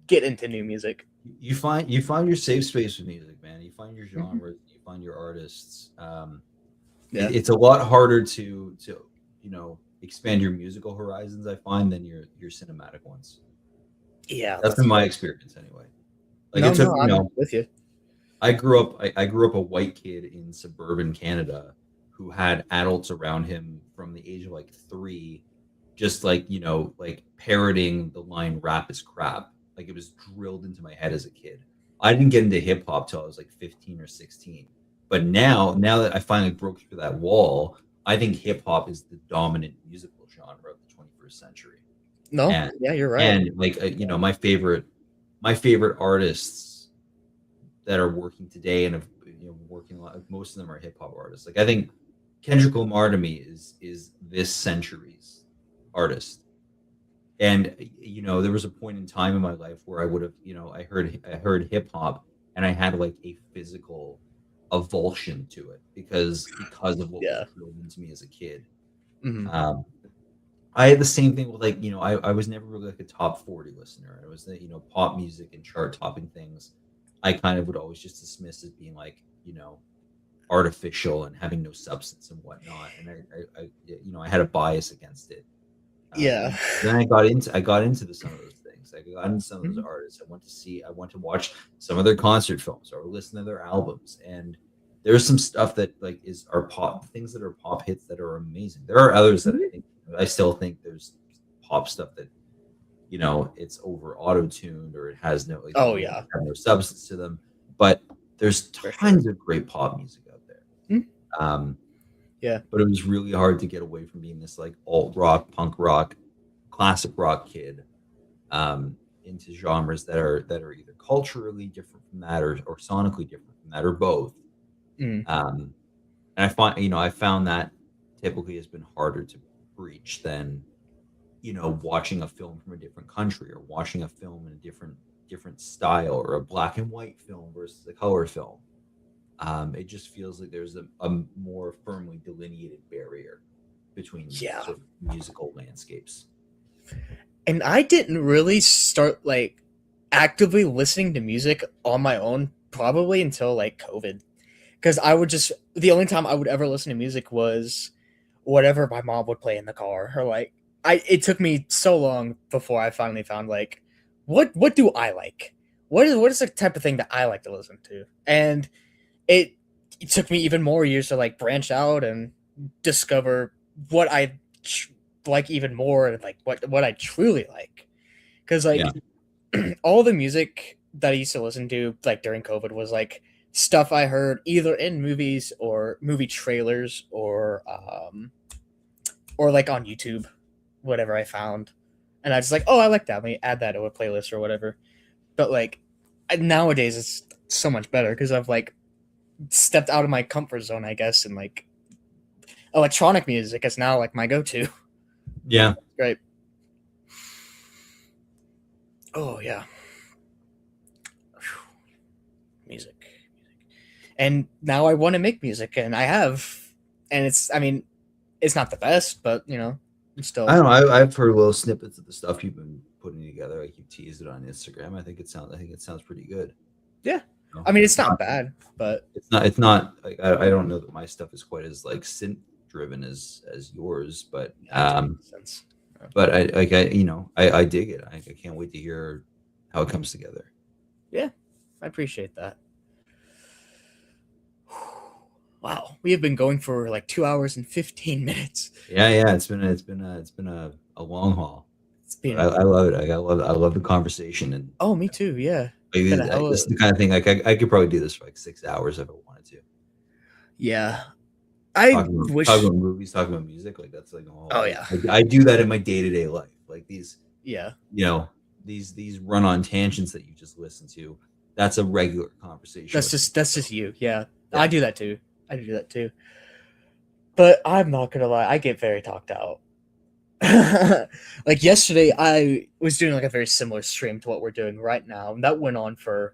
get into new music. You find your safe space with music, man. You find your Mhm. genres, you find your artists. Yeah, It's a lot harder to expand your musical horizons, I find, than your cinematic ones. yeah, That's that's been my fair. experience anyway. Like No, it took, no, I'm with you. I grew up a white kid in suburban Canada who had adults around him from the age of like 3, just like, like parroting the line rap is crap. Like it was drilled into my head as a kid. I didn't get into hip hop till I was like 15 or 16. But now that I finally broke through that wall, I think hip hop is the dominant musical genre of the 21st century. No, And yeah, you're right. and like my favorite artists that are working today and have working a lot. Most of them are hip hop artists. Like I think Kendrick Lamar to me is this century's artist. And there was a point in time in my life where I would have, I heard hip hop and I had like a physical avulsion to it because of what was Yeah. drilled into me as a kid. Hmm. Um, I had the same thing with like, I was never really like a top 40 listener. It was the, pop music and chart topping things. I kind of would always just dismiss as being like, artificial and having no substance and whatnot. And I had a bias against it. Yeah. Then I got into some of those things. I got into some of those Mhm. artists. I went to watch some of their concert films or listen to their albums. And there's some stuff that like are pop things that are pop hits that are amazing. There are others that I still think there's pop stuff that it's over auto tuned or it has no like the Oh lyrics yeah, have no substance to them. But there's for sure. tons of great pop music out there. Mhm. Um, Yeah. but it was really hard to get away from being this like alt rock, punk rock, classic rock kid into genres that are either culturally different from that or sonically different from that or both. Mm. Um, and I found that typically has been harder to breach than watching a film from a different country or watching a film in a different style or a black and white film versus a color film. It just feels like there's a more firmly delineated barrier between Yeah. sort of musical landscapes. And I didn't really start like actively listening to music on my own probably until like COVID. Because I would just the only time I would ever listen to music was whatever my mom would play in the car. Or like I it took me so long before I finally found like what do I like? What is the type of thing that I like to listen to? And it, it took me even more years to like branch out and discover what I like even more and like what I truly like. Because Yeah, like all the music that I used to listen to like during COVID was like stuff I heard either in movies or movie trailers or like on YouTube, whatever I found. And I just like, oh, I like that. Let me add that to a playlist or whatever. But like nowadays, it's so much better because I've like stepped out of my comfort zone, I guess, and like electronic music is now like my go-to. yeah. Great. Oh yeah, music. And now I want to make music, and I have, and it's. I mean, it's not the best, but it's I still. don't know. I've heard little snippets of the stuff you've been putting together. Like you teased it on Instagram. I think it sounds pretty good. Yeah. You know? I mean, it's It's not not. bad, but It's not. It's not. Like, I don't know that my stuff is quite as like driven as yours, but Yeah, that makes sense. I dig it. I can't wait to hear how it comes together. Yeah, I appreciate that. Wow, we have been going for like 2 hours and 15 minutes. Yeah, it's been a long haul, It's but been I love it. I love the conversation, and oh, me too. Yeah, like, been a hell this of is the kind of thing like I could probably do this for like 6 hours if I wanted to. yeah. I Talking wish. about movies, talking about music, like that's like Oh all yeah, I do that in my day to day life. Like these, yeah. you know, these run on tangents that you just listen to. That's a regular conversation with me. That's So just you. Yeah, I yeah, do that too. I do that too. But I'm not gonna lie, I get very talked out. Like yesterday, I was doing like a very similar stream to what we're doing right now, and that went on for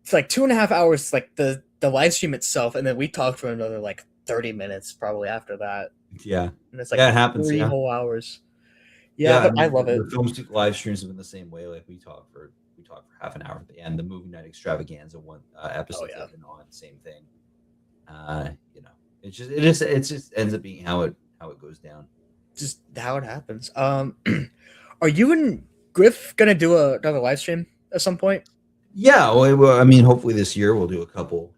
it's like 2.5 hours, like the live stream itself, and then we talked for another like 30 minutes probably after that, yeah, and it's like yeah. It happens. 3 whole hours. Yeah, Yeah, I but I mean, love it. the film live streams have been the same way. Like we talk for half an hour at the end. The movie night extravaganza one Oh episodes yeah, I've been on, same thing. You know, it just ends up being how it goes down. just how it happens. Are you and Griff gonna do another live stream at some point? Yeah, well, I mean, hopefully this year we'll do a couple.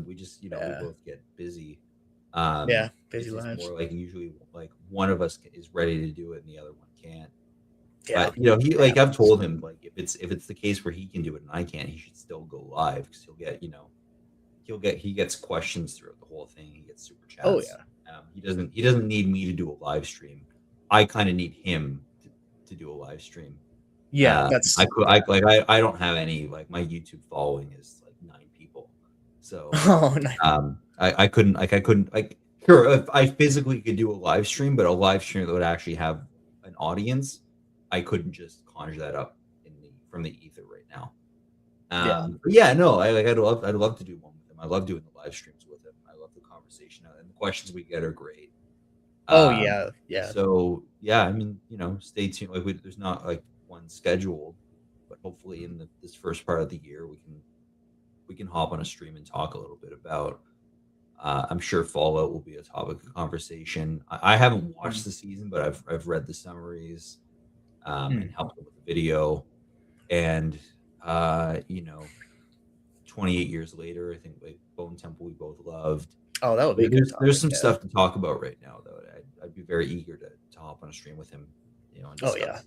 We just we Yeah, both get busy. yeah, busy It's lives. more like usually like one of us is ready to do it and the other one can't. Yeah, But he it like I've happens. told him like if it's the case where he can do it and I can't, he should still go live because he gets questions throughout the whole thing. He gets super Oh chats. yeah, He doesn't need me to do a live stream. I kind of need him to do a live stream. yeah. I don't have any like my YouTube following is like 9 people, so Oh, nice. I couldn't like sure if I physically could do a live stream, but a live stream that would actually have an audience, I couldn't just conjure that up from the ether right now. Yeah. But yeah, no, I'd love to do one with him. I love doing the live streams with him. I love the conversation and the questions we get are great. Oh Um, yeah, yeah. so yeah, I mean, stay tuned. Like there's not like one scheduled, but hopefully in this first part of the year we can hop on a stream and talk a little bit about. I'm sure Fallout will be a topic of conversation. I haven't watched the season, but I've read the summaries and helped with the video. And 28 years later, I think like Bone Temple we both loved. Oh, that would be a good There's topic. some Yeah. stuff to talk about right now, though. I'd be very eager to hop on a stream with him, and Oh discuss.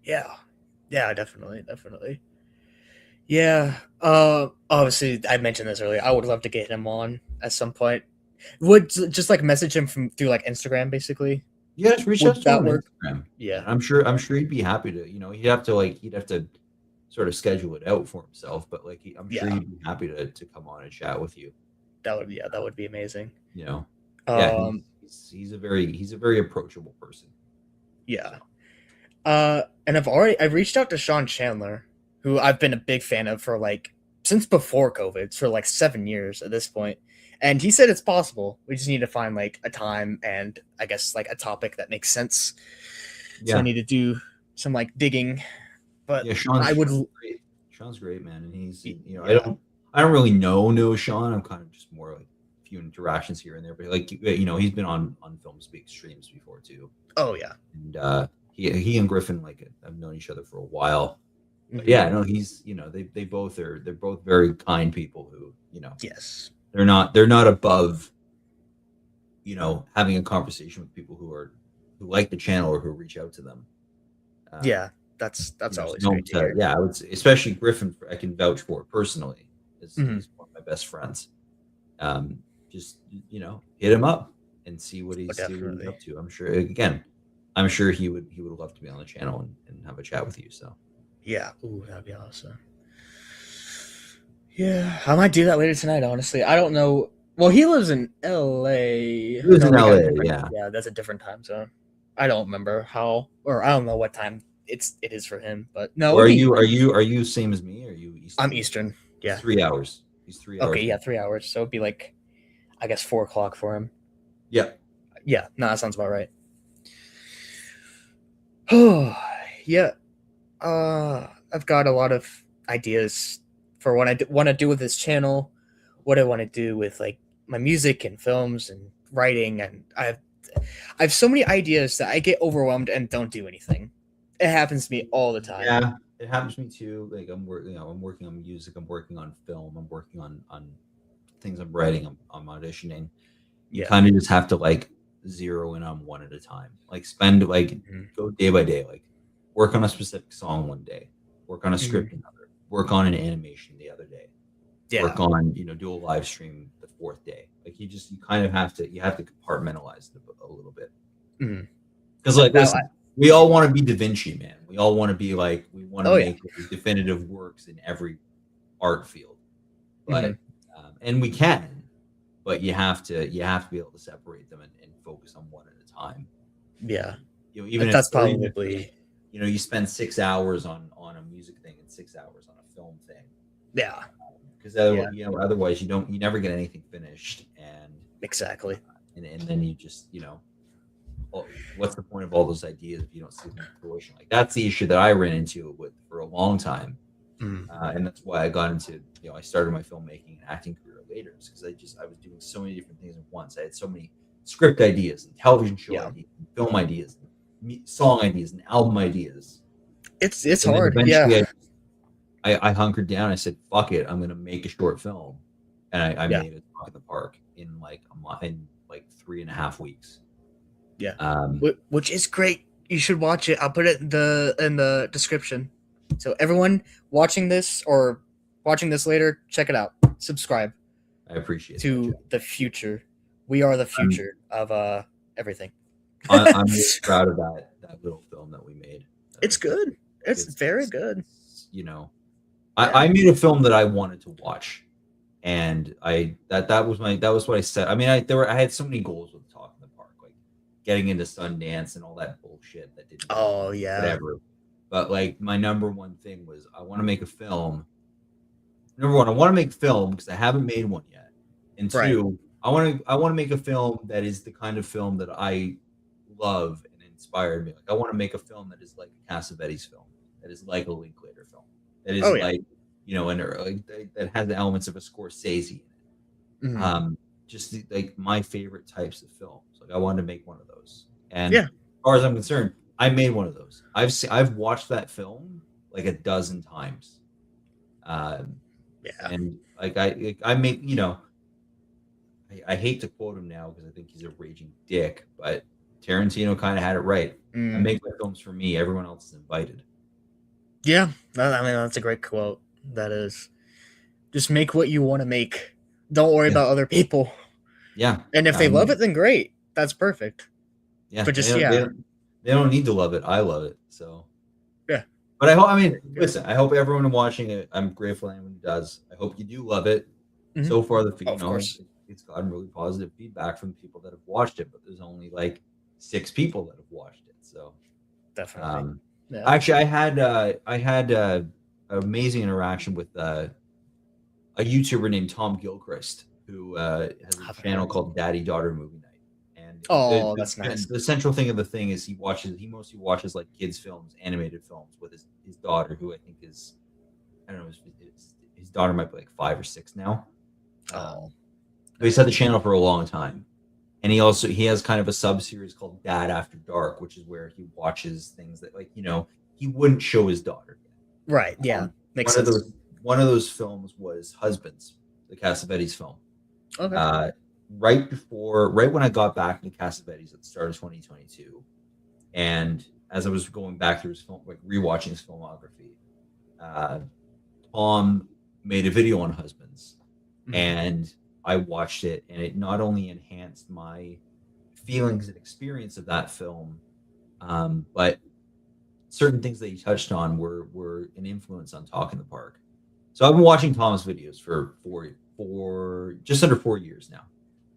yeah, yeah. Definitely, definitely. Yeah. Obviously, I mentioned this earlier. I would love to get him on at some point. Would just like message him from through like Instagram, basically. Yeah, just reach out Would to him that on work? Instagram. Yeah. I'm sure he'd be happy to. He'd have to sort of schedule it out for himself, but like I'm sure Yeah. he'd be happy to come on and chat with you. That would be amazing. Yeah, Um. he's a very approachable person. Yeah. So. And I've reached out to Sean Chandler, who I've been a big fan of for like since before COVID, for like 7 years at this point. And he said it's possible. We just need to find like a time and I guess like a topic that makes sense. So I need to do some like digging. But Yeah, I would Sean's great. Sean's great, man, and he's yeah. I don't really know Sean. I'm kind of just more like a few interactions here and there, but like he's been on Film Speak streams before too. Oh yeah. And he and Griffin like have known each other for a while. But yeah, no, he's they're both very kind people who Yes. they're not above having a conversation with people who like the channel or who reach out to them. Yeah. That's always great to hear. Yeah, I would say, especially Griffin. I can vouch for personally. He's one of my best friends. Just hit him up and see what he's up to. I'm sure he would love to be on the channel and have a chat with you. So yeah, ooh, that'd be awesome. Yeah, I might do that later tonight. Honestly, I don't know. Well, he lives in LA. He lives in LA. Yeah, yeah, that's a different time zone. I don't remember how, or I don't know what time it is for him. But no, are you same as me? Are you Eastern? I'm Eastern. Yeah, 3 hours. He's 3 hours. Okay, yeah, 3 hours. So it'd be like, I guess 4 o'clock for him. Yeah. Yeah. No, that sounds about right. Oh yeah. I've got a lot of ideas for what I want to do with this channel, what I want to do with like my music and films and writing, and I have so many ideas that I get overwhelmed and don't do anything. It happens to me all the time. Yeah, it happens to me too. Like I'm working, I'm working on music, I'm working on film, I'm working on things I'm writing, I'm auditioning. You Yeah. kind of just have to like zero in on one at a time. Like spend like Mhm. go day by day. Like work on a specific song one day, work on a Mhm. script another, work on an animation the other day, Yeah. work on do a live stream the fourth day. Like you kind of have to compartmentalize it a little bit. Mhm. Because like Now, listen, we all want to be Da Vinci, man. We all want to be like we want to oh yeah. make definitive works in every art field, Mhm. but and we can, but you have to be able to separate them and focus on one at a time. Yeah. Even if That's probably you spend 6 hours on a music thing and 6 hours on a film thing, yeah. because Yeah. otherwise you never get anything finished, Exactly. and then you just what's the point of all those ideas if you don't see them in fruition? Like that's the issue that I ran into with for a long time, Mm. and that's why I got into I started my filmmaking and acting career later, because I was doing so many different things at once. I had so many script ideas and television show Yeah. ideas, and film ideas, and song ideas, and album ideas. It's And then hard. Yeah. eventually, I hunkered down. I said, "Fuck it, I'm gonna make a short film," and I Yeah. made it in the park in like a month, in like 3.5 weeks. Yeah. Um, Which is great. You should watch it. I'll put it in the description. So everyone watching this or watching this later, check it out. Subscribe I appreciate that, to Jeff. the future. We are the I'm, future of everything. I'm really proud of that little film that we made. It's good. It's It's, very it's, good. it's Yeah. I made a film that I wanted to watch, and that was what I said. I mean, I had so many goals with Talk in the Park, like getting into Sundance and all that bullshit that didn't go Oh on, yeah. whatever. But like my number one thing was I want to make a film. Number one, I want to make film because I haven't made one yet, and Right. two, I want to make a film that is the kind of film that I love and inspired me. Like I want to make a film that is like a Cassavetes film, that is like a Linklater film, that is Oh yeah. like that has the elements of a Scorsese in it. Mhm. Just like my favorite types of films. Like I wanted to make one of those, and Yeah. as far as I'm concerned, I made one of those. I've watched that film like a dozen times, um, Yeah. and like I make I hate to quote him now because I think he's a raging dick, but Tarantino kind of had it right. I Mm. make my films for me. Everyone else is invited. Yeah. I mean, that's a great quote. That is. Just make what you want to make. Don't worry Yeah, about other people. yeah. And if I they love mean, it, then great. That's perfect. yeah. But They just don't, they yeah. don't, they don't need to love it. I love it. So, Yeah. but I hope. I mean, Yeah. listen. I hope everyone watching it. I'm grateful anyone who does. I hope you do love it. Mhm. So far, Oh, of course. it's gotten really positive feedback from the people that have watched it. But there's only like 6 people that have watched it. So, Definitely. um, Yeah. actually, I had amazing interaction with a YouTuber named Tom Gilchrist, who has a Haven't channel heard. called Daddy Daughter Movie Night. And Oh, that's nice. the central thing of the thing is he mostly watches like kids films, animated films with his daughter, who I think is, I don't know, his daughter might be like 5 or 6 now. Oh. But he's had the channel for a long time, and he has kind of a sub series called Dad After Dark, which is where he watches things that he wouldn't show his daughter. Right. Yeah. Makes One of sense. those films was Husbands, the Cassavetes film. Okay. Right when I got back into Cassavetes at the start of 2022, and as I was going back through his film, like rewatching his filmography, Tom made a video on Husbands, Mhm. and I watched it, and it not only enhanced my feelings and experience of that film, but certain things that he touched on were an influence on Talk in the Park. So I've been watching Tom's videos for just under 4 years now.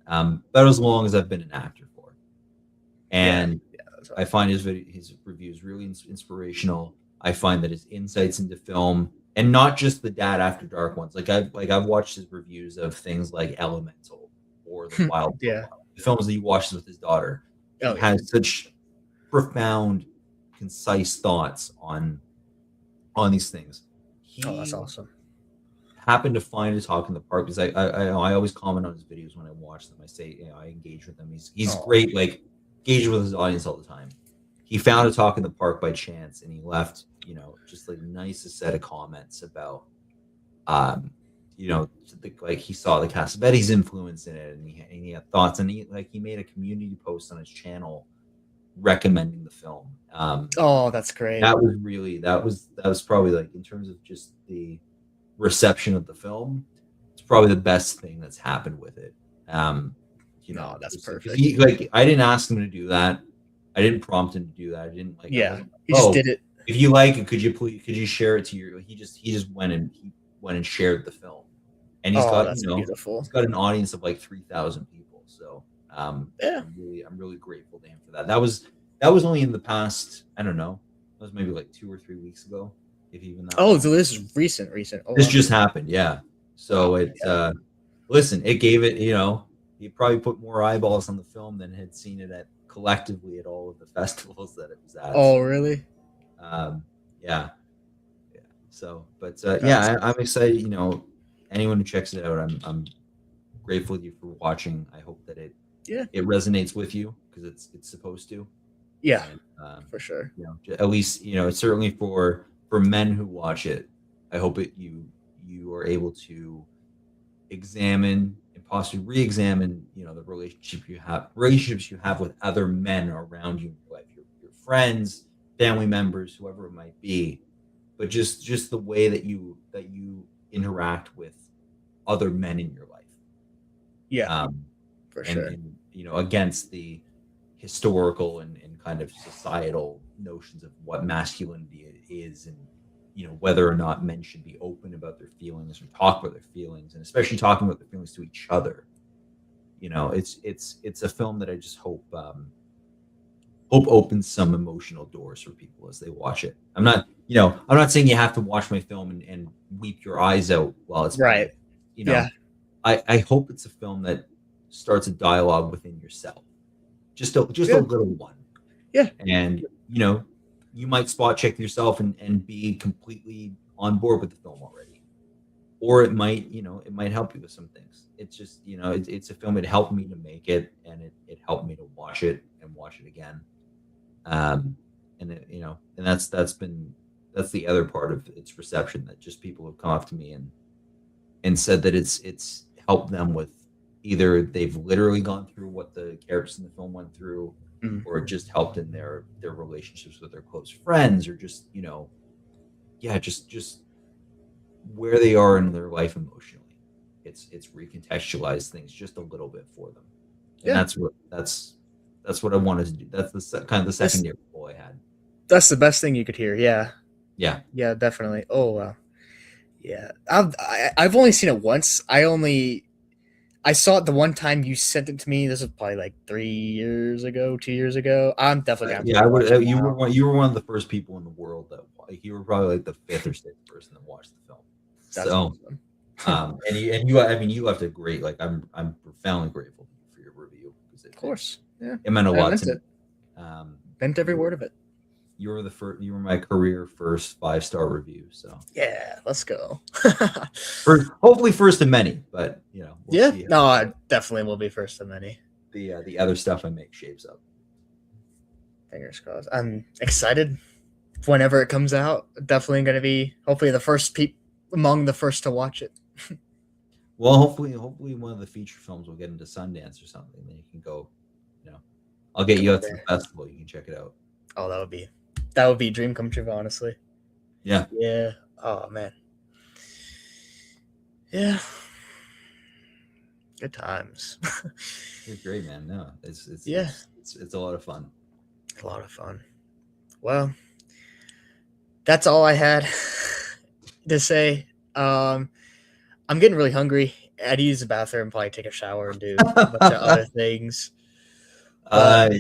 About as long as I've been an actor for. And I find his reviews really inspirational. I find that his insights into film, and not just the Dad After Dark ones. I've watched his reviews of things like Elemental or The Wild Yeah. Profile, the films that he watches with his daughter. He Oh, yeah. has such profound, concise thoughts on these things. Oh, that's awesome. happened to find a talk in the park because I always comment on his videos when I watch them. I say, I engage with him. He's Oh, great, like engages with his audience all the time. He found a talk in the park by chance, and he left, just like the nicest set of comments about, um, like he saw the Cassavetes influence in it, and he had thoughts, and he made a community post on his channel recommending the film. oh, that's great. That was probably, like, in terms of just the reception of the film, it's probably the best thing that's happened with it. No, that's Just because perfect. I didn't ask him to do that. I didn't prompt him to do that. I didn't like. I Yeah, wasn't like, he just oh, did it. if you like it, could you share it to your? He just went and shared the film, and he's Oh, got that's beautiful. he's got an audience of like 3,000 people. So Yeah. I'm really grateful to him for that. That was only in the past. I don't know. That was maybe like 2 or 3 weeks ago, if even that Oh, long. so this is recent, recent. Oh, This wow. just happened, yeah. So Oh, it yeah. listen, it gave it, he probably put more eyeballs on the film than had seen it at collectively at all of the festivals that it was at. Oh, So really? yeah, yeah. So, but That's yeah, I'm excited. Anyone who checks it out, I'm grateful to you for watching. I hope that it yeah, it resonates with you because it's supposed to. yeah, And for sure. at least certainly for men who watch it, I hope you are able to examine and possibly re-examine the relationships you have with other men around you in your life, your friends, family members, whoever it might be, but just the way that you interact with other men in your life, Yeah, um, for and sure. against the historical and kind of societal notions of what masculinity is, and whether or not men should be open about their feelings or talk about their feelings, and especially talking about their feelings to each other. It's a film that I just hope opens some emotional doors for people as they watch it. I'm not saying you have to watch my film and weep your eyes out while it's Right. playing. you Yeah. know I hope it's a film that starts a dialogue within yourself, just a Yeah. little one. Yeah. And you might spot check yourself and be completely on board with the film already, or it might help you with some things. It's just it's a film. It helped me to make it, and it helped me to watch it and watch it again. And and that's the other part of its reception, that just people have come up to me and said that it's helped them with, either they've literally gone through what the characters in the film went through, Mm. or it just helped in their relationships with their close friends, or just yeah, just where they are in their life emotionally. It's recontextualized things just a little bit for them, and Yeah. that's what I wanted to do. That's kind of the That's secondary goal I had. that's the best thing you could hear. Yeah. Yeah. Yeah, definitely. Oh wow. Yeah. I've only seen it once. I saw it the one time you sent it to me. This was probably like 3 years ago, 2 years ago. I'm definitely gonna have to Yeah, I would. rewatch it You were now. one of the first people in the world that, like, you were probably like the fifth or sixth person that watched the film. That's So, awesome. and you, I mean, you left a great. Like, I'm profoundly grateful for your review, because Of course. Yeah. it meant a I lot meant to me. it. Um, Meant every you were word of it. you were my career first 5-star review. So, Yeah, let's go. hopefully first of many, but we'll Yeah. see how No, I definitely will be first of many. the other stuff I make shapes up. Fingers crossed. I'm excited whenever it comes out. Definitely going to be hopefully among the first to watch it. Well, hopefully one of the feature films will get into Sundance or something. Then you can go. I'll get you Go out to the there. festival. You can check it out. Oh, that would be a dream come true, honestly. Yeah. Yeah. Oh man. Yeah. Good times. You're great, man. No, it's Yeah. it's a lot of fun. A lot of fun. Well, that's all I had to say. I'm getting really hungry. I'd use the bathroom, probably take a shower, and do a bunch of other things. But uh,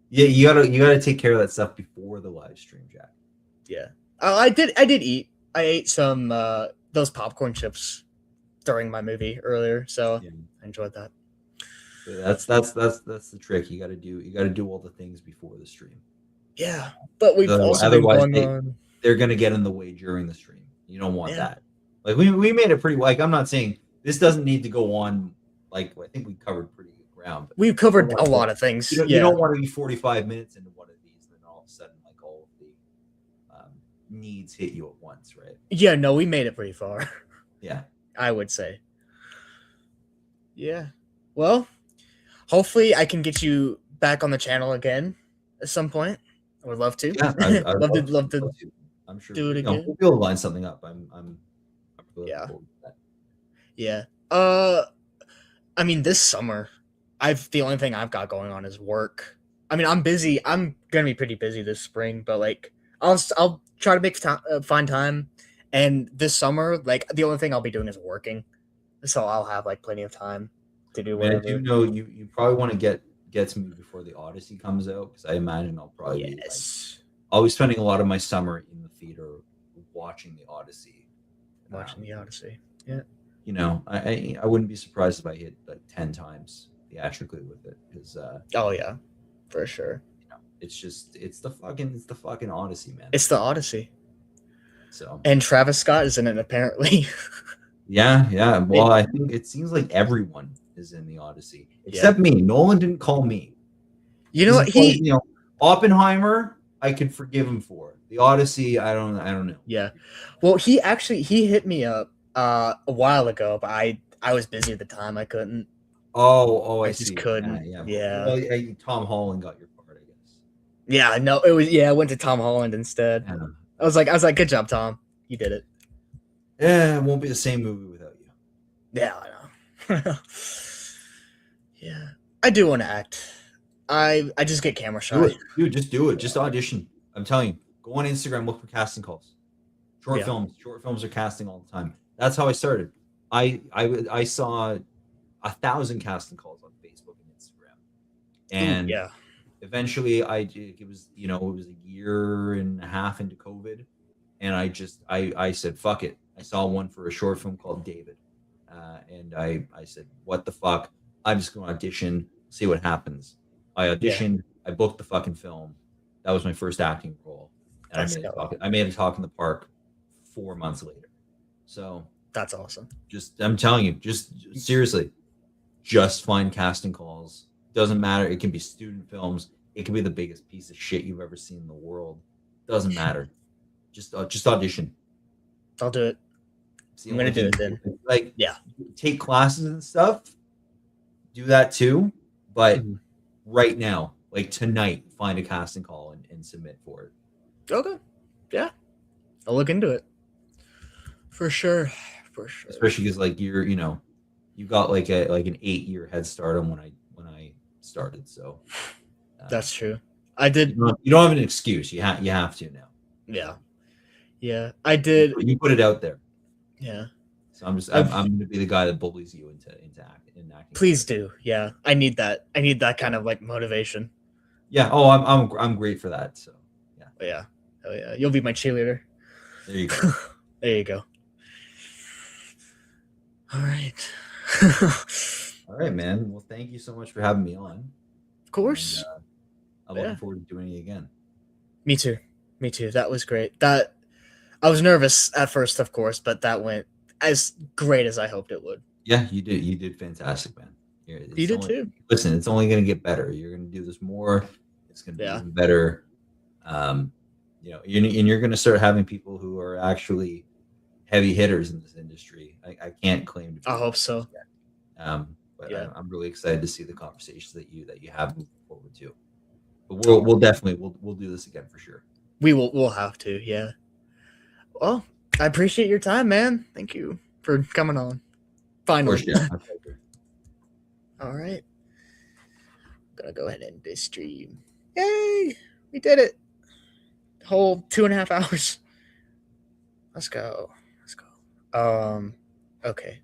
yeah, you gotta take care of that stuff before the live stream, Jack. yeah, I did eat. I ate some those popcorn chips during my movie earlier, so Yeah. I enjoyed that. That's the trick. You gotta do all the things before the stream. Yeah, but we've also been Otherwise, going on. they're gonna get in the way during the stream. You don't want Yeah, that. Like we made it pretty. Like I'm not saying this doesn't need to go on. Like I think we covered pretty good ground. But We've covered a lot of things. you don't want to be 45 minutes into one of these, and then all of a sudden, like all of the needs hit you at once, right? Yeah, no, we made it pretty far. Yeah, I would say. Yeah. Well, hopefully I can get you back on the channel again at some point. I would love to. yeah. I love to I'm sure do it again. we'll be able to line something up. I'm really Yeah. looking forward to that. Yeah. I mean, this summer, the only thing I've got going on is work. I mean, I'm busy. I'm gonna be pretty busy this spring, but like, I'll try to make time, find time. And this summer, like, the only thing I'll be doing is working, so I'll have like plenty of time to do I mean, I whatever. do know you probably want to get to me before the Odyssey comes out because I imagine I'll probably be like, Yes, I'll be spending a lot of my summer in the theater watching the Odyssey. watching the Odyssey. Yeah. You know, I wouldn't be surprised if I hit like 10 times theatrically with it because Oh yeah, for sure. you know it's the fucking Odyssey, man. It's the Odyssey, So and Travis Scott is in it apparently. yeah. Well, I think it seems like everyone is in the Odyssey except Yeah. me. Nolan didn't call me. You know what? You know, Oppenheimer, I could forgive him for. The Odyssey, I don't know. Yeah. Well, he hit me up a while ago, but I was busy at the time. I couldn't. Oh, I I just see. couldn't. Yeah. Well, Tom Holland got your part, I guess. Yeah. No, it was. Yeah, I went to Tom Holland instead. Yeah. I was like, good job, Tom. You did it. Yeah, it won't be the same movie without you. Yeah, I know. Yeah, I do want to act. I just get camera shy. Do it, dude. Just do it. Just audition. I'm telling you. Go on Instagram. Look for casting calls. Short films. Short films are casting all the time. That's how I started. I saw 1,000 casting calls on Facebook and Instagram, and yeah, eventually it was a year and a half into COVID, and I said fuck it. I saw one for a short film called David, and I said what the fuck. I'm just going to audition, see what happens. I auditioned. I booked the fucking film. That was my first acting role, and I made a talk in the park 4 months later. So that's awesome. I'm telling you, just seriously, just find casting calls. Doesn't matter. It can be student films. It can be the biggest piece of shit you've ever seen in the world. Doesn't matter. Just audition. I'll do it. I'm gonna do it then. Like, yeah, take classes and stuff. Do that too, but right now, like tonight, find a casting call and submit for it. Okay. Yeah, I'll look into it. For sure. Especially because like you got like an 8-year head start on when I started. So that's true. I did. You don't have an excuse. You have to now. Yeah. I did. You put it out there. Yeah. So I'm going to be the guy that bullies you into acting. Please do. Yeah. I need that. I need that kind of like motivation. Yeah. Oh, I'm great for that. So yeah. Oh yeah. You'll be my cheerleader. There you go. There you go. All right. All right, man. Well, thank you so much for having me on. Of course. And, I'm looking forward to doing it again. Me too. That was great. That I was nervous at first, of course, but that went as great as I hoped it would. Yeah, you did. You did fantastic, man. You did too. Listen, it's only going to get better. You're going to do this more. It's going to be even better. And you're going to start having people who are actually heavy hitters in this industry. I can't claim to be. I hope so. But I'm really excited to see the conversations that you have moving forward too. But we'll definitely do this again for sure. We'll have to. Yeah. Well, I appreciate your time, man. Thank you for coming on. Finally. Of course, yeah. All right. I'm gonna go ahead and end this stream. Yay! We did it. Whole 2.5 hours. Let's go. Okay.